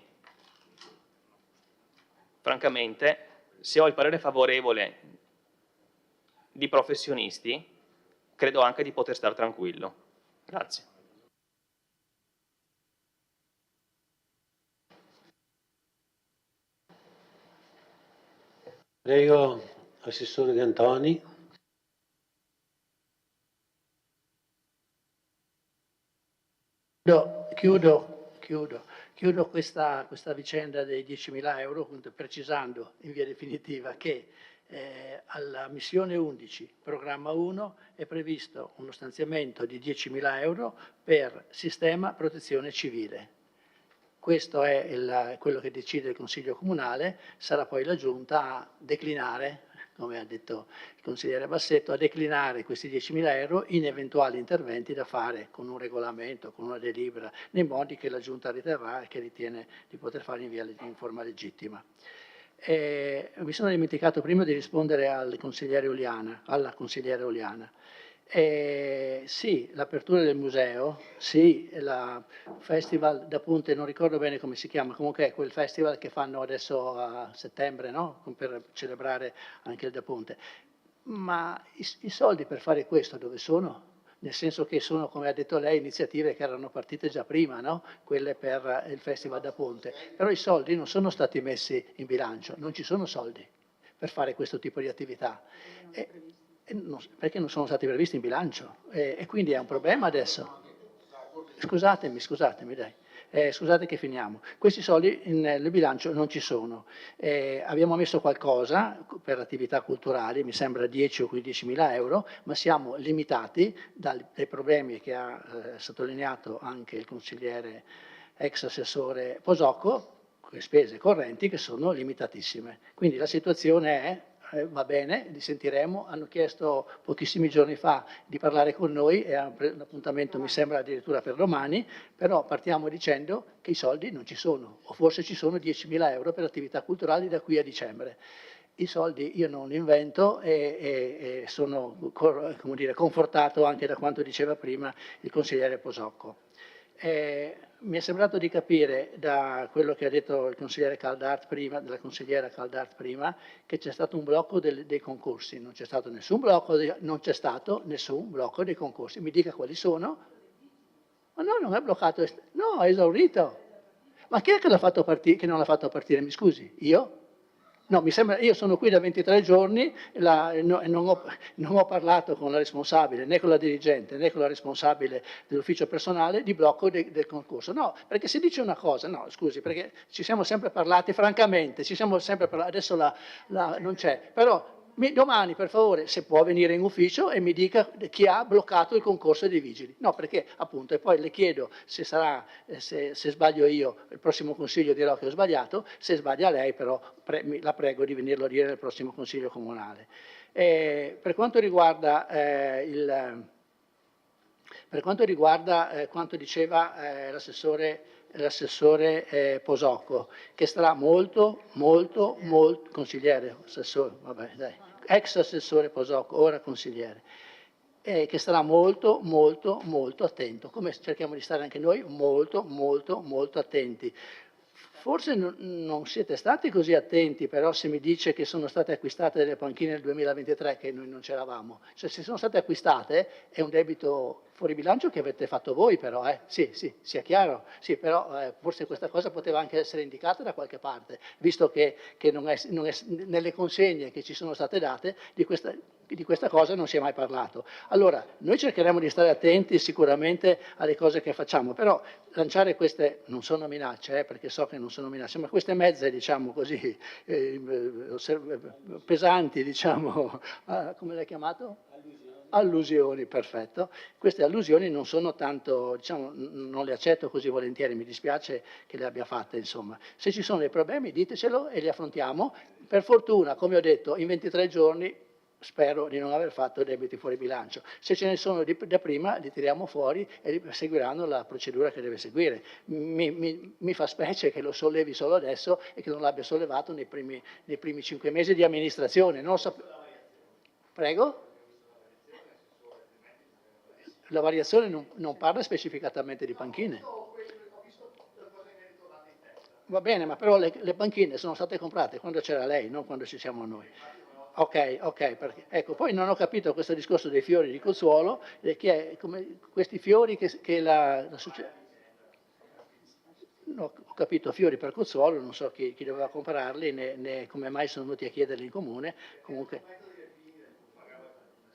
Francamente, se ho il parere favorevole di professionisti, credo anche di poter stare tranquillo. Grazie. Prego, assessore De Antoni. Chiudo questa vicenda dei 10.000 euro, appunto, precisando in via definitiva che alla missione 11, programma 1, è previsto uno stanziamento di 10.000 euro per sistema protezione civile. Questo è quello che decide il Consiglio Comunale, sarà poi la Giunta a declinare, come ha detto il consigliere Bassetto, a declinare questi 10.000 euro in eventuali interventi da fare con un regolamento, con una delibera, nei modi che la Giunta riterrà e che ritiene di poter fare in forma legittima. Mi sono dimenticato prima di rispondere alla consigliere Oliana. Sì, l'apertura del museo, sì, il festival da Ponte, non ricordo bene come si chiama, comunque è quel festival che fanno adesso a settembre, no? Per celebrare anche il da Ponte. Ma i soldi per fare questo dove sono? Nel senso che sono, come ha detto lei, iniziative che erano partite già prima, no? Quelle per il Festival da Ponte. Però i soldi non sono stati messi in bilancio, non ci sono soldi per fare questo tipo di attività. Perché non sono stati previsti in bilancio. E quindi è un problema adesso. Scusatemi, dai. Scusate che finiamo. Questi soldi nel bilancio non ci sono. Abbiamo messo qualcosa per attività culturali, mi sembra 10 o 15 mila euro, ma siamo limitati dai problemi che ha sottolineato anche il consigliere ex assessore Posocco, con le spese correnti che sono limitatissime. Quindi la situazione è va bene, li sentiremo, hanno chiesto pochissimi giorni fa di parlare con noi e un appuntamento mi sembra addirittura per domani, però partiamo dicendo che i soldi non ci sono, o forse ci sono 10.000 euro per attività culturali da qui a dicembre. I soldi io non li invento e sono, come dire, confortato anche da quanto diceva prima il consigliere Posocco. Mi è sembrato di capire da quello che ha detto il consigliere Caldart prima, della consigliera Caldart prima, che c'è stato un blocco dei concorsi. Non c'è stato nessun blocco dei concorsi. Mi dica quali sono? Ma no, non è bloccato, no, è esaurito. Ma chi è che l'ha fatto partire, che non l'ha fatto partire? Mi scusi, io? No, mi sembra, io sono qui da 23 giorni, non ho parlato con la responsabile, né con la dirigente, né con la responsabile dell'ufficio personale di blocco del concorso. No, perché se dice una cosa, no, scusi, perché ci siamo sempre parlati, francamente, adesso non c'è, però domani per favore se può venire in ufficio e mi dica chi ha bloccato il concorso dei vigili. No, perché appunto, e poi le chiedo se sbaglio io, il prossimo consiglio dirò che ho sbagliato, se sbaglia lei però la prego di venirlo a dire nel prossimo consiglio comunale. Per quanto riguarda quanto diceva l'assessore Posocco, che starà molto, consigliere, assessore, vabbè, dai, ex assessore Posocco, ora consigliere, che starà molto attento, come cerchiamo di stare anche noi, molto attenti. Forse non siete stati così attenti, però se mi dice che sono state acquistate delle panchine nel 2023, che noi non c'eravamo, cioè se sono state acquistate è un debito fuori bilancio che avete fatto voi però, sì, sia chiaro, sì, però forse questa cosa poteva anche essere indicata da qualche parte, visto che non è, nelle consegne che ci sono state date di questa cosa non si è mai parlato. Allora, noi cercheremo di stare attenti sicuramente alle cose che facciamo, però lanciare queste, non sono minacce, perché so che non sono minacce, ma queste mezze, diciamo così, pesanti, diciamo, come l'hai chiamato? Allusioni, perfetto. Queste allusioni non sono tanto, diciamo, non le accetto così volentieri, mi dispiace che le abbia fatte, insomma. Se ci sono dei problemi ditecelo e li affrontiamo. Per fortuna, come ho detto, in 23 giorni spero di non aver fatto debiti fuori bilancio. Se ce ne sono da prima li tiriamo fuori e seguiranno la procedura che deve seguire. Mi fa specie che lo sollevi solo adesso e che non l'abbia sollevato nei primi 5 mesi di amministrazione. Non Prego? La variazione non parla specificatamente di panchine. Va bene, ma però le panchine sono state comprate quando c'era lei, non quando ci siamo noi. Ok, perché, ecco, poi non ho capito questo discorso dei fiori di Cozzuolo, questi fiori che la società... No, ho capito, fiori per Cozzuolo, non so chi doveva comprarli, né come mai sono venuti a chiederli in comune, comunque...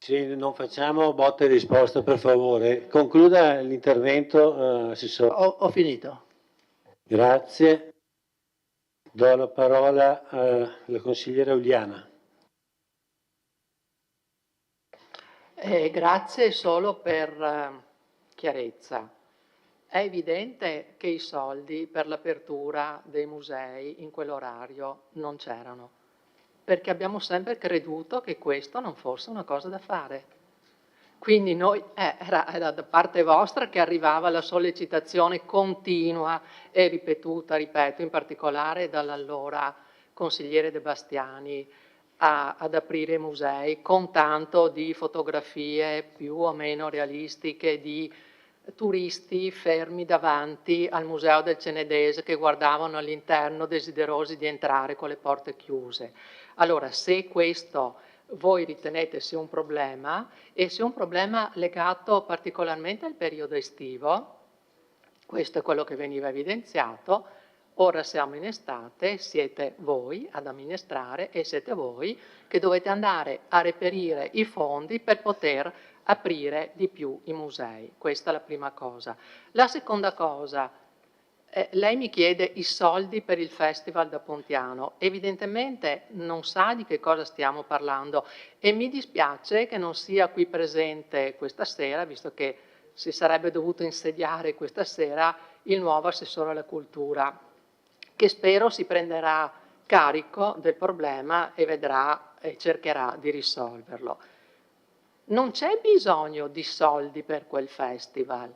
Sì, non facciamo botta e risposta, per favore. Concluda l'intervento, assessore. Ho finito. Grazie. Do la parola alla consigliera Oliana. Grazie, solo per chiarezza. È evidente che i soldi per l'apertura dei musei in quell'orario non c'erano, perché abbiamo sempre creduto che questo non fosse una cosa da fare. Quindi noi, era da parte vostra che arrivava la sollecitazione continua e ripetuta, ripeto, in particolare dall'allora consigliere De Bastiani ad aprire musei con tanto di fotografie più o meno realistiche di turisti fermi davanti al Museo del Cenedese che guardavano all'interno desiderosi di entrare con le porte chiuse. Allora, se questo voi ritenete sia un problema, e sia un problema legato particolarmente al periodo estivo, questo è quello che veniva evidenziato, ora siamo in estate, siete voi ad amministrare e siete voi che dovete andare a reperire i fondi per poter aprire di più i musei. Questa è la prima cosa. La seconda cosa, lei mi chiede i soldi per il Festival da Pontiano. Evidentemente non sa di che cosa stiamo parlando e mi dispiace che non sia qui presente questa sera, visto che si sarebbe dovuto insediare questa sera il nuovo assessore alla cultura, che spero si prenderà carico del problema e vedrà e cercherà di risolverlo. Non c'è bisogno di soldi per quel festival,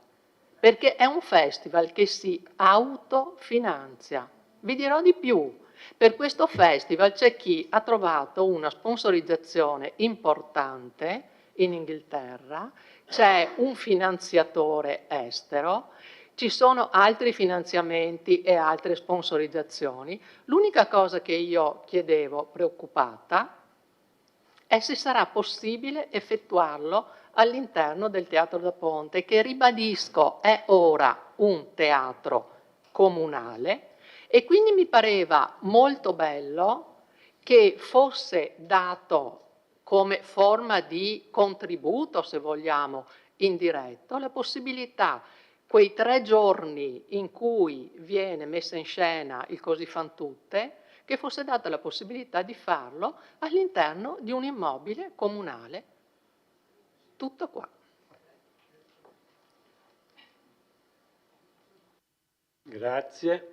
perché è un festival che si autofinanzia. Vi dirò di più, per questo festival c'è chi ha trovato una sponsorizzazione importante in Inghilterra, c'è un finanziatore estero, ci sono altri finanziamenti e altre sponsorizzazioni. L'unica cosa che io chiedevo, preoccupata, è se sarà possibile effettuarlo all'interno del Teatro da Ponte, che ribadisco è ora un teatro comunale, e quindi mi pareva molto bello che fosse dato come forma di contributo, se vogliamo, indiretto, la possibilità, quei 3 giorni in cui viene messa in scena il Così fan tutte, che fosse data la possibilità di farlo all'interno di un immobile comunale. Tutto qua. Grazie.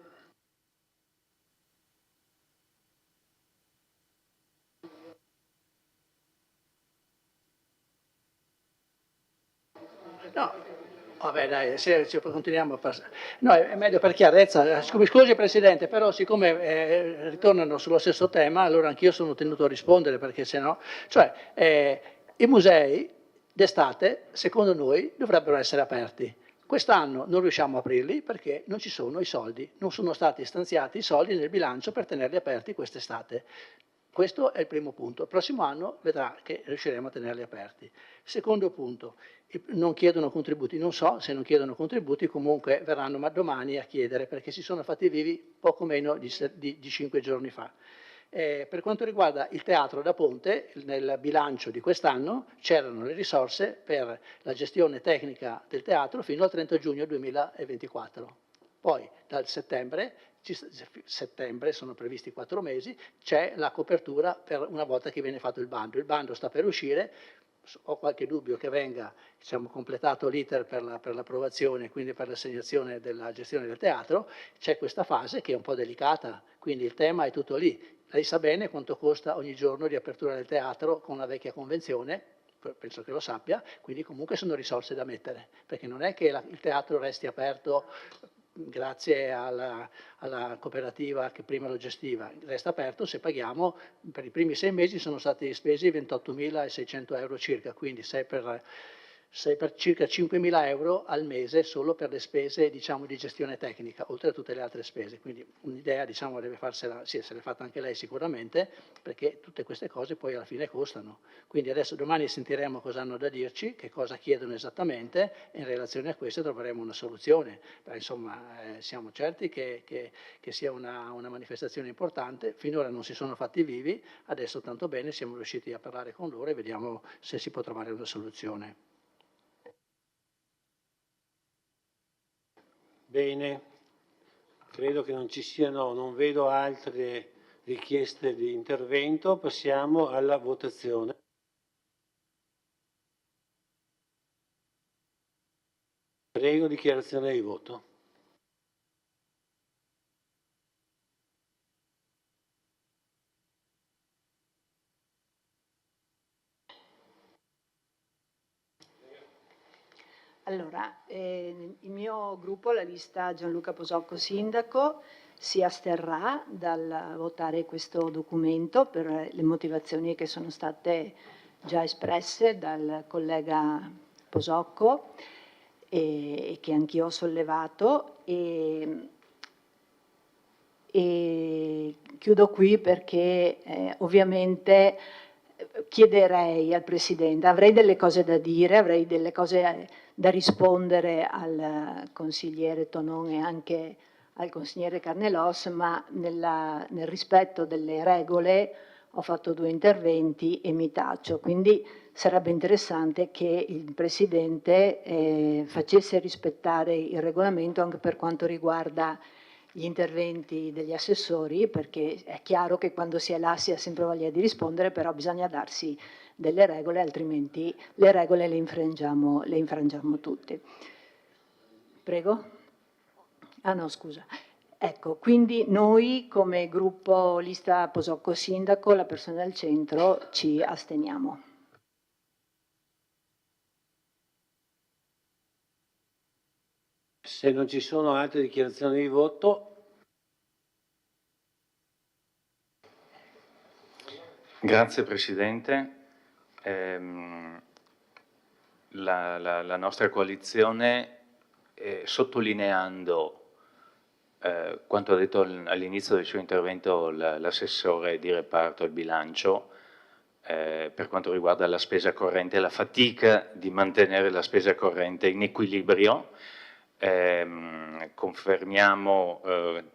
No, vabbè dai, se continuiamo a passare. No, è meglio per chiarezza. Scusi Presidente, però siccome ritornano sullo stesso tema, allora anch'io sono tenuto a rispondere, perché sennò... Cioè, i musei d'estate, secondo noi, dovrebbero essere aperti. Quest'anno non riusciamo a aprirli perché non ci sono i soldi, non sono stati stanziati i soldi nel bilancio per tenerli aperti quest'estate. Questo è il primo punto. Il prossimo anno vedrà che riusciremo a tenerli aperti. Secondo punto, non chiedono contributi. Non so se non chiedono contributi, comunque verranno domani a chiedere, perché si sono fatti vivi poco meno di 5 giorni fa. Per quanto riguarda il Teatro da Ponte, nel bilancio di quest'anno c'erano le risorse per la gestione tecnica del teatro fino al 30 giugno 2024. Poi dal settembre sono previsti 4 mesi, c'è la copertura per una volta che viene fatto il bando. Il bando sta per uscire, ho qualche dubbio che venga completato l'iter per l'approvazione, quindi per l'assegnazione della gestione del teatro. C'è questa fase che è un po' delicata, quindi il tema è tutto lì. Lei sa bene quanto costa ogni giorno di apertura del teatro con la vecchia convenzione, penso che lo sappia, quindi comunque sono risorse da mettere, perché non è che il teatro resti aperto grazie alla cooperativa che prima lo gestiva, resta aperto se paghiamo. Per i primi 6 mesi sono stati spesi 28.600 euro circa, quindi 6 per circa 5.000 euro al mese solo per le spese di gestione tecnica, oltre a tutte le altre spese. Quindi un'idea deve farsela, sì, se l'è fatta anche lei sicuramente, perché tutte queste cose poi alla fine costano. Quindi adesso domani sentiremo cosa hanno da dirci, che cosa chiedono esattamente, e in relazione a questo troveremo una soluzione. Beh, insomma, siamo certi che sia una manifestazione importante. Finora non si sono fatti vivi, adesso tanto bene, siamo riusciti a parlare con loro e vediamo se si può trovare una soluzione. Bene, credo che non ci siano, non vedo altre richieste di intervento, passiamo alla votazione. Prego, dichiarazione di voto. Allora, il mio gruppo, la lista Gianluca Posocco Sindaco, si asterrà dal votare questo documento per le motivazioni che sono state già espresse dal collega Posocco e che anch'io ho sollevato. E chiudo qui perché ovviamente chiederei al Presidente, avrei delle cose da dire, avrei delle cose da rispondere al consigliere Tonon e anche al consigliere Carnelos, ma nel rispetto delle regole ho fatto 2 interventi e mi taccio, quindi sarebbe interessante che il Presidente facesse rispettare il regolamento anche per quanto riguarda gli interventi degli assessori, perché è chiaro che quando si è là si ha sempre voglia di rispondere, però bisogna darsi delle regole, altrimenti le regole le infrangiamo tutti. Prego? Ah no, scusa. Ecco, quindi noi come gruppo Lista Posocco Sindaco, la persona del centro, ci asteniamo. Se non ci sono altre dichiarazioni di voto. Grazie Presidente. La nostra coalizione, sottolineando quanto ha detto all'inizio del suo intervento l'assessore di reparto al bilancio, per quanto riguarda la spesa corrente e la fatica di mantenere la spesa corrente in equilibrio, confermiamo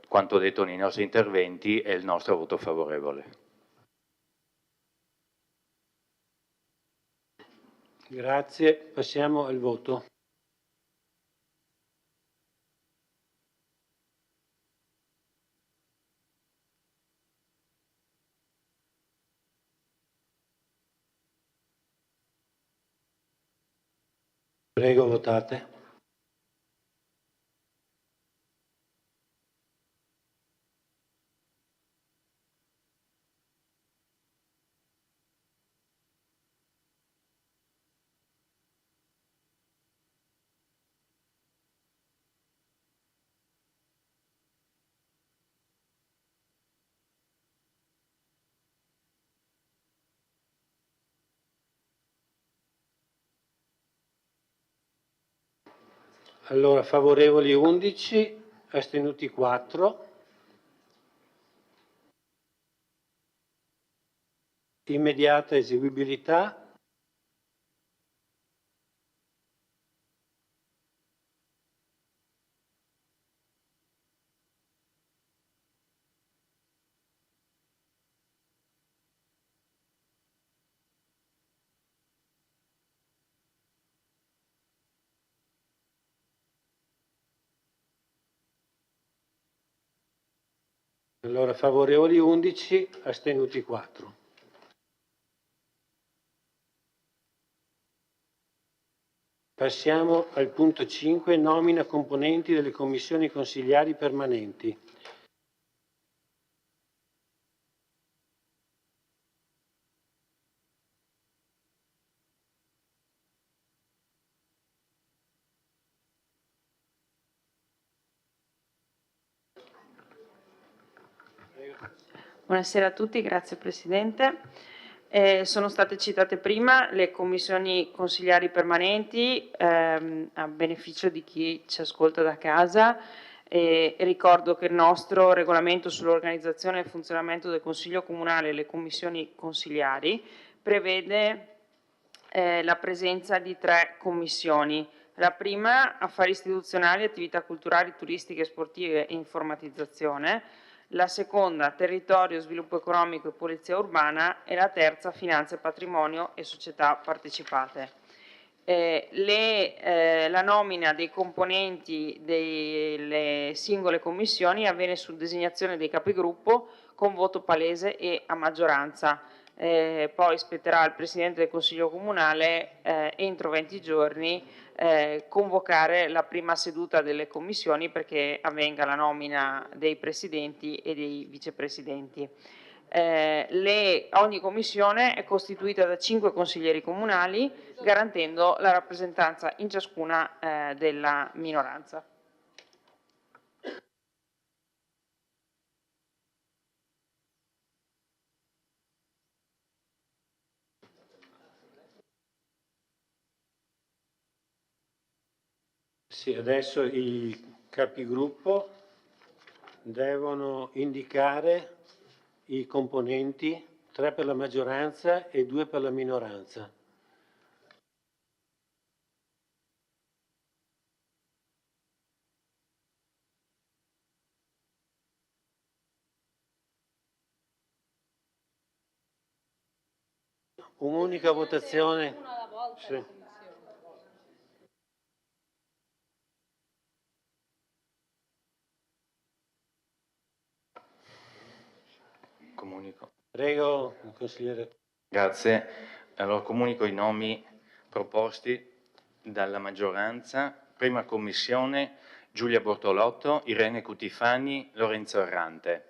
quanto detto nei nostri interventi e il nostro voto favorevole. Grazie, passiamo al voto. Prego, votate. Allora, favorevoli 11, astenuti 4. Immediata eseguibilità. Allora, favorevoli 11, astenuti 4. Passiamo al punto 5, nomina componenti delle commissioni consigliari permanenti. Buonasera a tutti, grazie Presidente. Sono state citate prima le commissioni consigliari permanenti a beneficio di chi ci ascolta da casa. Ricordo che il nostro regolamento sull'organizzazione e il funzionamento del Consiglio Comunale e le commissioni consigliari prevede la presenza di 3 commissioni. La prima, affari istituzionali, attività culturali, turistiche, sportive e informatizzazione. La seconda, territorio, sviluppo economico e polizia urbana, e la terza, finanze, patrimonio e società partecipate. La nomina dei componenti delle singole commissioni avviene su designazione dei capigruppo con voto palese e a maggioranza. Poi spetterà al Presidente del Consiglio Comunale entro 20 giorni convocare la prima seduta delle commissioni perché avvenga la nomina dei presidenti e dei vicepresidenti. Ogni commissione è costituita da 5 consiglieri comunali, garantendo la rappresentanza in ciascuna della minoranza. Sì, adesso i capigruppo devono indicare i componenti, 3 per la maggioranza e 2 per la minoranza. Un'unica votazione. Sì. Comunico. Prego, consigliere. Grazie. Allora comunico i nomi proposti dalla maggioranza. Prima commissione Giulia Bortolotto, Irene Cutifani, Lorenzo Errante.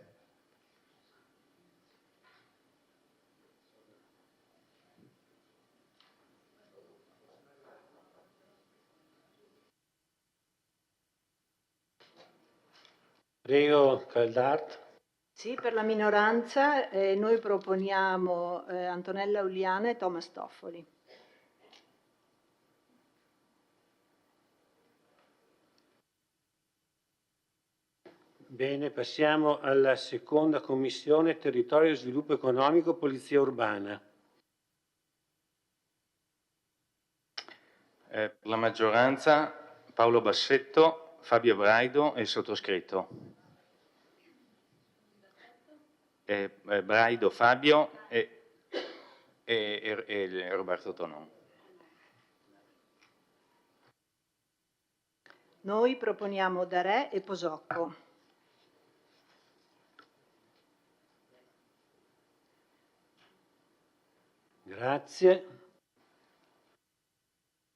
Prego, Caldart. Sì, per la minoranza noi proponiamo Antonella Uliana e Thomas Toffoli. Bene, passiamo alla seconda commissione, Territorio e Sviluppo Economico, Polizia Urbana. Per la maggioranza Paolo Bassetto, Fabio Braido e il sottoscritto. Braido Fabio e Roberto Tonon. Noi proponiamo Darè e Posocco. Grazie.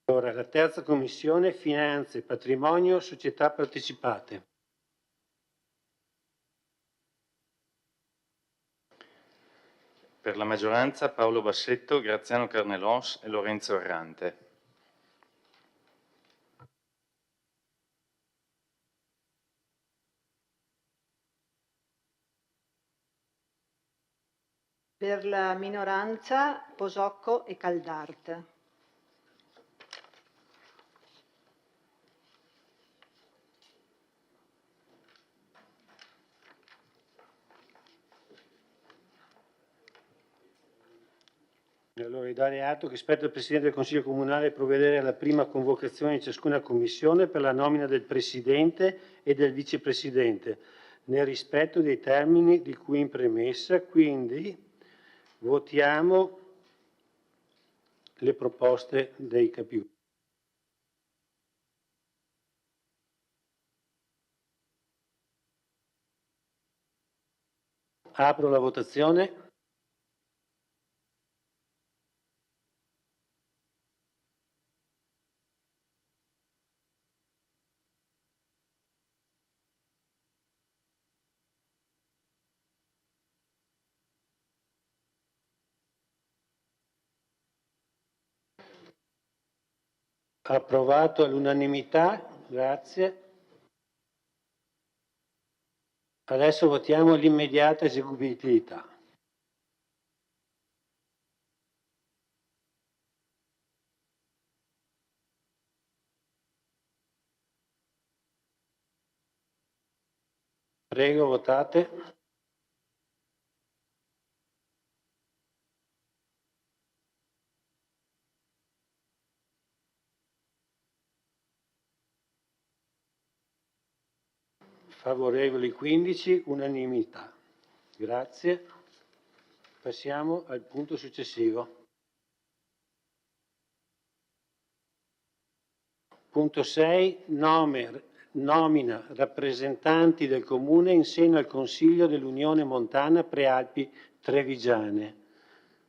Allora, la terza commissione, Finanze, Patrimonio, Società Partecipate. Per la maggioranza Paolo Bassetto, Graziano Carnelos e Lorenzo Errante. Per la minoranza Posocco e Caldart. Allora, dare atto che spetta al Presidente del Consiglio Comunale provvedere alla prima convocazione di ciascuna commissione per la nomina del Presidente e del Vicepresidente, nel rispetto dei termini di cui in premessa. Quindi votiamo le proposte dei capigruppo. Apro la votazione. Approvato all'unanimità, grazie. Adesso votiamo l'immediata eseguibilità. Prego, votate. Favorevoli 15, unanimità. Grazie. Passiamo al punto successivo. Punto 6. Nomina rappresentanti del Comune in seno al Consiglio dell'Unione Montana Prealpi Trevigiane.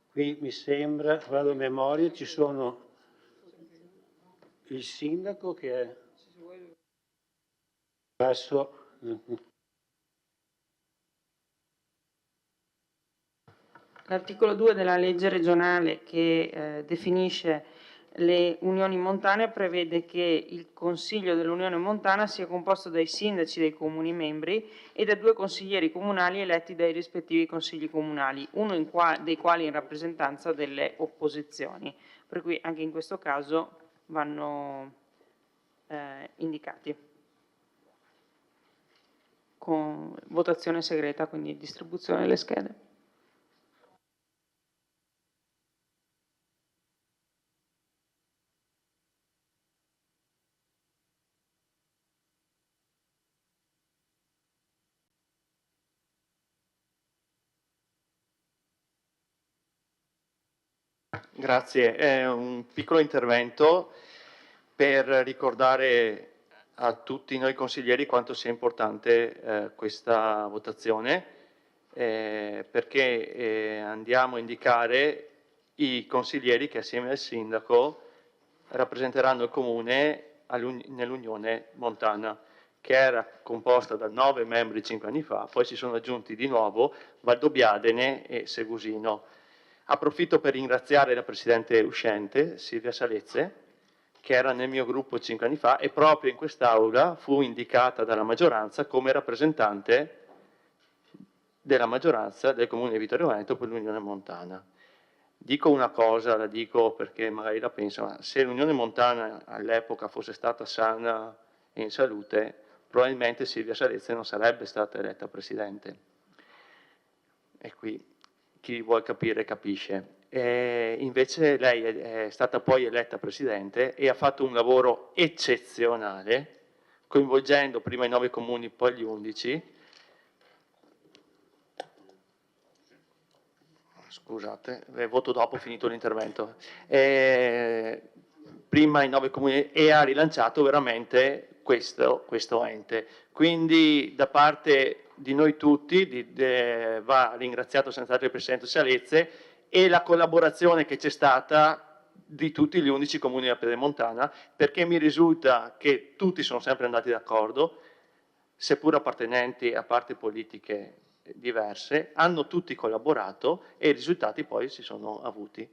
Qui mi sembra, vado a memoria, ci sono il sindaco che è... Passo... L'articolo 2 della legge regionale che definisce le unioni montane prevede che il Consiglio dell'Unione Montana sia composto dai sindaci dei comuni membri e da 2 consiglieri comunali eletti dai rispettivi consigli comunali, uno dei quali in rappresentanza delle opposizioni. Per cui anche in questo caso vanno indicati. Con votazione segreta, quindi distribuzione delle schede. Grazie, è un piccolo intervento per ricordare a tutti noi consiglieri quanto sia importante questa votazione, perché andiamo a indicare i consiglieri che assieme al sindaco rappresenteranno il comune nell'Unione Montana, che era composta da 9 membri 5 anni fa, poi si sono aggiunti di nuovo Valdobbiadene e Segusino. Approfitto per ringraziare la Presidente uscente, Silvia Salezze, che era nel mio gruppo 5 anni fa e proprio in quest'Aula fu indicata dalla maggioranza come rappresentante della maggioranza del Comune di Vittorio Veneto per l'Unione Montana. Dico una cosa, la dico perché magari la penso, ma se l'Unione Montana all'epoca fosse stata sana e in salute, probabilmente Silvia Salezze non sarebbe stata eletta Presidente. E qui chi vuol capire capisce. Invece lei è stata poi eletta Presidente e ha fatto un lavoro eccezionale, coinvolgendo prima i 9 comuni, poi gli 11. Scusate, voto dopo, finito l'intervento. Prima i 9 comuni e ha rilanciato veramente questo ente. Quindi da parte di noi tutti va ringraziato senz'altro il Presidente Salezze e la collaborazione che c'è stata di tutti gli 11 comuni della Pedemontana, perché mi risulta che tutti sono sempre andati d'accordo, seppur appartenenti a parti politiche diverse, hanno tutti collaborato e i risultati poi si sono avuti.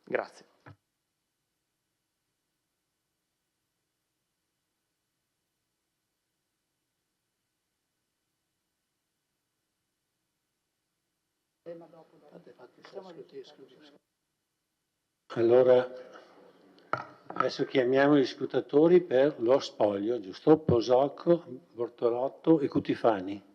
Grazie. Allora, adesso chiamiamo gli scrutatori per lo spoglio, giusto? Posocco, Bortolotto e Cutifani.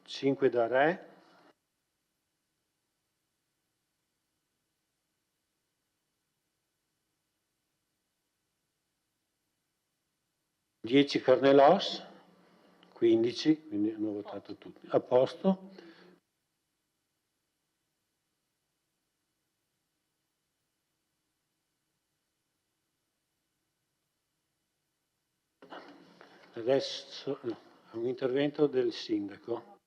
Cinque da Re. Dieci Carnelos, 15, quindi hanno votato tutti. A posto. Adesso un intervento del sindaco.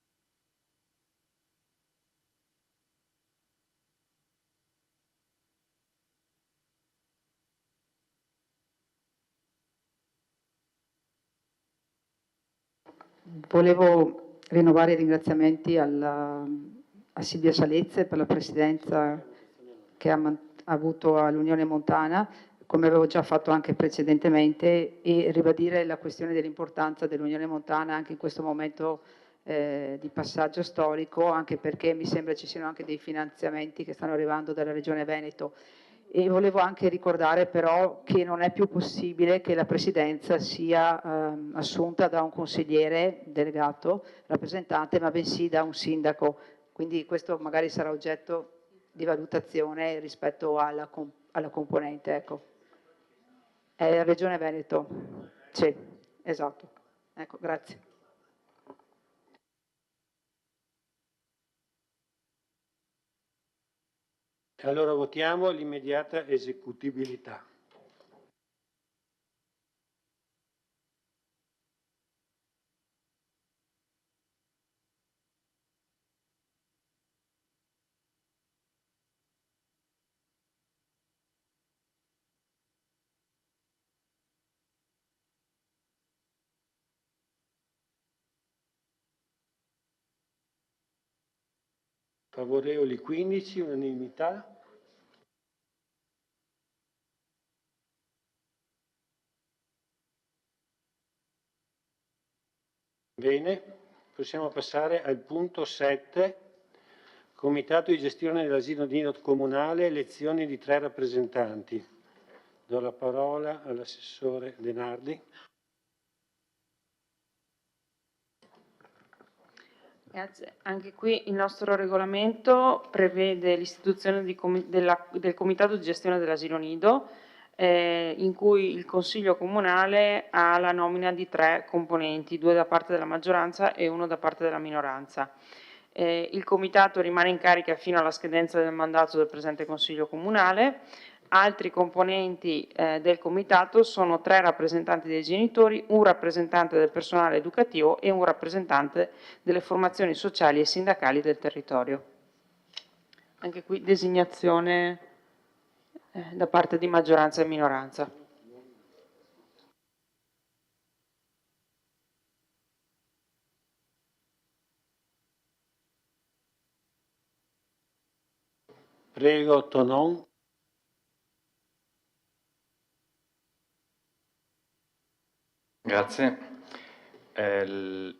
Volevo rinnovare i ringraziamenti a Silvia Salezze per la presidenza che ha avuto all'Unione Montana, come avevo già fatto anche precedentemente, e ribadire la questione dell'importanza dell'Unione Montana anche in questo momento di passaggio storico, anche perché mi sembra ci siano anche dei finanziamenti che stanno arrivando dalla Regione Veneto. E volevo anche ricordare però che non è più possibile che la presidenza sia assunta da un consigliere delegato, rappresentante, ma bensì da un sindaco. Quindi questo magari sarà oggetto di valutazione rispetto alla componente. Ecco. È la Regione Veneto. Sì, esatto. Ecco, grazie. Allora votiamo l'immediata esecutibilità. Favorevoli 15, unanimità. Bene, possiamo passare al punto 7, Comitato di gestione dell'asilo nido comunale, elezioni di 3 rappresentanti. Do la parola all'assessore Denardi. Grazie. Anche qui il nostro regolamento prevede l'istituzione del Comitato di gestione dell'asilo nido, in cui il Consiglio Comunale ha la nomina di 3 componenti, 2 da parte della maggioranza e 1 da parte della minoranza. Il Comitato rimane in carica fino alla scadenza del mandato del presente Consiglio Comunale. Altri componenti del Comitato sono 3 rappresentanti dei genitori, un rappresentante del personale educativo e un rappresentante delle formazioni sociali e sindacali del territorio. Anche qui designazione da parte di maggioranza e minoranza. Prego, Tonon. Grazie. I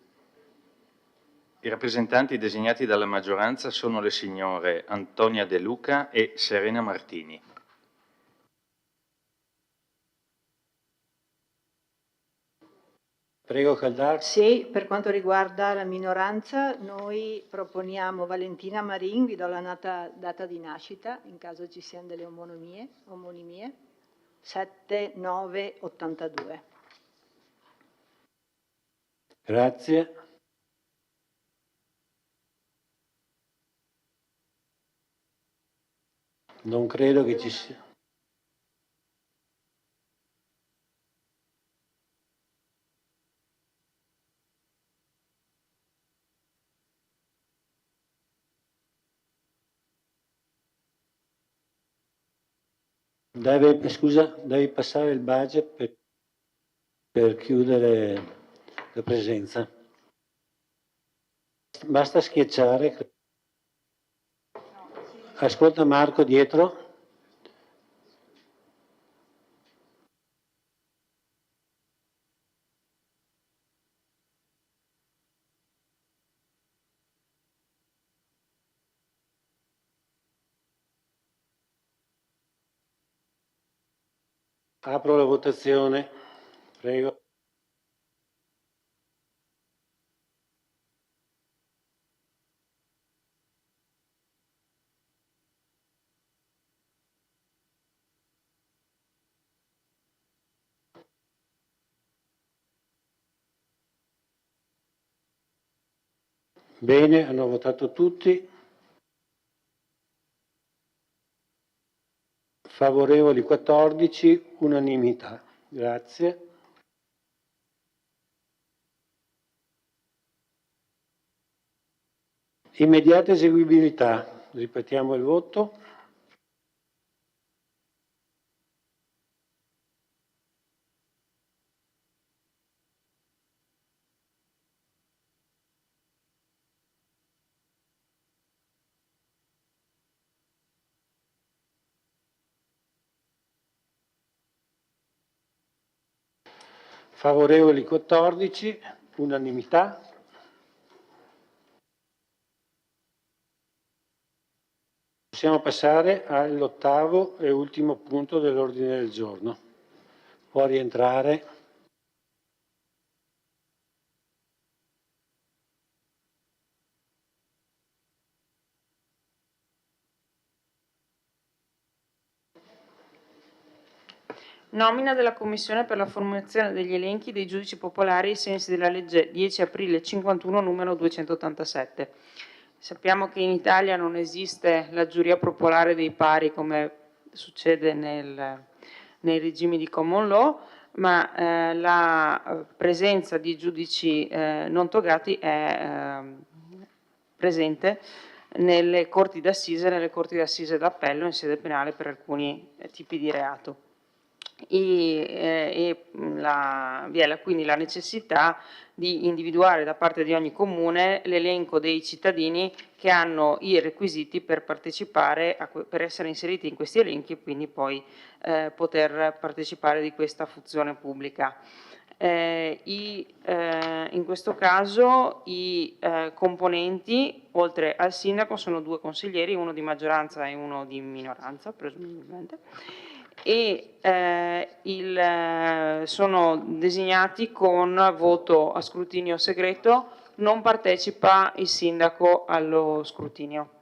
rappresentanti designati dalla maggioranza sono le signore Antonia De Luca e Serena Martini. Prego, Caldar. Sì, per quanto riguarda la minoranza, noi proponiamo Valentina Marin, vi do la data di nascita, in caso ci siano delle omonimie, 7982. Grazie. Non credo che ci sia. Devi passare il budget per chiudere la presenza. Basta schiacciare. Ascolta Marco dietro. Apro la votazione. Prego. Bene, hanno votato tutti. Favorevoli 14, unanimità. Grazie. Immediata eseguibilità. Ripetiamo il voto. Favorevoli 14, unanimità. Possiamo passare all'8° e ultimo punto dell'ordine del giorno. Può rientrare. Nomina della Commissione per la formazione degli elenchi dei giudici popolari ai sensi della legge 10 aprile 51 numero 287. Sappiamo che in Italia non esiste la giuria popolare dei pari come succede nei regimi di common law, ma la presenza di giudici non togati è presente nelle corti d'assise e nelle corti d'assise d'appello in sede penale per alcuni tipi di reato. Vi è quindi la necessità di individuare da parte di ogni comune l'elenco dei cittadini che hanno i requisiti per partecipare, per essere inseriti in questi elenchi e quindi poi poter partecipare di questa funzione pubblica. In questo caso i componenti, oltre al sindaco, sono 2 consiglieri, uno di maggioranza e uno di minoranza, presumibilmente, e sono designati con voto a scrutinio segreto, non partecipa il sindaco allo scrutinio.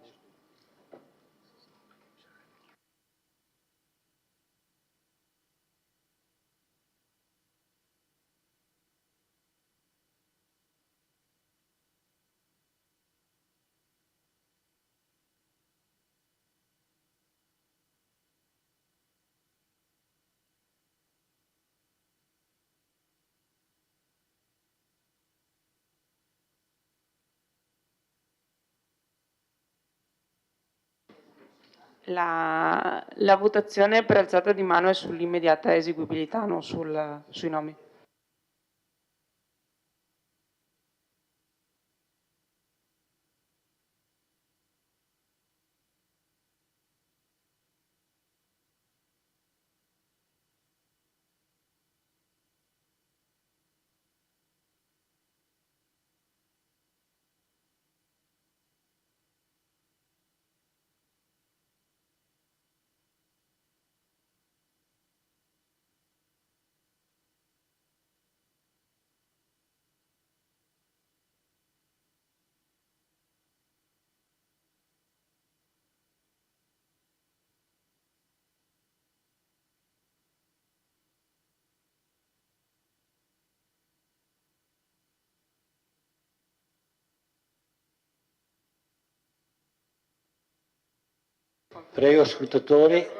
La votazione per alzata di mano è sull'immediata eseguibilità, non sui nomi. Prego, scrutatori.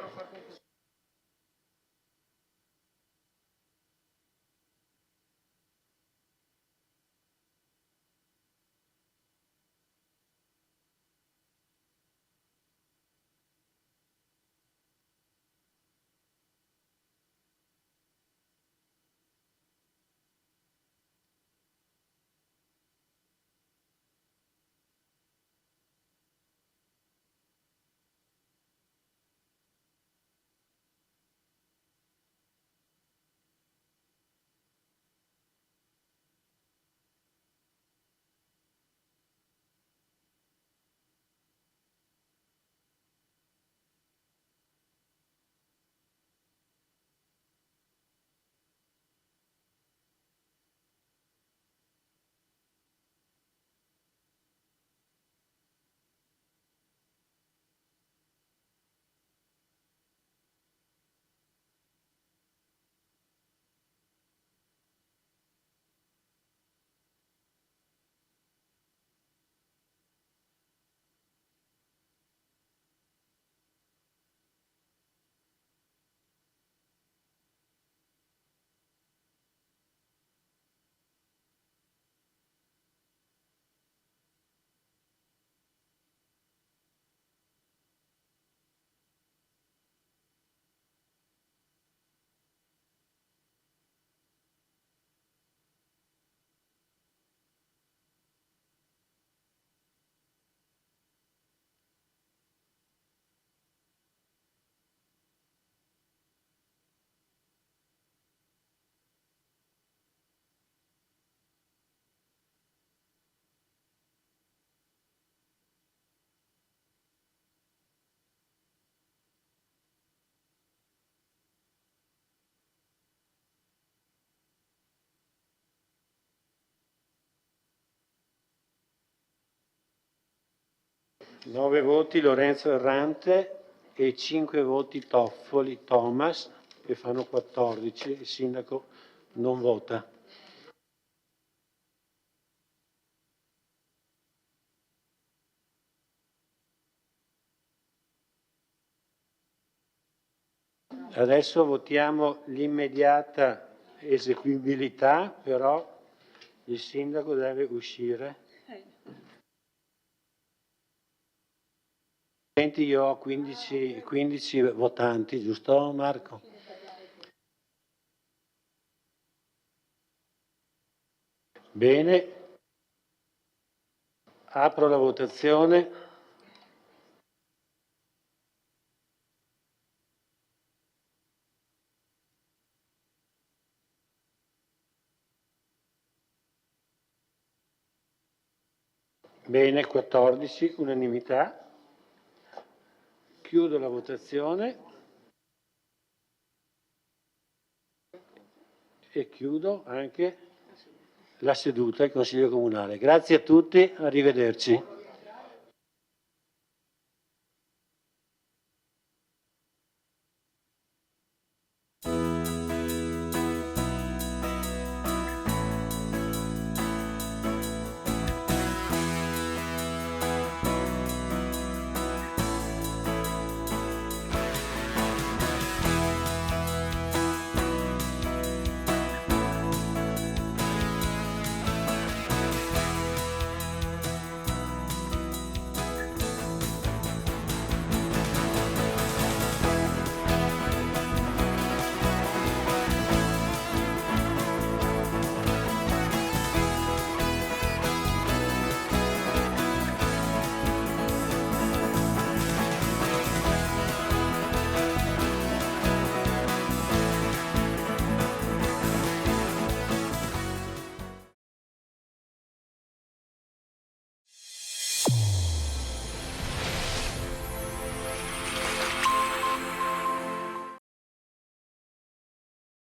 9 voti Lorenzo Errante e 5 voti Toffoli Thomas, che fanno 14. Il sindaco non vota. Adesso votiamo l'immediata eseguibilità, però il sindaco deve uscire. Io ho 15 votanti, giusto Marco? Bene, apro la votazione. Bene, 14, unanimità. Chiudo la votazione e chiudo anche la seduta del Consiglio Comunale. Grazie a tutti, arrivederci.